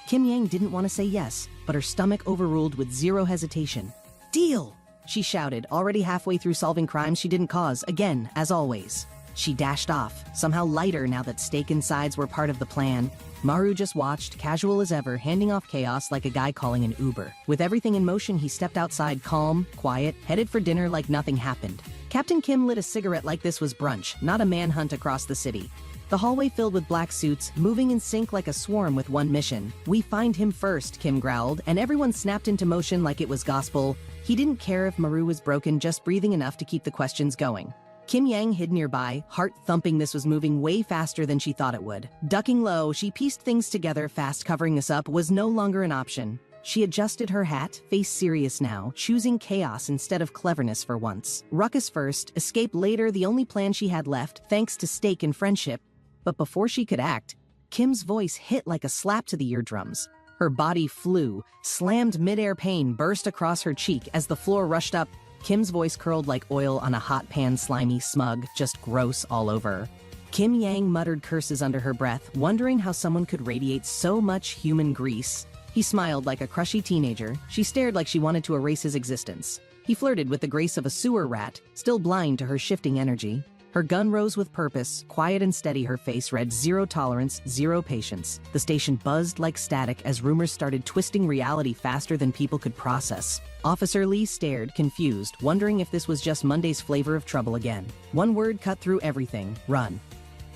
Kim Yang didn't want to say yes, but her stomach overruled with zero hesitation. "Deal!" she shouted, already halfway through solving crimes she didn't cause, again, as always. She dashed off, somehow lighter now that steak and sides were part of the plan. Maru just watched, casual as ever, handing off chaos like a guy calling an Uber. With everything in motion, he stepped outside, calm, quiet, headed for dinner like nothing happened. Captain Kim lit a cigarette like this was brunch, not a manhunt across the city. The hallway filled with black suits, moving in sync like a swarm with one mission. "We find him first," Kim growled, and everyone snapped into motion like it was gospel. He didn't care if Maru was broken, just breathing enough to keep the questions going. Kim Yang hid nearby, heart thumping. This was moving way faster than she thought it would. Ducking low, she pieced things together fast. Covering this up was no longer an option. She adjusted her hat, face serious now, choosing chaos instead of cleverness for once. Ruckus first, escape later, the only plan she had left, thanks to steak and friendship. But before she could act, Kim's voice hit like a slap to the eardrums. Her body flew, slammed midair, pain burst across her cheek as the floor rushed up. Kim's voice curled like oil on a hot pan, slimy, smug, just gross all over. Kim Yang muttered curses under her breath, wondering how someone could radiate so much human grease. He smiled like a crushy teenager. She stared like she wanted to erase his existence. He flirted with the grace of a sewer rat, still blind to her shifting energy. Her gun rose with purpose, quiet and steady. Her face read zero tolerance, zero patience. The station buzzed like static as rumors started twisting reality faster than people could process. Officer Lee stared, confused, wondering if this was just Monday's flavor of trouble again. One word cut through everything: run.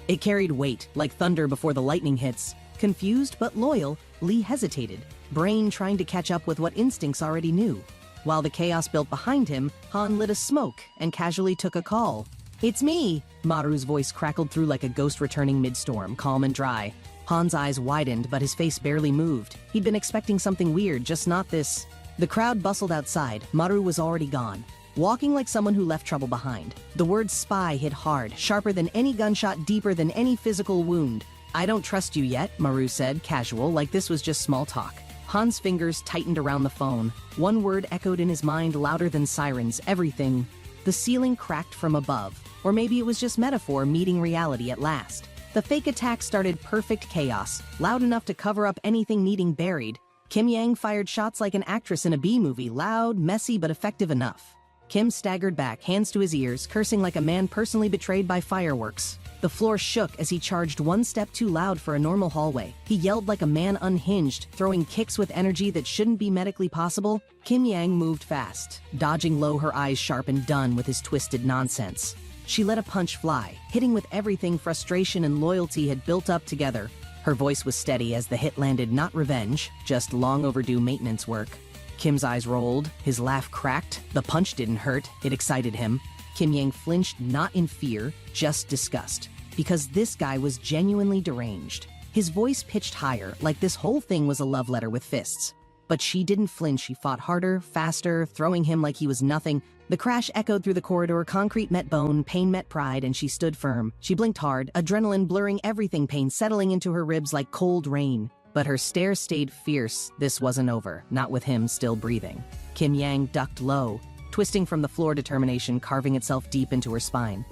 It carried weight, like thunder before the lightning hits. Confused but loyal, Lee hesitated, brain trying to catch up with what instincts already knew. While the chaos built behind him, Han lit a smoke and casually took a call. "It's me!" Maru's voice crackled through like a ghost returning mid-storm, calm and dry. Han's eyes widened, but his face barely moved. He'd been expecting something weird, just not this. The crowd bustled outside. Maru was already gone, walking like someone who left trouble behind. The word spy hit hard, sharper than any gunshot, deeper than any physical wound. "I don't trust you yet," Maru said, casual, like this was just small talk. Han's fingers tightened around the phone. One word echoed in his mind louder than sirens: everything. The ceiling cracked from above. Or maybe it was just metaphor meeting reality at last. The fake attack started perfect chaos, loud enough to cover up anything needing buried. Kim Yang fired shots like an actress in a B-movie, loud, messy, but effective enough. Kim staggered back, hands to his ears, cursing like a man personally betrayed by fireworks. The floor shook as he charged one step too loud for a normal hallway. He yelled like a man unhinged, throwing kicks with energy that shouldn't be medically possible. Kim Yang moved fast, dodging low, her eyes sharp and done with his twisted nonsense. She let a punch fly, hitting with everything frustration and loyalty had built up together. Her voice was steady as the hit landed, not revenge, just long overdue maintenance work. Kim's eyes rolled, his laugh cracked. The punch didn't hurt, it excited him. Kim Yang flinched, not in fear, just disgust. Because this guy was genuinely deranged. His voice pitched higher, like this whole thing was a love letter with fists. But she didn't flinch. She fought harder, faster, throwing him like he was nothing. The crash echoed through the corridor, concrete met bone, pain met pride, and she stood firm. She blinked hard, adrenaline blurring everything, pain settling into her ribs like cold rain. But her stare stayed fierce. This wasn't over, not with him still breathing. Kim Yang ducked low, twisting from the floor, determination carving itself deep into her spine.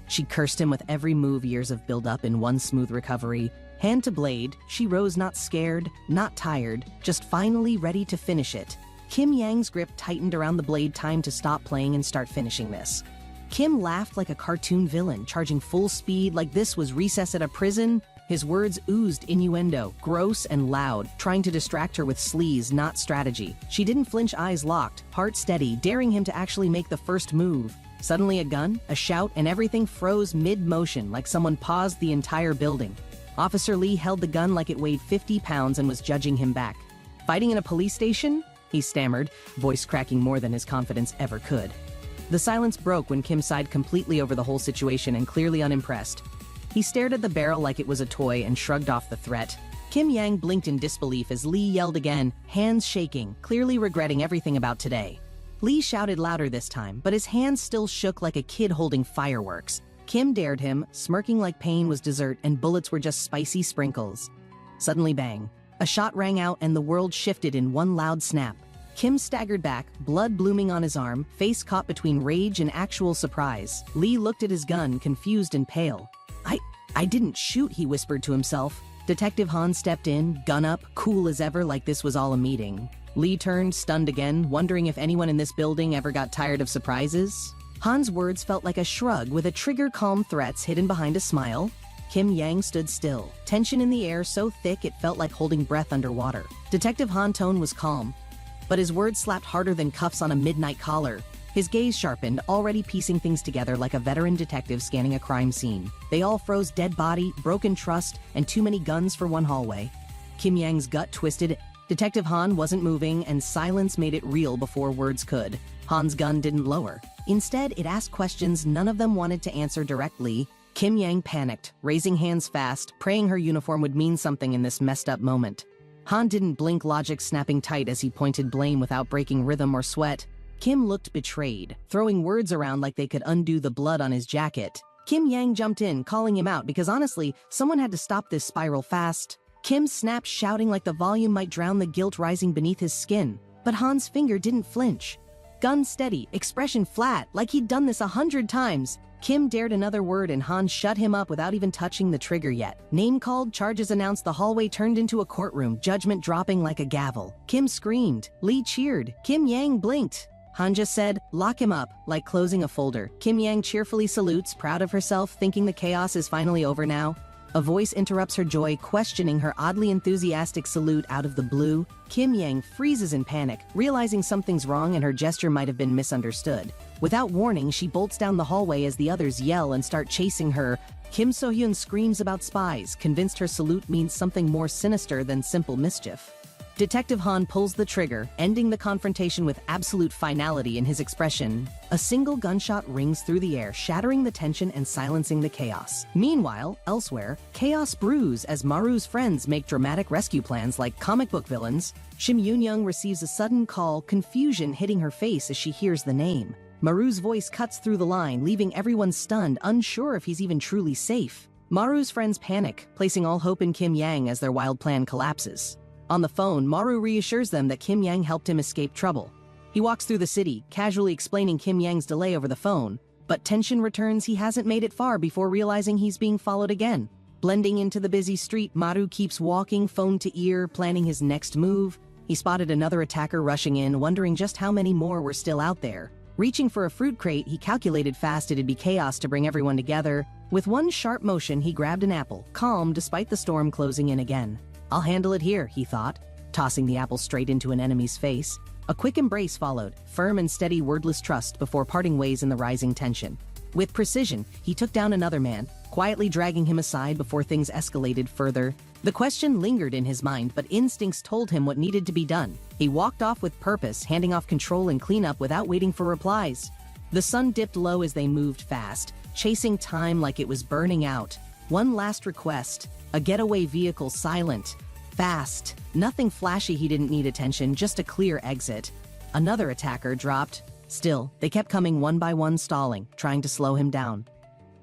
She cursed him with every move, years of build-up in one smooth recovery. Hand to blade, she rose, not scared, not tired, just finally ready to finish it. Kim Yang's grip tightened around the blade, time to stop playing and start finishing this. Kim laughed like a cartoon villain, charging full speed like this was recess at a prison. His words oozed innuendo, gross and loud, trying to distract her with sleaze, not strategy. She didn't flinch, eyes locked, heart steady, daring him to actually make the first move. Suddenly a gun, a shout, and everything froze mid-motion like someone paused the entire building. Officer Lee held the gun like it weighed 50 pounds and was judging him back. "Fighting in a police station?" he stammered, voice cracking more than his confidence ever could. The silence broke when Kim sighed completely over the whole situation and clearly unimpressed. He stared at the barrel like it was a toy and shrugged off the threat. Kim Yang blinked in disbelief as Lee yelled again, hands shaking, clearly regretting everything about today. Lee shouted louder this time, but his hands still shook like a kid holding fireworks. Kim dared him, smirking like pain was dessert and bullets were just spicy sprinkles. Suddenly bang. A shot rang out and the world shifted in one loud snap. Kim staggered back, blood blooming on his arm, face caught between rage and actual surprise. Lee looked at his gun, confused and pale. I didn't shoot, he whispered to himself. Detective Han stepped in, gun up, cool as ever, like this was all a meeting. Lee turned, stunned again, wondering if anyone in this building ever got tired of surprises. Han's words felt like a shrug with a trigger calm threats hidden behind a smile. Kim Yang stood still, tension in the air so thick it felt like holding breath underwater. Detective Han tone was calm, but his words slapped harder than cuffs on a midnight collar. His gaze sharpened, already piecing things together like a veteran detective scanning a crime scene. They all froze: dead body, broken trust, and too many guns for one hallway. Kim Yang's gut twisted. Detective Han wasn't moving, and silence made it real before words could. Han's gun didn't lower. Instead, it asked questions none of them wanted to answer directly. Kim Yang panicked, raising hands fast, praying her uniform would mean something in this messed up moment. Han didn't blink, logic snapping tight as he pointed blame without breaking rhythm or sweat. Kim looked betrayed, throwing words around like they could undo the blood on his jacket. Kim Yang jumped in, calling him out because honestly, someone had to stop this spiral fast. Kim snapped, shouting like the volume might drown the guilt rising beneath his skin. But Han's finger didn't flinch. Gun steady, expression flat, like he'd done this 100 times. Kim dared another word and Han shut him up without even touching the trigger yet. Name called, charges announced, the hallway turned into a courtroom, judgment dropping like a gavel. Kim screamed. Lee cheered. Kim Yang blinked. Han just said, lock him up, like closing a folder. Kim Yang cheerfully salutes, proud of herself, thinking the chaos is finally over now. A voice interrupts her joy, questioning her oddly enthusiastic salute out of the blue. Kim Yang freezes in panic, realizing something's wrong and her gesture might have been misunderstood. Without warning, she bolts down the hallway as the others yell and start chasing her. Kim So-hyun screams about spies, convinced her salute means something more sinister than simple mischief. Detective Han pulls the trigger, ending the confrontation with absolute finality in his expression. A single gunshot rings through the air, shattering the tension and silencing the chaos. Meanwhile, elsewhere, chaos brews as Maru's friends make dramatic rescue plans like comic book villains. Shim Yoon-young receives a sudden call, confusion hitting her face as she hears the name. Maru's voice cuts through the line, leaving everyone stunned, unsure if he's even truly safe. Maru's friends panic, placing all hope in Kim Yang as their wild plan collapses. On the phone, Maru reassures them that Kim Yang helped him escape trouble. He walks through the city, casually explaining Kim Yang's delay over the phone, but tension returns. He hasn't made it far before realizing he's being followed again. Blending into the busy street, Maru keeps walking, phone to ear, planning his next move. He spotted another attacker rushing in, wondering just how many more were still out there. Reaching for a fruit crate, he calculated fast it'd be chaos to bring everyone together. With one sharp motion, he grabbed an apple, calm despite the storm closing in again. I'll handle it here, he thought, tossing the apple straight into an enemy's face. A quick embrace followed, firm and steady wordless trust before parting ways in the rising tension. With precision, he took down another man, quietly dragging him aside before things escalated further. The question lingered in his mind, but instincts told him what needed to be done. He walked off with purpose, handing off control and cleanup without waiting for replies. The sun dipped low as they moved fast, chasing time like it was burning out. One last request, a getaway vehicle, silent, fast, nothing flashy. He didn't need attention, just a clear exit. Another attacker dropped. Still, they kept coming one by one, stalling, trying to slow him down.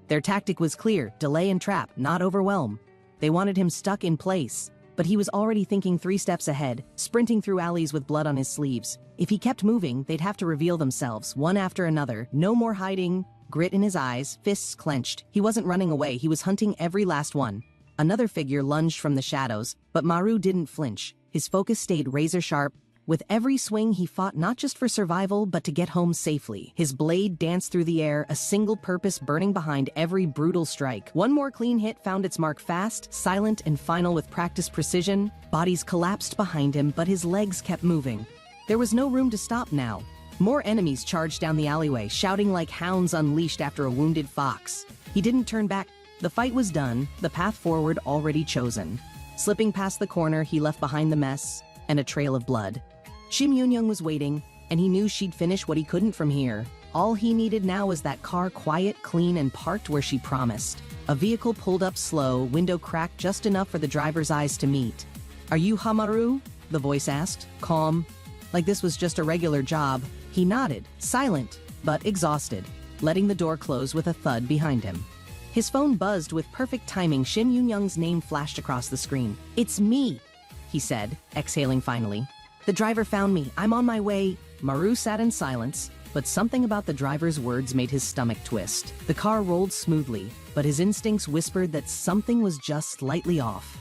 Their tactic was clear: delay and trap, not overwhelm. They wanted him stuck in place, but he was already thinking 3 steps ahead, sprinting through alleys with blood on his sleeves. If he kept moving, they'd have to reveal themselves, one after another. No more hiding, grit in his eyes, fists clenched. He wasn't running away, he was hunting every last one. Another figure lunged from the shadows, but Maru didn't flinch. His focus stayed razor sharp. With every swing, he fought not just for survival, but to get home safely. His blade danced through the air, a single purpose burning behind every brutal strike. One more clean hit found its mark, fast, silent, and final with practiced precision. Bodies collapsed behind him, but his legs kept moving. There was no room to stop now. More enemies charged down the alleyway, shouting like hounds unleashed after a wounded fox. He didn't turn back. The fight was done, the path forward already chosen. Slipping past the corner, he left behind the mess and a trail of blood. Shim Yoon-young was waiting, and he knew she'd finish what he couldn't from here. All he needed now was that car, quiet, clean, and parked where she promised. A vehicle pulled up slow, window cracked just enough for the driver's eyes to meet. "Are you Hamaru?" the voice asked, calm, like this was just a regular job. He nodded, silent, but exhausted, letting the door close with a thud behind him. His phone buzzed with perfect timing. Shim Yoon-young's name flashed across the screen. "It's me," he said, exhaling finally. "The driver found me. I'm on my way." Maru sat in silence, but something about the driver's words made his stomach twist. The car rolled smoothly, but his instincts whispered that something was just slightly off.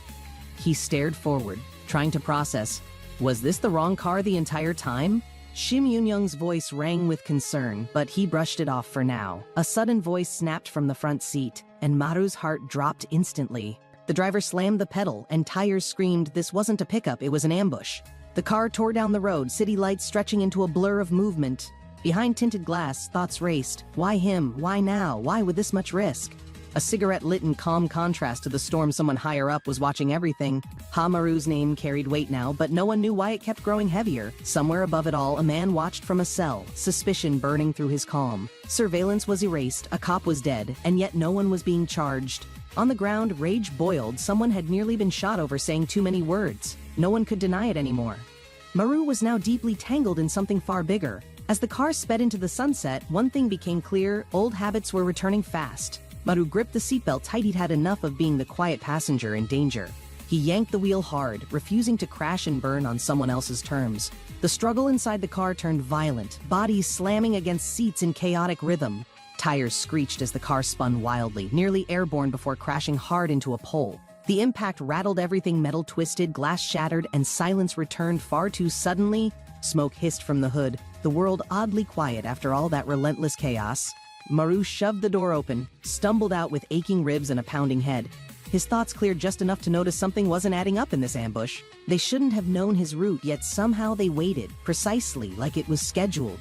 He stared forward, trying to process, was this the wrong car the entire time? Shim Yoon-young's voice rang with concern, but he brushed it off for now. A sudden voice snapped from the front seat, and Maru's heart dropped instantly. The driver slammed the pedal, and tires screamed this wasn't a pickup, it was an ambush. The car tore down the road, city lights stretching into a blur of movement. Behind tinted glass, thoughts raced. Why him? Why now? Why with this much risk? A cigarette lit in calm contrast to the storm. Someone higher up was watching everything. Maru's name carried weight now, but no one knew why it kept growing heavier. Somewhere above it all, a man watched from a cell, suspicion burning through his calm. Surveillance was erased, a cop was dead, and yet no one was being charged. On the ground, rage boiled. Someone had nearly been shot over saying too many words. No one could deny it anymore. Maru was now deeply tangled in something far bigger. As the car sped into the sunset, one thing became clear: old habits were returning fast. Maru gripped the seatbelt tight. He'd had enough of being the quiet passenger in danger. He yanked the wheel hard, refusing to crash and burn on someone else's terms. The struggle inside the car turned violent, bodies slamming against seats in chaotic rhythm. Tires screeched as the car spun wildly, nearly airborne before crashing hard into a pole. The impact rattled everything, metal twisted, glass shattered, and silence returned far too suddenly. Smoke hissed from the hood, the world oddly quiet after all that relentless chaos. Maru shoved the door open, stumbled out with aching ribs and a pounding head. His thoughts cleared just enough to notice something wasn't adding up in this ambush. They shouldn't have known his route, yet somehow they waited, precisely like it was scheduled.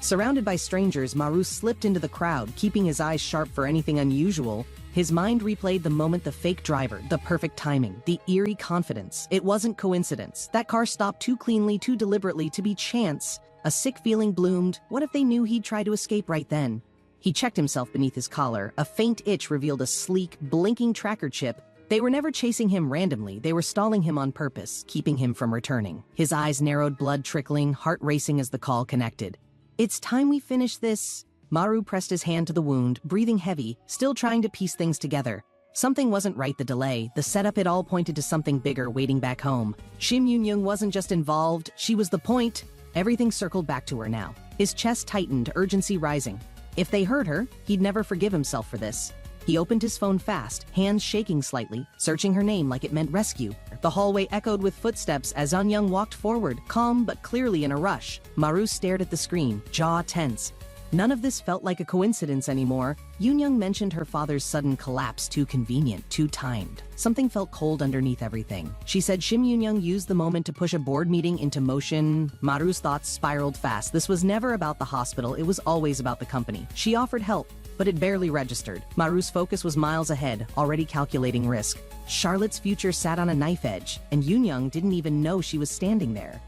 Surrounded by strangers, Maru slipped into the crowd, keeping his eyes sharp for anything unusual. His mind replayed the moment, the fake driver, the perfect timing, the eerie confidence. It wasn't coincidence. That car stopped too cleanly, too deliberately to be chance. A sick feeling bloomed. What if they knew he'd try to escape right then? He checked himself beneath his collar. A faint itch revealed a sleek, blinking tracker chip. They were never chasing him randomly. They were stalling him on purpose, keeping him from returning. His eyes narrowed, blood trickling, heart racing as the call connected. "It's time we finish this." Maru pressed his hand to the wound, breathing heavy, still trying to piece things together. Something wasn't right. The delay, the setup, it all pointed to something bigger waiting back home. Shim Yoon-young wasn't just involved, she was the point. Everything circled back to her now. His chest tightened, urgency rising. If they heard her, he'd never forgive himself for this. He opened his phone fast, hands shaking slightly, searching her name like it meant rescue. The hallway echoed with footsteps as Eun-young walked forward, calm but clearly in a rush. Maru stared at the screen, jaw tense. None of this felt like a coincidence anymore. Yoon-young mentioned her father's sudden collapse, too convenient, too timed. Something felt cold underneath everything. She said Shim Yoon-young used the moment to push a board meeting into motion. Maru's thoughts spiraled fast. This was never about the hospital, it was always about the company. She offered help, but it barely registered. Maru's focus was miles ahead, already calculating risk. Charlotte's future sat on a knife edge, and Yoon-young didn't even know she was standing there.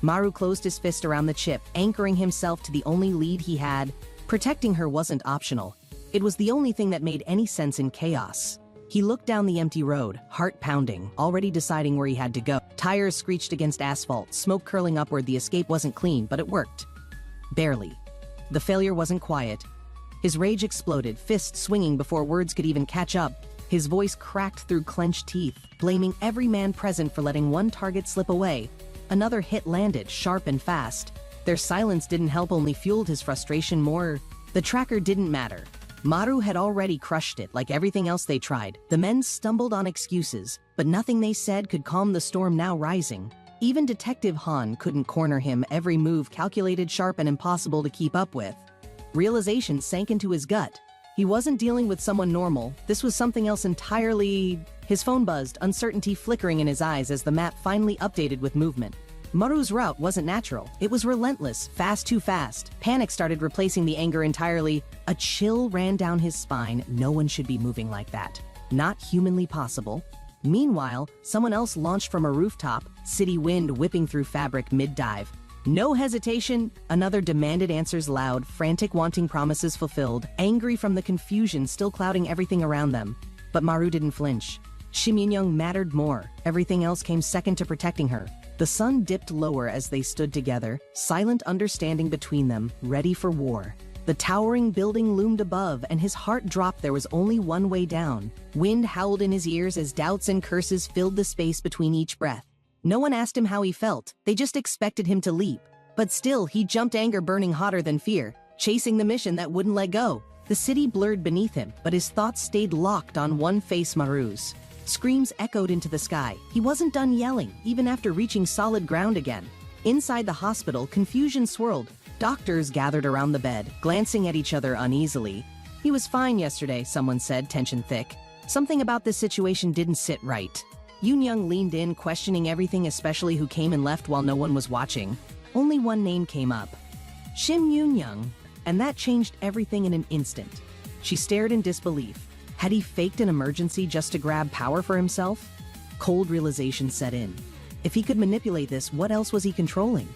Maru closed his fist around the chip, anchoring himself to the only lead he had. Protecting her wasn't optional. It was the only thing that made any sense in chaos. He looked down the empty road, heart pounding, already deciding where he had to go. Tires screeched against asphalt, smoke curling upward. The escape wasn't clean, but it worked. Barely. The failure wasn't quiet. His rage exploded, fists swinging before words could even catch up. His voice cracked through clenched teeth, blaming every man present for letting one target slip away. Another hit landed, sharp and fast. Their silence didn't help, only fueled his frustration more. The tracker didn't matter. Maru had already crushed it, like everything else they tried. The men stumbled on excuses, but nothing they said could calm the storm now rising. Even Detective Han couldn't corner him, every move calculated, sharp, and impossible to keep up with. Realization sank into his gut. He wasn't dealing with someone normal. This was something else entirely. His phone buzzed, uncertainty flickering in his eyes as the map finally updated with movement. Maru's route wasn't natural. It was relentless, fast too fast. Panic started replacing the anger entirely. A chill ran down his spine. No one should be moving like that. Not humanly possible. Meanwhile, someone else launched from a rooftop, city wind whipping through fabric mid-dive. No hesitation, another demanded answers loud, frantic, wanting promises fulfilled, angry from the confusion still clouding everything around them. But Maru didn't flinch. Shim Yoon-young mattered more. Everything else came second to protecting her. The sun dipped lower as they stood together, silent understanding between them, ready for war. The towering building loomed above, and his heart dropped. There was only one way down. Wind howled in his ears as doubts and curses filled the space between each breath. No one asked him how he felt, they just expected him to leap. But still, he jumped, anger burning hotter than fear, chasing the mission that wouldn't let go. The city blurred beneath him, but his thoughts stayed locked on one face, Maru's. Screams echoed into the sky. He wasn't done yelling, even after reaching solid ground again. Inside the hospital, confusion swirled. Doctors gathered around the bed, glancing at each other uneasily. He was fine yesterday, someone said, tension thick. Something about this situation didn't sit right. Yoon-young leaned in, questioning everything, especially who came and left while no one was watching. Only one name came up. Shim Yoon-young. And that changed everything in an instant. She stared in disbelief. Had he faked an emergency just to grab power for himself? Cold realization set in. If he could manipulate this, what else was he controlling?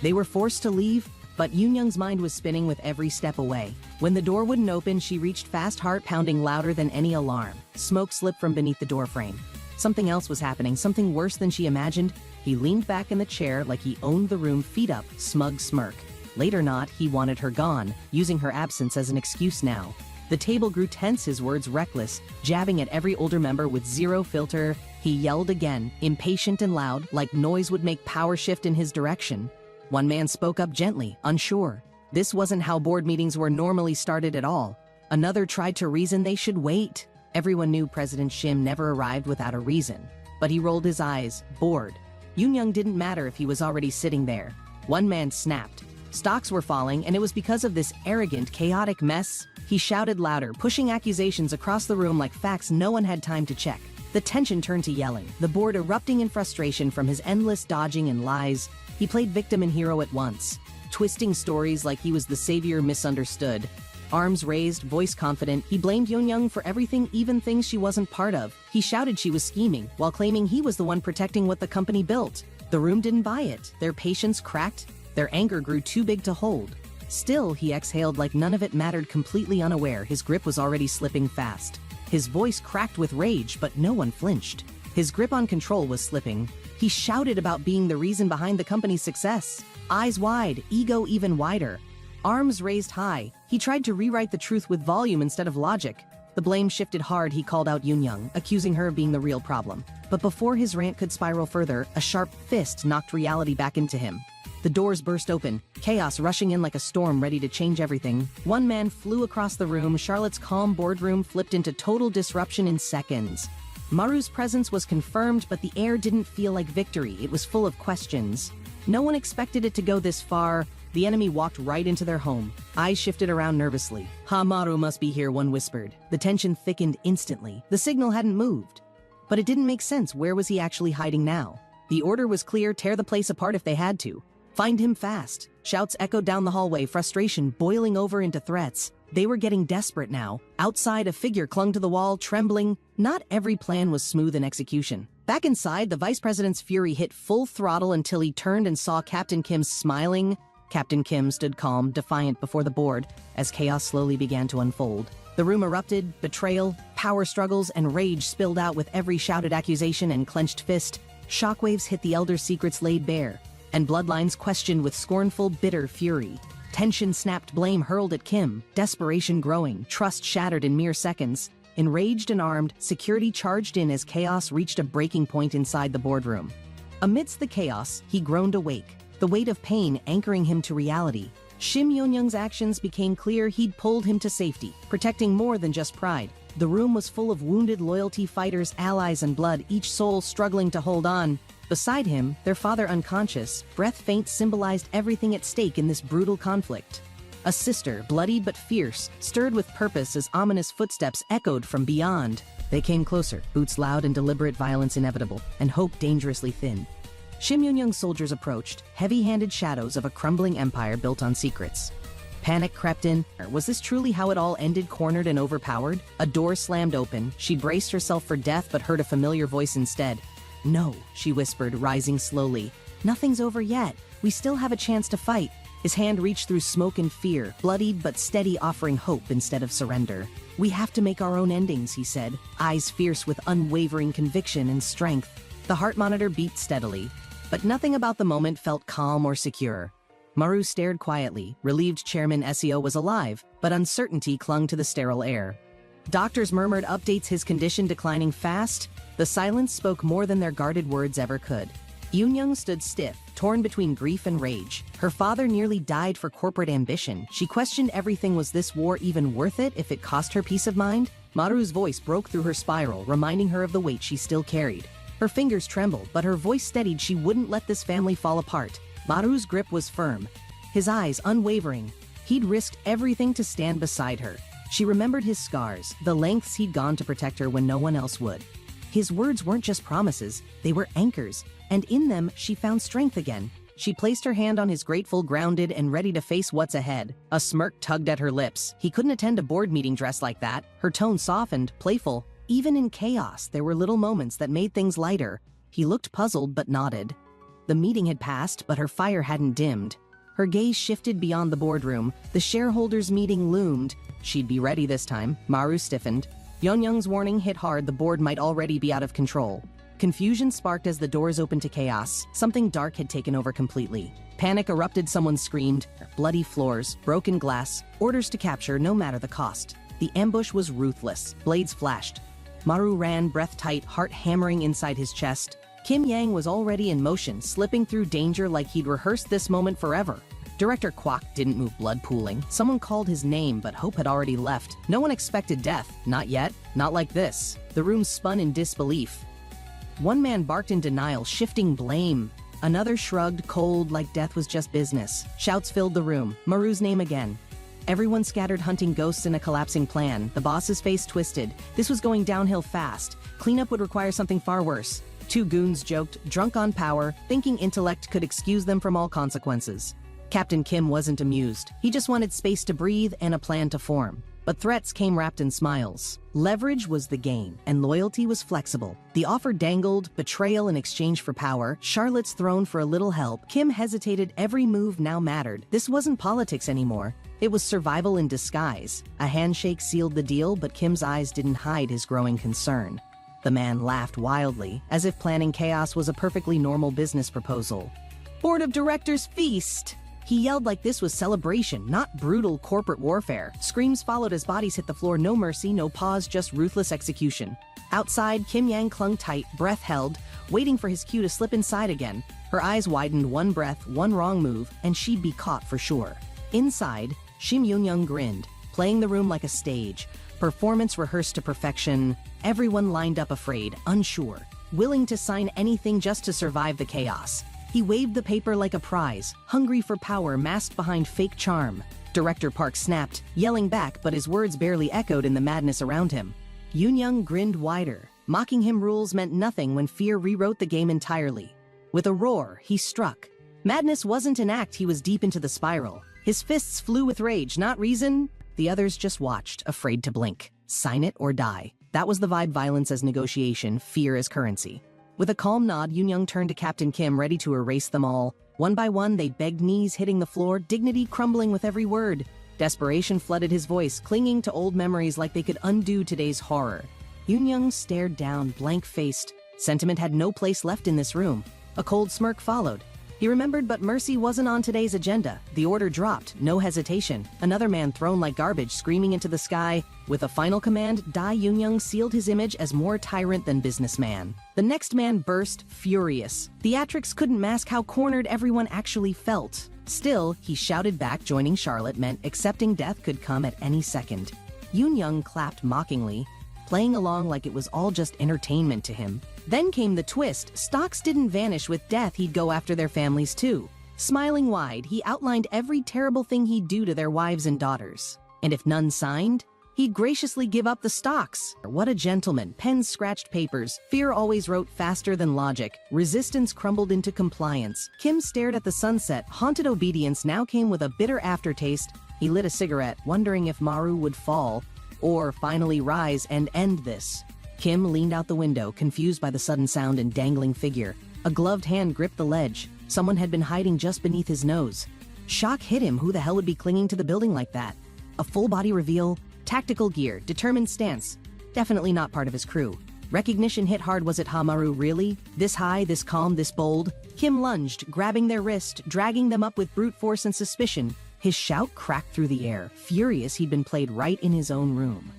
They were forced to leave, but Yoon-young's mind was spinning with every step away. When the door wouldn't open, she reached, fast, heart pounding louder than any alarm. Smoke slipped from beneath the doorframe. Something else was happening, something worse than she imagined. He leaned back in the chair like he owned the room, feet up, smug smirk. Late or not, he wanted her gone, using her absence as an excuse now. The table grew tense, his words reckless, jabbing at every older member with zero filter. He yelled again, impatient and loud, like noise would make power shift in his direction. One man spoke up gently, unsure. This wasn't how board meetings were normally started at all. Another tried to reason they should wait. Everyone knew President Shim never arrived without a reason. But he rolled his eyes, bored. Yoon-young didn't matter if he was already sitting there. One man snapped. Stocks were falling, and it was because of this arrogant, chaotic mess. He shouted louder, pushing accusations across the room like facts no one had time to check. The tension turned to yelling, the board erupting in frustration from his endless dodging and lies. He played victim and hero at once, twisting stories like he was the savior misunderstood. Arms raised, voice confident, he blamed Yoon-young for everything, even things she wasn't part of. He shouted she was scheming, while claiming he was the one protecting what the company built. The room didn't buy it. Their patience cracked. Their anger grew too big to hold. Still, he exhaled like none of it mattered, completely unaware his grip was already slipping fast. His voice cracked with rage, but no one flinched. His grip on control was slipping. He shouted about being the reason behind the company's success. Eyes wide, ego even wider. Arms raised high, he tried to rewrite the truth with volume instead of logic. The blame shifted hard. He called out Yoon-young, accusing her of being the real problem. But before his rant could spiral further, a sharp fist knocked reality back into him. The doors burst open, chaos rushing in like a storm ready to change everything. One man flew across the room. Charlotte's calm boardroom flipped into total disruption in seconds. Maru's presence was confirmed, but the air didn't feel like victory. It was full of questions. No one expected it to go this far. The enemy walked right into their home. Eyes shifted around nervously. Maru must be here, one whispered. The tension thickened instantly. The signal hadn't moved. But it didn't make sense. Where was he actually hiding now? The order was clear: tear the place apart if they had to. Find him fast. Shouts echoed down the hallway, frustration boiling over into threats. They were getting desperate now. Outside, a figure clung to the wall, trembling. Not every plan was smooth in execution. Back inside, the vice president's fury hit full throttle until he turned and saw Captain Kim smiling. Captain Kim stood calm, defiant before the board, as chaos slowly began to unfold. The room erupted, betrayal, power struggles, and rage spilled out with every shouted accusation and clenched fist. Shockwaves hit the elder's secrets laid bare, and bloodlines questioned with scornful, bitter fury. Tension snapped, blame hurled at Kim, desperation growing, trust shattered in mere seconds. Enraged and armed, security charged in as chaos reached a breaking point inside the boardroom. Amidst the chaos, he groaned awake, the weight of pain anchoring him to reality. Shim Yoon-young's actions became clear. He'd pulled him to safety, protecting more than just pride. The room was full of wounded loyalty fighters, allies, and blood, each soul struggling to hold on. Beside him, their father unconscious, breath faint, symbolized everything at stake in this brutal conflict. A sister, bloodied but fierce, stirred with purpose as ominous footsteps echoed from beyond. They came closer, boots loud and deliberate, violence inevitable, and hope dangerously thin. Shim Yoon-young's soldiers approached, heavy-handed shadows of a crumbling empire built on secrets. Panic crept in. Was this truly how it all ended, cornered and overpowered? A door slammed open. She braced herself for death but heard a familiar voice instead. "No," she whispered, rising slowly. "Nothing's over yet. We still have a chance to fight." His hand reached through smoke and fear, bloodied but steady, offering hope instead of surrender. "We have to make our own endings," he said, eyes fierce with unwavering conviction and strength. The heart monitor beat steadily. but nothing about the moment felt calm or secure. Maru stared quietly, relieved Chairman Seo was alive, but uncertainty clung to the sterile air. Doctors murmured updates his condition declining fast. The silence spoke more than their guarded words ever could. Yoon-young stood stiff, torn between grief and rage. Her father nearly died for corporate ambition. She questioned everything. Was this war even worth it if it cost her peace of mind? Maru's voice broke through her spiral, reminding her of the weight she still carried. Her fingers trembled, but her voice steadied. She wouldn't let this family fall apart. Maru's grip was firm, his eyes unwavering. He'd risked everything to stand beside her. She remembered his scars, the lengths he'd gone to protect her when no one else would. His words weren't just promises, they were anchors, and in them she found strength again. She placed her hand on his grateful, grounded, and ready to face what's ahead. A smirk tugged at her lips. He couldn't attend a board meeting dressed like that. Her tone softened, playful. Even in chaos, there were little moments that made things lighter. He looked puzzled but nodded. The meeting had passed, but her fire hadn't dimmed. Her gaze shifted beyond the boardroom. The shareholders' meeting loomed. She'd be ready this time. Maru stiffened. Yoon-young's warning hit hard. The board might already be out of control. Confusion sparked as the doors opened to chaos. Something dark had taken over completely. Panic erupted. Someone screamed. Bloody floors, broken glass, orders to capture no matter the cost. The ambush was ruthless. Blades flashed. Maru ran, breath tight, heart hammering inside his chest. Kim Yang was already in motion, slipping through danger like he'd rehearsed this moment forever. Director Kwok didn't move, blood pooling. Someone called his name, but hope had already left. No one expected death. Not yet. Not like this. The room spun in disbelief. One man barked in denial, shifting blame. Another shrugged, cold, like death was just business. Shouts filled the room. Maru's name again. Everyone scattered, hunting ghosts in a collapsing plan. The boss's face twisted. This was going downhill fast. Cleanup would require something far worse. Two goons joked, drunk on power, thinking intellect could excuse them from all consequences. Captain Kim wasn't amused. He just wanted space to breathe and a plan to form. But threats came wrapped in smiles. Leverage was the game, and loyalty was flexible. The offer dangled, betrayal in exchange for power, Charlotte's throne for a little help. Kim hesitated. Every move now mattered. This wasn't politics anymore. It was survival in disguise. A handshake sealed the deal, but Kim's eyes didn't hide his growing concern. The man laughed wildly, as if planning chaos was a perfectly normal business proposal. Board of Directors feast! He yelled like this was celebration, not brutal corporate warfare. Screams followed as bodies hit the floor. No mercy, no pause, just ruthless execution. Outside, Kim Yang clung tight, breath held, waiting for his cue to slip inside again. Her eyes widened. One breath, one wrong move, and she'd be caught for sure. Inside, Shim Yoon-young grinned, playing the room like a stage. Performance rehearsed to perfection. Everyone lined up, afraid, unsure, willing to sign anything just to survive the chaos. He waved the paper like a prize, hungry for power masked behind fake charm. Director Park snapped, yelling back, but his words barely echoed in the madness around him. Yoon-young grinned wider. Mocking him rules meant nothing when fear rewrote the game entirely. With a roar, he struck. Madness wasn't an act. He was deep into the spiral. His fists flew with rage, not reason. The others just watched, afraid to blink. Sign it or die. That was the vibe. Violence as negotiation, fear as currency. With a calm nod, Yoon-young turned to Captain Kim, ready to erase them all. One by one, they begged, knees hitting the floor, dignity crumbling with every word. Desperation flooded his voice, clinging to old memories like they could undo today's horror. Yoon-young stared down, blank-faced. Sentiment had no place left in this room. A cold smirk followed. He remembered, but mercy wasn't on today's agenda. The order dropped, no hesitation. Another man thrown like garbage, screaming into the sky. With a final command, Dai Yoon-young sealed his image as more tyrant than businessman. The next man burst, furious. Theatrics couldn't mask how cornered everyone actually felt. Still, he shouted back. Joining Charlotte meant accepting death could come at any second. Yoon-young clapped mockingly, playing along like it was all just entertainment to him. Then came the twist. Stocks didn't vanish with death. He'd go after their families too. Smiling wide, he outlined every terrible thing he'd do to their wives and daughters. And if none signed, he'd graciously give up the stocks. What a gentleman. Pens scratched papers. Fear always wrote faster than logic. Resistance crumbled into compliance. Kim stared at the sunset. Haunted obedience now came with a bitter aftertaste. He lit a cigarette, wondering if Maru would fall, or finally rise and end this. Kim leaned out the window, confused by the sudden sound and dangling figure. A gloved hand gripped the ledge. Someone had been hiding just beneath his nose. Shock hit him. Who the hell would be clinging to the building like that? A full body reveal, tactical gear, determined stance. Definitely not part of his crew. Recognition hit hard. Was it Hamaru really? This high, this calm, this bold? Kim lunged, grabbing their wrist, dragging them up with brute force and suspicion. His shout cracked through the air, furious he'd been played right in his own room.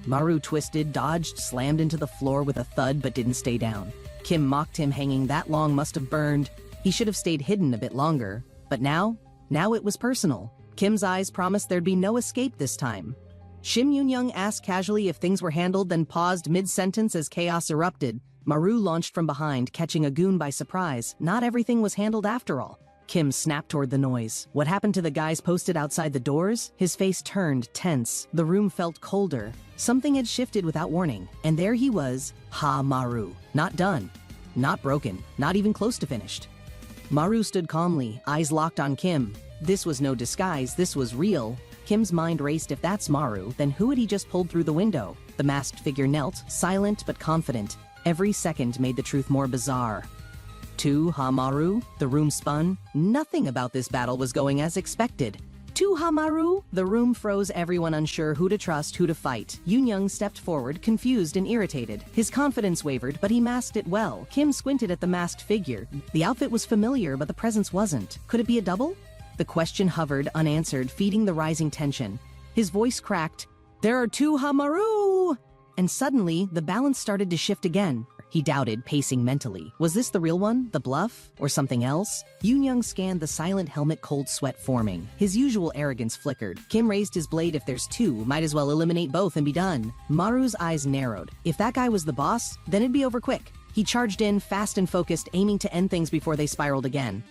Maru twisted, dodged, slammed into the floor with a thud but didn't stay down. Kim mocked him. Hanging that long must have burned. He should have stayed hidden a bit longer. But now it was personal. Kim's eyes promised there'd be no escape this time. Shim Yun-young asked casually if things were handled, then paused mid-sentence as chaos erupted. Maru launched from behind, catching a goon by surprise. Not everything was handled after all. Kim snapped toward the noise. What happened to the guys posted outside the doors? His face turned, tense. The room felt colder. Something had shifted without warning. And there he was, Maru. Not done. Not broken. Not even close to finished. Maru stood calmly, eyes locked on Kim. This was no disguise, this was real. Kim's mind raced. If that's Maru, then who had he just pulled through the window? The masked figure knelt, silent but confident. Every second made the truth more bizarre. To Maru? The room spun. Nothing about this battle was going as expected. To Maru? The room froze, everyone unsure who to trust, who to fight. Yun-young stepped forward, confused and irritated. His confidence wavered, but he masked it well. Kim squinted at the masked figure. The outfit was familiar, but the presence wasn't. Could it be a double? The question hovered, unanswered, feeding the rising tension. His voice cracked, "There are two Maru!" And suddenly, the balance started to shift again. He doubted, pacing mentally. Was this the real one? The bluff? Or something else? Yun-young scanned the silent helmet, cold sweat forming. His usual arrogance flickered. Kim raised his blade. If there's two, might as well eliminate both and be done. Maru's eyes narrowed. If that guy was the boss, then it'd be over quick. He charged in, fast and focused, aiming to end things before they spiraled again.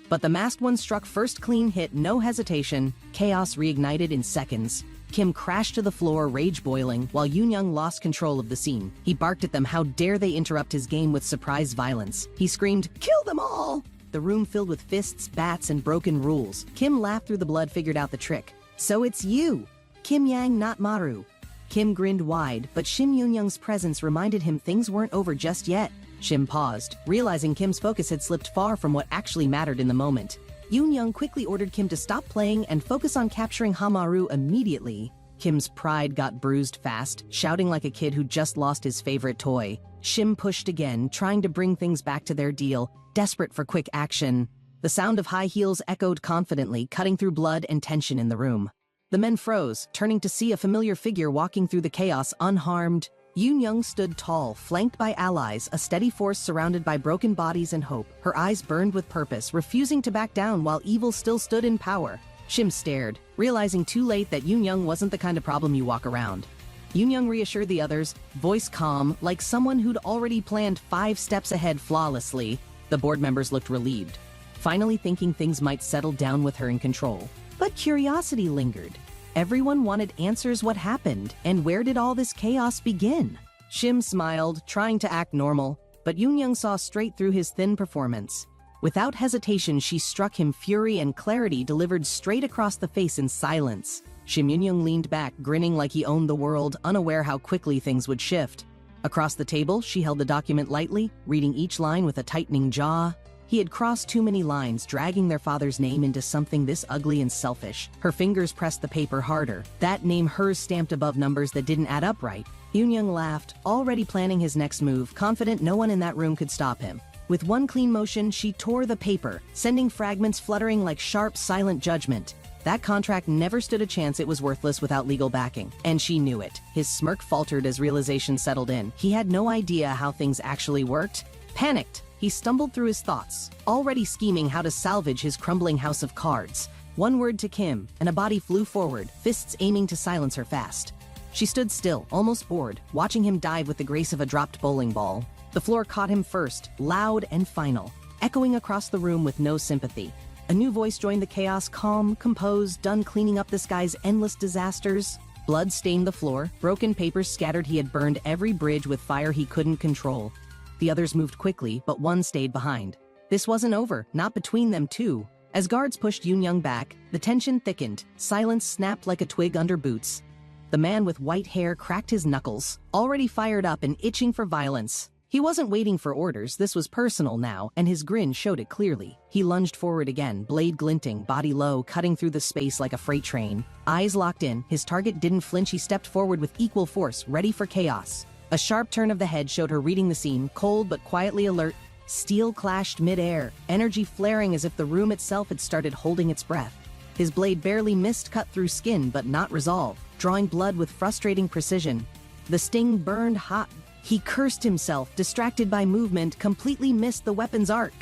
But the masked one struck first, clean hit, no hesitation. Chaos reignited in seconds. Kim crashed to the floor, rage boiling, while Yun-young lost control of the scene. He barked at them. How dare they interrupt his game with surprise violence? He screamed, "Kill them all!" The room filled with fists, bats, and broken rules. Kim laughed through the blood, figured out the trick. "So it's you! Kim Yang, not Maru." Kim grinned wide, but Shim Yun-young's presence reminded him things weren't over just yet. Shim paused, realizing Kim's focus had slipped far from what actually mattered in the moment. Yun-young quickly ordered Kim to stop playing and focus on capturing Maru immediately. Kim's pride got bruised fast, shouting like a kid who just lost his favorite toy. Shim pushed again, trying to bring things back to their deal, desperate for quick action. The sound of high heels echoed confidently, cutting through blood and tension in the room. The men froze, turning to see a familiar figure walking through the chaos unharmed. Yun-young stood tall, flanked by allies, a steady force surrounded by broken bodies and hope. Her eyes burned with purpose, refusing to back down while evil still stood in power. Shim stared, realizing too late that Yun-young wasn't the kind of problem you walk around. Yun-young reassured the others, voice calm, like someone who'd already planned 5 steps ahead flawlessly. The board members looked relieved, finally thinking things might settle down with her in control. But curiosity lingered. Everyone wanted answers. What happened, and where did all this chaos begin? Shim smiled, trying to act normal, but Yun-young saw straight through his thin performance. Without hesitation, she struck him, fury and clarity delivered straight across the face in silence. Shim Yun-young leaned back, grinning like he owned the world, unaware how quickly things would shift. Across the table, she held the document lightly, reading each line with a tightening jaw. He had crossed too many lines, dragging their father's name into something this ugly and selfish. Her fingers pressed the paper harder, that name hers stamped above numbers that didn't add up right. Yun-young laughed, already planning his next move, confident no one in that room could stop him. With one clean motion, she tore the paper, sending fragments fluttering like sharp, silent judgment. That contract never stood a chance. It was worthless without legal backing, and she knew it. His smirk faltered as realization settled in. He had no idea how things actually worked. Panicked, he stumbled through his thoughts, already scheming how to salvage his crumbling house of cards. One word to Kim, and a body flew forward, fists aiming to silence her fast. She stood still, almost bored, watching him dive with the grace of a dropped bowling ball. The floor caught him first, loud and final, echoing across the room with no sympathy. A new voice joined the chaos, calm, composed, done cleaning up this guy's endless disasters. Blood stained the floor, broken papers scattered. He had burned every bridge with fire he couldn't control. The others moved quickly, but one stayed behind. This wasn't over, not between them too. As guards pushed Yun-young back, the tension thickened, silence snapped like a twig under boots. The man with white hair cracked his knuckles, already fired up and itching for violence. He wasn't waiting for orders, this was personal now, and his grin showed it clearly. He lunged forward again, blade glinting, body low, cutting through the space like a freight train. Eyes locked in, his target didn't flinch. He stepped forward with equal force, ready for chaos. A sharp turn of the head showed her reading the scene, cold but quietly alert. Steel clashed mid-air, energy flaring as if the room itself had started holding its breath. His blade barely missed cut through skin but not resolve, drawing blood with frustrating precision. The sting burned hot. He cursed himself, distracted by movement, completely missed the weapon's arc.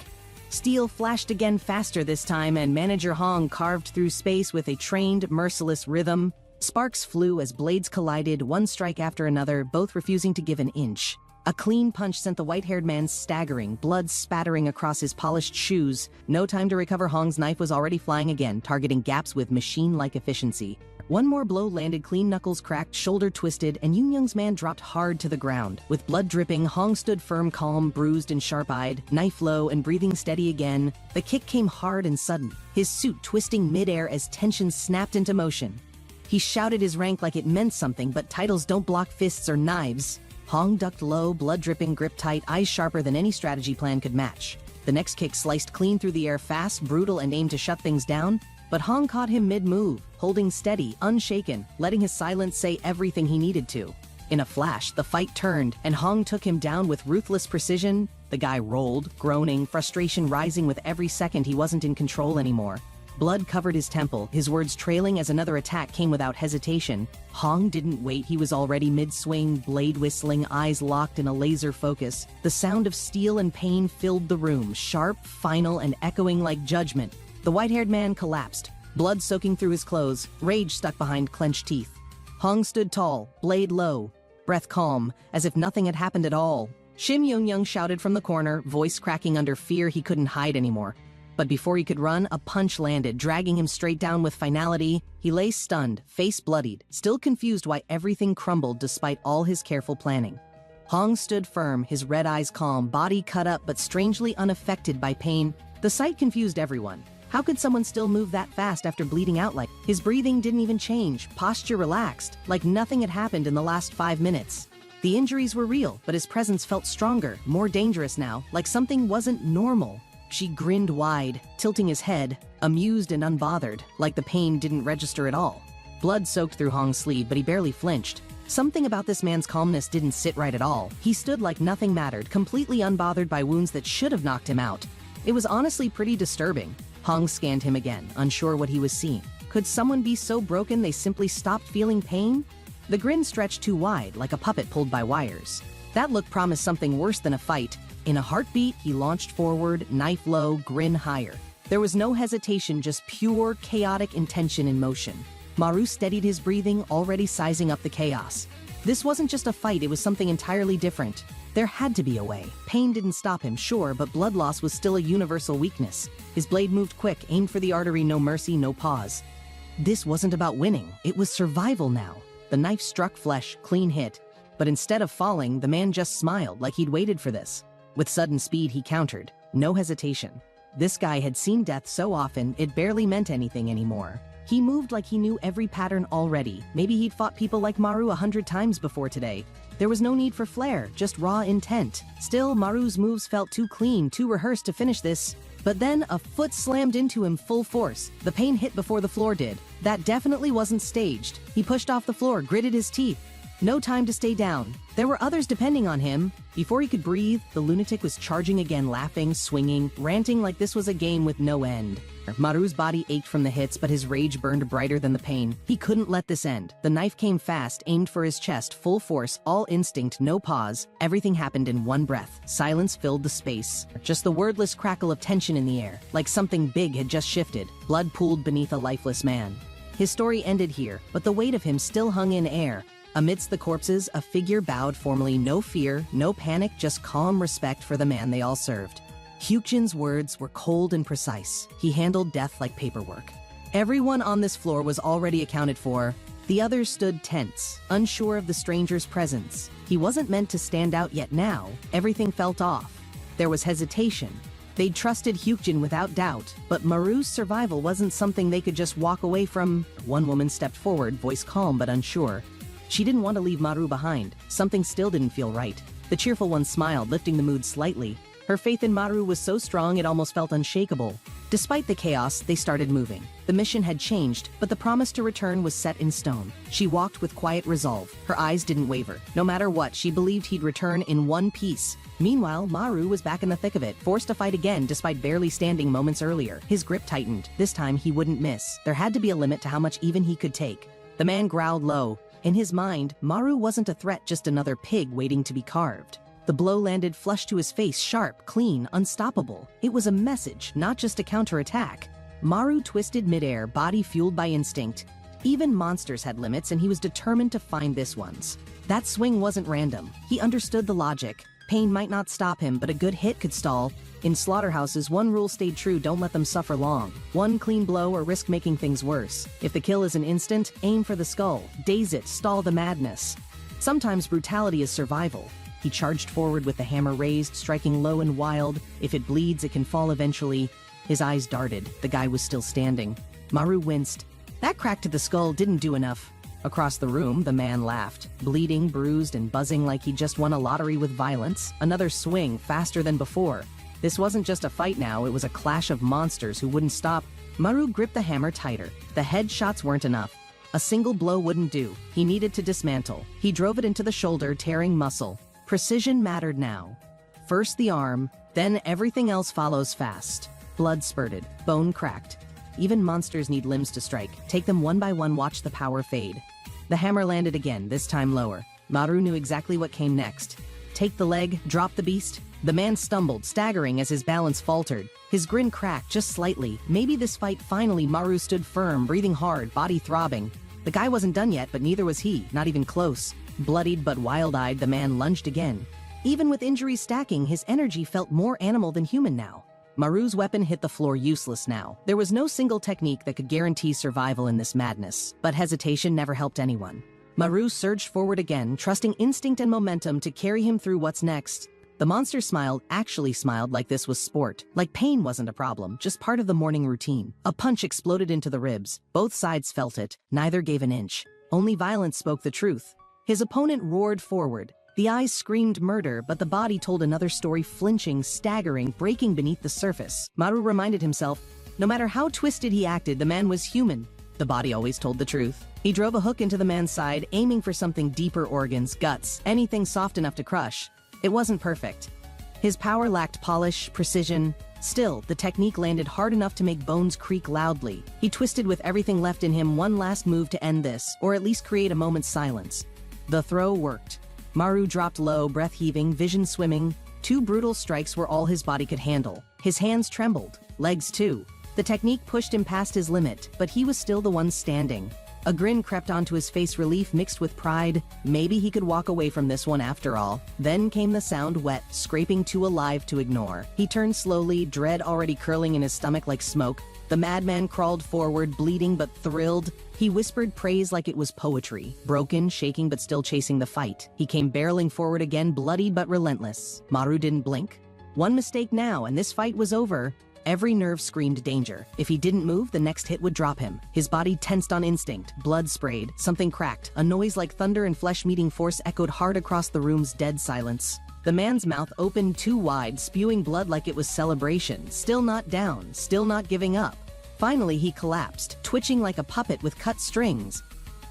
Steel flashed again faster this time, and Manager Hong carved through space with a trained, merciless rhythm. Sparks flew as blades collided, one strike after another, both refusing to give an inch. A clean punch sent the white-haired man staggering, blood spattering across his polished shoes. No time to recover. Hong's knife was already flying again, targeting gaps with machine-like efficiency. One more blow landed, clean knuckles cracked, shoulder twisted, and Yoon Young's man dropped hard to the ground. With blood dripping, Hong stood firm, calm, bruised and sharp-eyed, knife low and breathing steady again. The kick came hard and sudden, his suit twisting mid-air as tension snapped into motion. He shouted his rank like it meant something, but titles don't block fists or knives. Hong ducked low, blood dripping, grip tight, eyes sharper than any strategy plan could match. The next kick sliced clean through the air, fast, brutal, and aimed to shut things down. But Hong caught him mid-move, holding steady, unshaken, letting his silence say everything he needed to. In a flash, the fight turned, and Hong took him down with ruthless precision. The guy rolled, groaning, frustration rising with every second he wasn't in control anymore. Blood covered his temple, his words trailing as another attack came without hesitation. Hong didn't wait, he was already mid-swing, blade whistling, eyes locked in a laser focus. The sound of steel and pain filled the room, sharp, final, and echoing like judgment. The white-haired man collapsed, blood soaking through his clothes, rage stuck behind clenched teeth. Hong stood tall, blade low, breath calm, as if nothing had happened at all. Shim Yoon Young shouted from the corner, voice cracking under fear he couldn't hide anymore. But before he could run, a punch landed, dragging him straight down with finality. He lay stunned, face bloodied, still confused why everything crumbled despite all his careful planning. Hong stood firm, his red eyes calm, body cut up but strangely unaffected by pain. The sight confused everyone. How could someone still move that fast after bleeding out like? His breathing didn't even change, posture relaxed, like nothing had happened in the last 5 minutes. The injuries were real, but his presence felt stronger, more dangerous now, like something wasn't normal. She grinned wide, tilting his head, amused and unbothered, like the pain didn't register at all. Blood soaked through Hong's sleeve, but he barely flinched. Something about this man's calmness didn't sit right at all. He stood like nothing mattered, completely unbothered by wounds that should have knocked him out. It was honestly pretty disturbing. Hong scanned him again, unsure what he was seeing. Could someone be so broken they simply stopped feeling pain? The grin stretched too wide, like a puppet pulled by wires. That look promised something worse than a fight. In a heartbeat, he launched forward, knife low, grin higher. There was no hesitation, just pure, chaotic intention in motion. Maru steadied his breathing, already sizing up the chaos. This wasn't just a fight, it was something entirely different. There had to be a way. Pain didn't stop him, sure, but blood loss was still a universal weakness. His blade moved quick, aimed for the artery, no mercy, no pause. This wasn't about winning, it was survival now. The knife struck flesh, clean hit. But instead of falling, the man just smiled, like he'd waited for this. With sudden speed, he countered. No hesitation. This guy had seen death so often, it barely meant anything anymore. He moved like he knew every pattern already. Maybe he'd fought people like Maru 100 times before today. There was no need for flair, just raw intent. Still, Maru's moves felt too clean, too rehearsed to finish this. But then, a foot slammed into him full force. The pain hit before the floor did. That definitely wasn't staged. He pushed off the floor, gritted his teeth. No time to stay down. There were others depending on him. Before he could breathe, the lunatic was charging again, laughing, swinging, ranting like this was a game with no end. Maru's body ached from the hits, but his rage burned brighter than the pain. He couldn't let this end. The knife came fast, aimed for his chest, full force, all instinct, no pause. Everything happened in one breath. Silence filled the space. Just the wordless crackle of tension in the air, like something big had just shifted. Blood pooled beneath a lifeless man. His story ended here, but the weight of him still hung in air. Amidst the corpses, a figure bowed formally, no fear, no panic, just calm respect for the man they all served. Hyukjin's words were cold and precise. He handled death like paperwork. Everyone on this floor was already accounted for. The others stood tense, unsure of the stranger's presence. He wasn't meant to stand out yet now. Everything felt off. There was hesitation. They'd trusted Hyukjin without doubt, but Maru's survival wasn't something they could just walk away from. One woman stepped forward, voice calm but unsure. She didn't want to leave Maru behind. Something still didn't feel right. The cheerful one smiled, lifting the mood slightly. Her faith in Maru was so strong it almost felt unshakable. Despite the chaos, they started moving. The mission had changed, but the promise to return was set in stone. She walked with quiet resolve. Her eyes didn't waver. No matter what, she believed he'd return in one piece. Meanwhile, Maru was back in the thick of it, forced to fight again despite barely standing moments earlier. His grip tightened. This time, he wouldn't miss. There had to be a limit to how much even he could take. The man growled low. In his mind, Maru wasn't a threat, just another pig waiting to be carved. The blow landed flush to his face, sharp, clean, unstoppable. It was a message, not just a counterattack. Maru twisted midair, body fueled by instinct. Even monsters had limits, and he was determined to find this one's. That swing wasn't random. He understood the logic. Pain might not stop him, but a good hit could stall. In slaughterhouses, one rule stayed true: don't let them suffer long. One clean blow or risk making things worse. If the kill is an instant, aim for the skull. Daze it, stall the madness. Sometimes brutality is survival. He charged forward with the hammer raised, striking low and wild. If it bleeds, it can fall eventually. His eyes darted. The guy was still standing. Maru winced. That crack to the skull didn't do enough. Across the room, the man laughed, bleeding, bruised, and buzzing like he just won a lottery with violence. Another swing, faster than before. This wasn't just a fight now, it was a clash of monsters who wouldn't stop. Maru gripped the hammer tighter. The head shots weren't enough. A single blow wouldn't do. He needed to dismantle. He drove it into the shoulder, tearing muscle. Precision mattered now. First the arm, then everything else follows fast. Blood spurted, bone cracked. Even monsters need limbs to strike. Take them one by one, watch the power fade. The hammer landed again, this time lower. Maru knew exactly what came next. Take the leg, drop the beast. The man stumbled, staggering as his balance faltered. His grin cracked just slightly. Maybe this fight finally. Maru stood firm, breathing hard, body throbbing. The guy wasn't done yet, but neither was he, not even close. Bloodied but wild-eyed, the man lunged again. Even with injuries stacking, his energy felt more animal than human now. Maru's weapon hit the floor, useless now. There was no single technique that could guarantee survival in this madness, but hesitation never helped anyone. Maru surged forward again, trusting instinct and momentum to carry him through what's next. The monster smiled, actually smiled, like this was sport. Like pain wasn't a problem, just part of the morning routine. A punch exploded into the ribs. Both sides felt it. Neither gave an inch. Only violence spoke the truth. His opponent roared forward. The eyes screamed murder, but the body told another story, flinching, staggering, breaking beneath the surface. Maru reminded himself, no matter how twisted he acted, the man was human. The body always told the truth. He drove a hook into the man's side, aiming for something deeper: organs, guts, anything soft enough to crush. It wasn't perfect. His power lacked polish, precision. Still, the technique landed hard enough to make bones creak loudly. He twisted with everything left in him, one last move to end this, or at least create a moment's silence. The throw worked. Maru dropped low, breath heaving, vision swimming. 2 brutal strikes were all his body could handle. His hands trembled, legs too. The technique pushed him past his limit, but he was still the one standing. A grin crept onto his face, relief mixed with pride. Maybe he could walk away from this one after all. Then came the sound: wet, scraping, too alive to ignore. He turned slowly, dread already curling in his stomach like smoke. The madman crawled forward, bleeding but thrilled. He whispered praise like it was poetry. Broken, shaking, but still chasing the fight. He came barreling forward again, bloodied but relentless. Maru didn't blink. One mistake now, and this fight was over. Every nerve screamed danger. If he didn't move, the next hit would drop him. His body tensed on instinct. Blood sprayed. Something cracked. A noise like thunder and flesh meeting force echoed hard across the room's dead silence. The man's mouth opened too wide, spewing blood like it was celebration. Still not down. Still not giving up. Finally, he collapsed, twitching like a puppet with cut strings.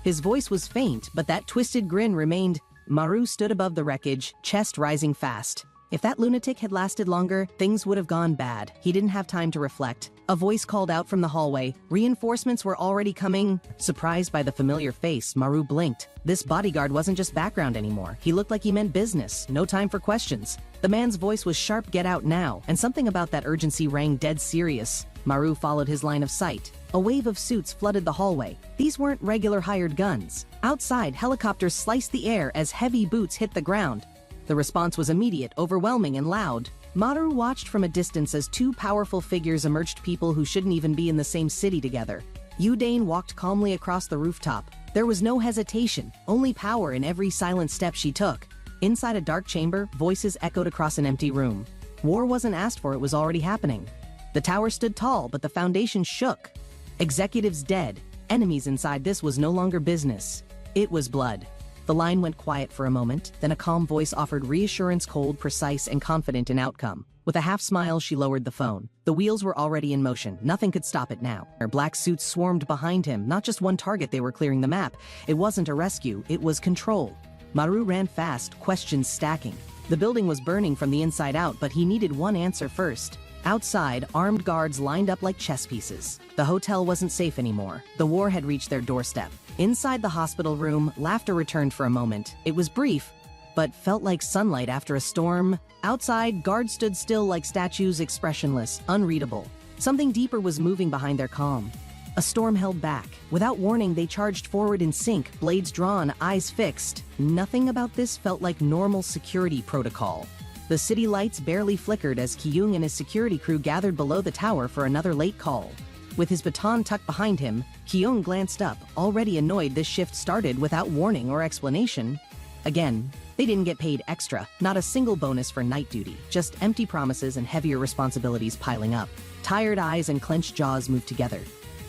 His voice was faint, but that twisted grin remained. Maru stood above the wreckage, chest rising fast. If that lunatic had lasted longer, things would have gone bad. He didn't have time to reflect. A voice called out from the hallway. Reinforcements were already coming. Surprised by the familiar face, Maru blinked. This bodyguard wasn't just background anymore. He looked like he meant business. No time for questions. The man's voice was sharp, get out now, and something about that urgency rang dead serious. Maru followed his line of sight. A wave of suits flooded the hallway. These weren't regular hired guns. Outside, helicopters sliced the air as heavy boots hit the ground. The response was immediate, overwhelming, and loud. Maru watched from a distance as 2 powerful figures emerged, people who shouldn't even be in the same city together. Yudane walked calmly across the rooftop. There was no hesitation, only power in every silent step she took. Inside a dark chamber, voices echoed across an empty room. War wasn't asked for, it was already happening. The tower stood tall, but the foundation shook. Executives dead. Enemies inside. This was no longer business. It was blood. The line went quiet for a moment, then a calm voice offered reassurance, cold, precise, and confident in outcome. With a half smile, she lowered the phone. The wheels were already in motion. Nothing could stop it now. Her black suits swarmed behind him. Not just one target, they were clearing the map. It wasn't a rescue, it was control. Maru ran fast, questions stacking. The building was burning from the inside out, but he needed one answer first. Outside, armed guards lined up like chess pieces. The hotel wasn't safe anymore. The war had reached their doorstep. Inside the hospital room, laughter returned for a moment. It was brief, but felt like sunlight after a storm. Outside, guards stood still like statues, expressionless, unreadable. Something deeper was moving behind their calm. A storm held back. Without warning, they charged forward in sync, blades drawn, eyes fixed. Nothing about this felt like normal security protocol. The city lights barely flickered as Kyung and his security crew gathered below the tower for another late call. With his baton tucked behind him, Kyung glanced up, already annoyed this shift started without warning or explanation. Again, they didn't get paid extra, not a single bonus for night duty, just empty promises and heavier responsibilities piling up. Tired eyes and clenched jaws moved together.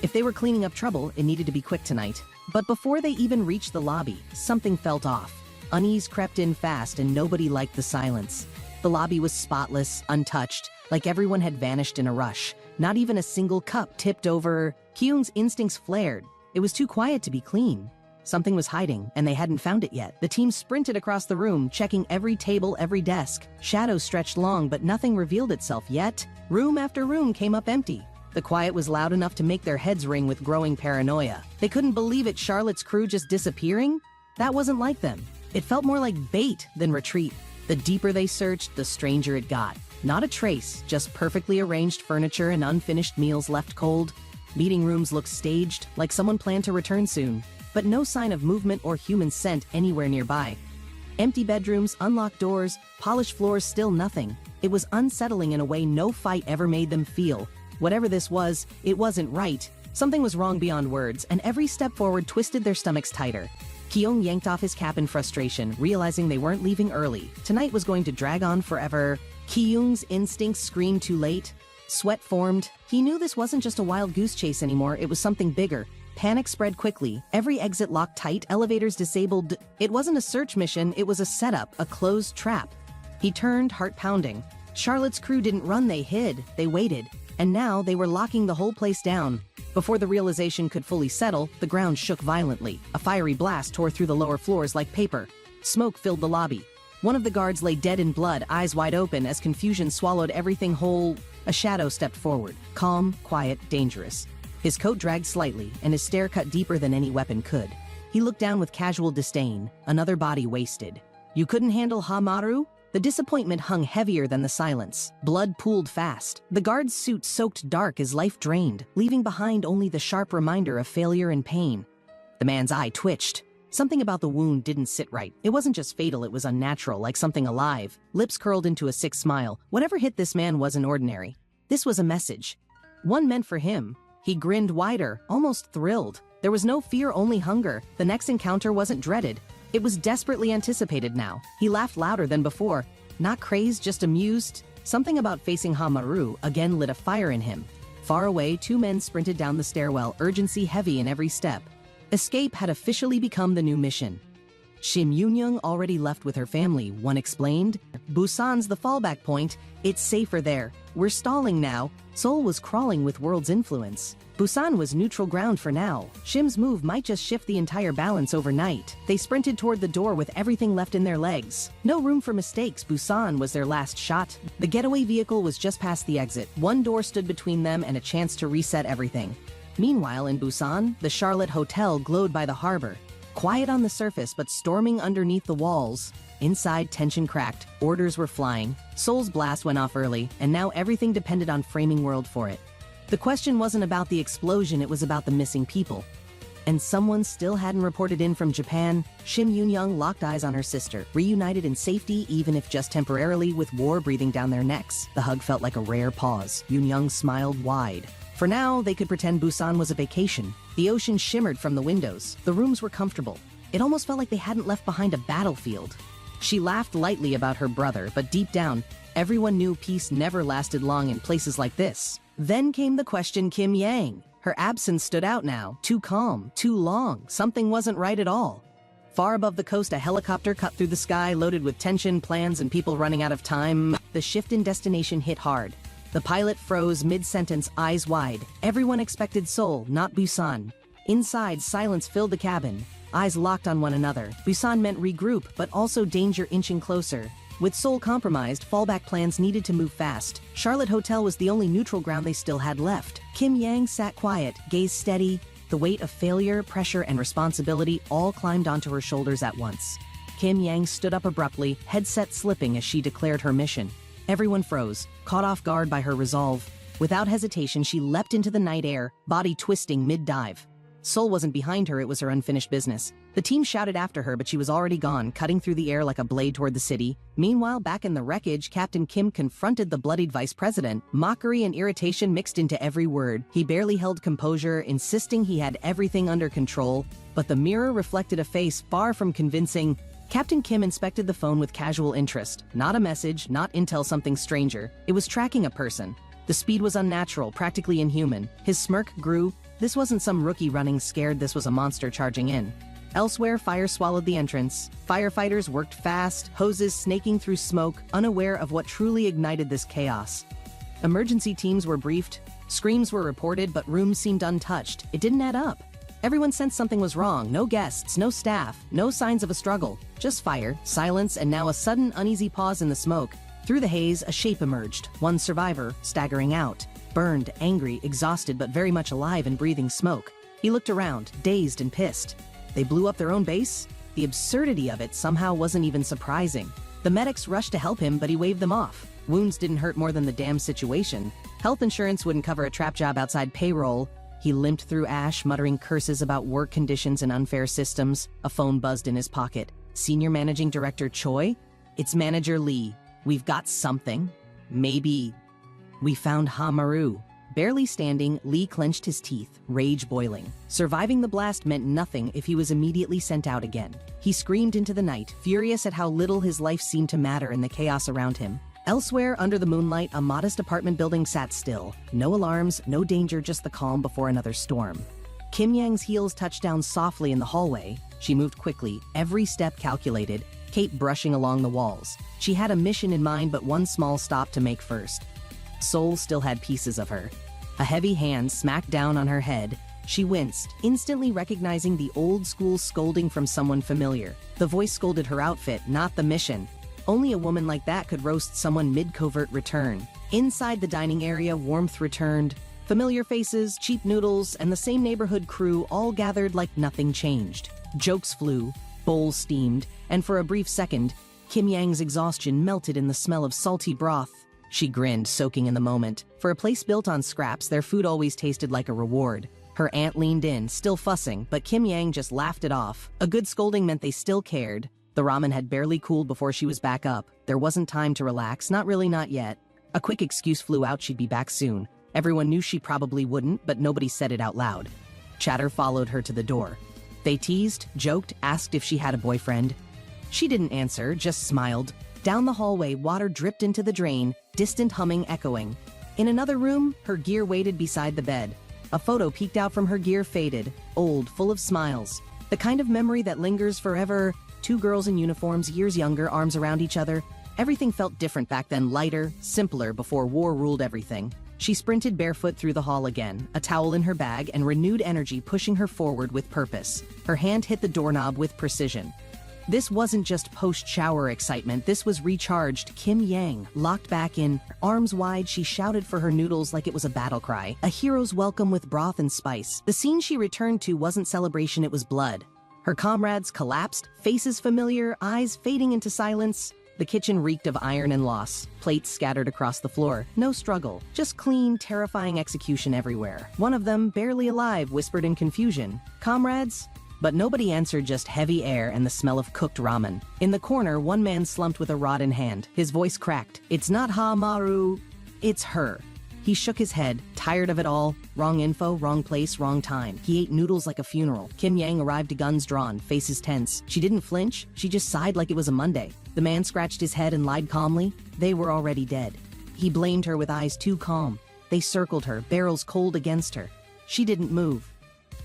If they were cleaning up trouble, it needed to be quick tonight. But before they even reached the lobby, something felt off. Unease crept in fast and nobody liked the silence. The lobby was spotless, untouched, like everyone had vanished in a rush. Not even a single cup tipped over. Kyung's instincts flared. It was too quiet to be clean. Something was hiding, and they hadn't found it yet. The team sprinted across the room, checking every table, every desk. Shadows stretched long, but nothing revealed itself yet. Room after room came up empty. The quiet was loud enough to make their heads ring with growing paranoia. They couldn't believe it, Charlotte's crew just disappearing? That wasn't like them. It felt more like bait than retreat. The deeper they searched, the stranger it got. Not a trace, just perfectly arranged furniture and unfinished meals left cold. Meeting rooms looked staged, like someone planned to return soon, but no sign of movement or human scent anywhere nearby. Empty bedrooms, unlocked doors, polished floors, still nothing. It was unsettling in a way no fight ever made them feel. Whatever this was, it wasn't right. Something was wrong beyond words, and every step forward twisted their stomachs tighter. Kyung yanked off his cap in frustration, realizing they weren't leaving early. Tonight was going to drag on forever. Kyung's instincts screamed too late. Sweat formed. He knew this wasn't just a wild goose chase anymore, it was something bigger. Panic spread quickly. Every exit locked tight, elevators disabled. It wasn't a search mission, it was a setup, a closed trap. He turned, heart pounding. Charlotte's crew didn't run, they hid. They waited. And now they were locking the whole place down. Before the realization could fully settle, the ground shook violently. A fiery blast tore through the lower floors like paper. Smoke filled the lobby. One of the guards lay dead in blood, eyes wide open as confusion swallowed everything whole. A shadow stepped forward, calm, quiet, dangerous. His coat dragged slightly, and his stare cut deeper than any weapon could. He looked down with casual disdain, another body wasted. You couldn't handle Hamaru? The disappointment hung heavier than the silence. Blood pooled fast. The guard's suit soaked dark as life drained, leaving behind only the sharp reminder of failure and pain. The man's eye twitched. Something about the wound didn't sit right. It wasn't just fatal, it was unnatural, like something alive. Lips curled into a sick smile. Whatever hit this man wasn't ordinary. This was a message. One meant for him. He grinned wider, almost thrilled. There was no fear, only hunger. The next encounter wasn't dreaded. It was desperately anticipated now. He laughed louder than before. Not crazed, just amused. Something about facing Hamaru again lit a fire in him. Far away, two men sprinted down the stairwell, urgency heavy in every step. Escape had officially become the new mission. Shim Yoon-young already left with her family, one explained. Busan's the fallback point. It's safer there. We're stalling now. Seoul was crawling with world's influence. Busan was neutral ground for now. Shim's move might just shift the entire balance overnight. They sprinted toward the door with everything left in their legs. No room for mistakes. Busan was their last shot. The getaway vehicle was just past the exit. One door stood between them and a chance to reset everything. Meanwhile, in Busan, the Charlotte Hotel glowed by the harbor. Quiet on the surface, but storming underneath the walls. Inside, tension cracked. Orders were flying. Seoul's blast went off early, and now everything depended on Framing World for it. The question wasn't about the explosion, it was about the missing people. And someone still hadn't reported in from Japan. Shim Yoon-young locked eyes on her sister, reunited in safety, even if just temporarily, with war breathing down their necks. The hug felt like a rare pause. Yoon-young smiled wide. For now, they could pretend Busan was a vacation. The ocean shimmered from the windows. The rooms were comfortable. It almost felt like they hadn't left behind a battlefield. She laughed lightly about her brother, but deep down, everyone knew peace never lasted long in places like this. Then came the question Kim Yang. Her absence stood out now. Too calm, too long. Something wasn't right at all. Far above the coast, a helicopter cut through the sky, loaded with tension, plans, and people running out of time. The shift in destination hit hard. The pilot froze mid-sentence, eyes wide. Everyone expected Seoul, not Busan. Inside, silence filled the cabin. Eyes locked on one another. Busan meant regroup, but also danger inching closer. With Seoul compromised, fallback plans needed to move fast. Charlotte Hotel was the only neutral ground they still had left. Kim Yang sat quiet, gaze steady. The weight of failure, pressure, and responsibility all climbed onto her shoulders at once. Kim Yang stood up abruptly, headset slipping as she declared her mission. Everyone froze, caught off guard by her resolve. Without hesitation, she leapt into the night air, body twisting mid-dive. Seoul wasn't behind her, it was her unfinished business. The team shouted after her, but she was already gone, cutting through the air like a blade toward the city. Meanwhile, back in the wreckage, Captain Kim confronted the bloodied vice president. Mockery and irritation mixed into every word. He barely held composure, insisting he had everything under control. But the mirror reflected a face far from convincing. Captain Kim inspected the phone with casual interest. Not a message, not intel something stranger. It was tracking a person. The speed was unnatural, practically inhuman. His smirk grew. This wasn't some rookie running scared, this was a monster charging in. Elsewhere, fire swallowed the entrance. Firefighters worked fast, hoses snaking through smoke, unaware of what truly ignited this chaos. Emergency teams were briefed. Screams were reported, but rooms seemed untouched. It didn't add up. Everyone sensed something was wrong. No guests, no staff, no signs of a struggle. Just fire, silence, and now a sudden uneasy pause in the smoke. Through the haze, a shape emerged. One survivor, staggering out. Burned, angry, exhausted, but very much alive and breathing smoke. He looked around, dazed and pissed. They blew up their own base? The absurdity of it somehow wasn't even surprising. The medics rushed to help him, but he waved them off. Wounds didn't hurt more than the damn situation. Health insurance wouldn't cover a trap job outside payroll. He limped through ash, muttering curses about work conditions and unfair systems. A phone buzzed in his pocket. Senior Managing Director Choi? It's Manager Lee. We've got something. Maybe. We found Hamaru. Barely standing, Lee clenched his teeth, rage boiling. Surviving the blast meant nothing if he was immediately sent out again. He screamed into the night, furious at how little his life seemed to matter in the chaos around him. Elsewhere, under the moonlight, a modest apartment building sat still. No alarms, no danger, just the calm before another storm. Kim Yang's heels touched down softly in the hallway. She moved quickly, every step calculated, Kate brushing along the walls. She had a mission in mind, but one small stop to make first. Seoul still had pieces of her. A heavy hand smacked down on her head. She winced, instantly recognizing the old-school scolding from someone familiar. The voice scolded her outfit, not the mission. Only a woman like that could roast someone mid-covert return. Inside the dining area, warmth returned. Familiar faces, cheap noodles, and the same neighborhood crew all gathered like nothing changed. Jokes flew, bowls steamed, and for a brief second, Kim Yang's exhaustion melted in the smell of salty broth. She grinned, soaking in the moment. For a place built on scraps, their food always tasted like a reward. Her aunt leaned in, still fussing, but Kim Yang just laughed it off. A good scolding meant they still cared. The ramen had barely cooled before she was back up. There wasn't time to relax, not really, not yet. A quick excuse flew out she'd be back soon. Everyone knew she probably wouldn't, but nobody said it out loud. Chatter followed her to the door. They teased, joked, asked if she had a boyfriend. She didn't answer, just smiled. Down the hallway, water dripped into the drain, distant humming echoing. In another room, her gear waited beside the bed. A photo peeked out from her gear, faded, old, full of smiles. The kind of memory that lingers forever. Two girls in uniforms, years younger, arms around each other. Everything felt different back then, lighter, simpler, before war ruled everything. She sprinted barefoot through the hall again, a towel in her bag and renewed energy pushing her forward with purpose. Her hand hit the doorknob with precision. This wasn't just post-shower excitement, this was recharged Kim Yang, locked back in. Arms wide, she shouted for her noodles like it was a battle cry, a hero's welcome with broth and spice. The scene she returned to wasn't celebration, it was blood. Her comrades collapsed, faces familiar, eyes fading into silence. The kitchen reeked of iron and loss, plates scattered across the floor. No struggle, just clean, terrifying execution everywhere. One of them, barely alive, whispered in confusion, "Comrades?" But nobody answered, just heavy air and the smell of cooked ramen. In the corner, one man slumped with a rod in hand. His voice cracked. "It's not Hamaru, it's her." He shook his head, tired of it all. Wrong info, wrong place, wrong time. He ate noodles like a funeral. Kim Yang arrived, guns drawn, faces tense. She didn't flinch, she just sighed like it was a Monday. The man scratched his head and lied calmly. They were already dead. He blamed her with eyes too calm. They circled her, barrels cold against her. She didn't move.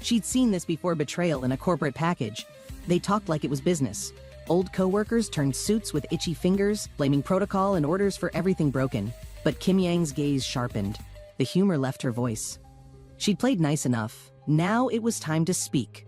She'd seen this before, betrayal in a corporate package. They talked like it was business. Old co-workers turned suits with itchy fingers, blaming protocol and orders for everything broken. But Kim Yang's gaze sharpened. The humor left her voice. She'd played nice enough. Now it was time to speak.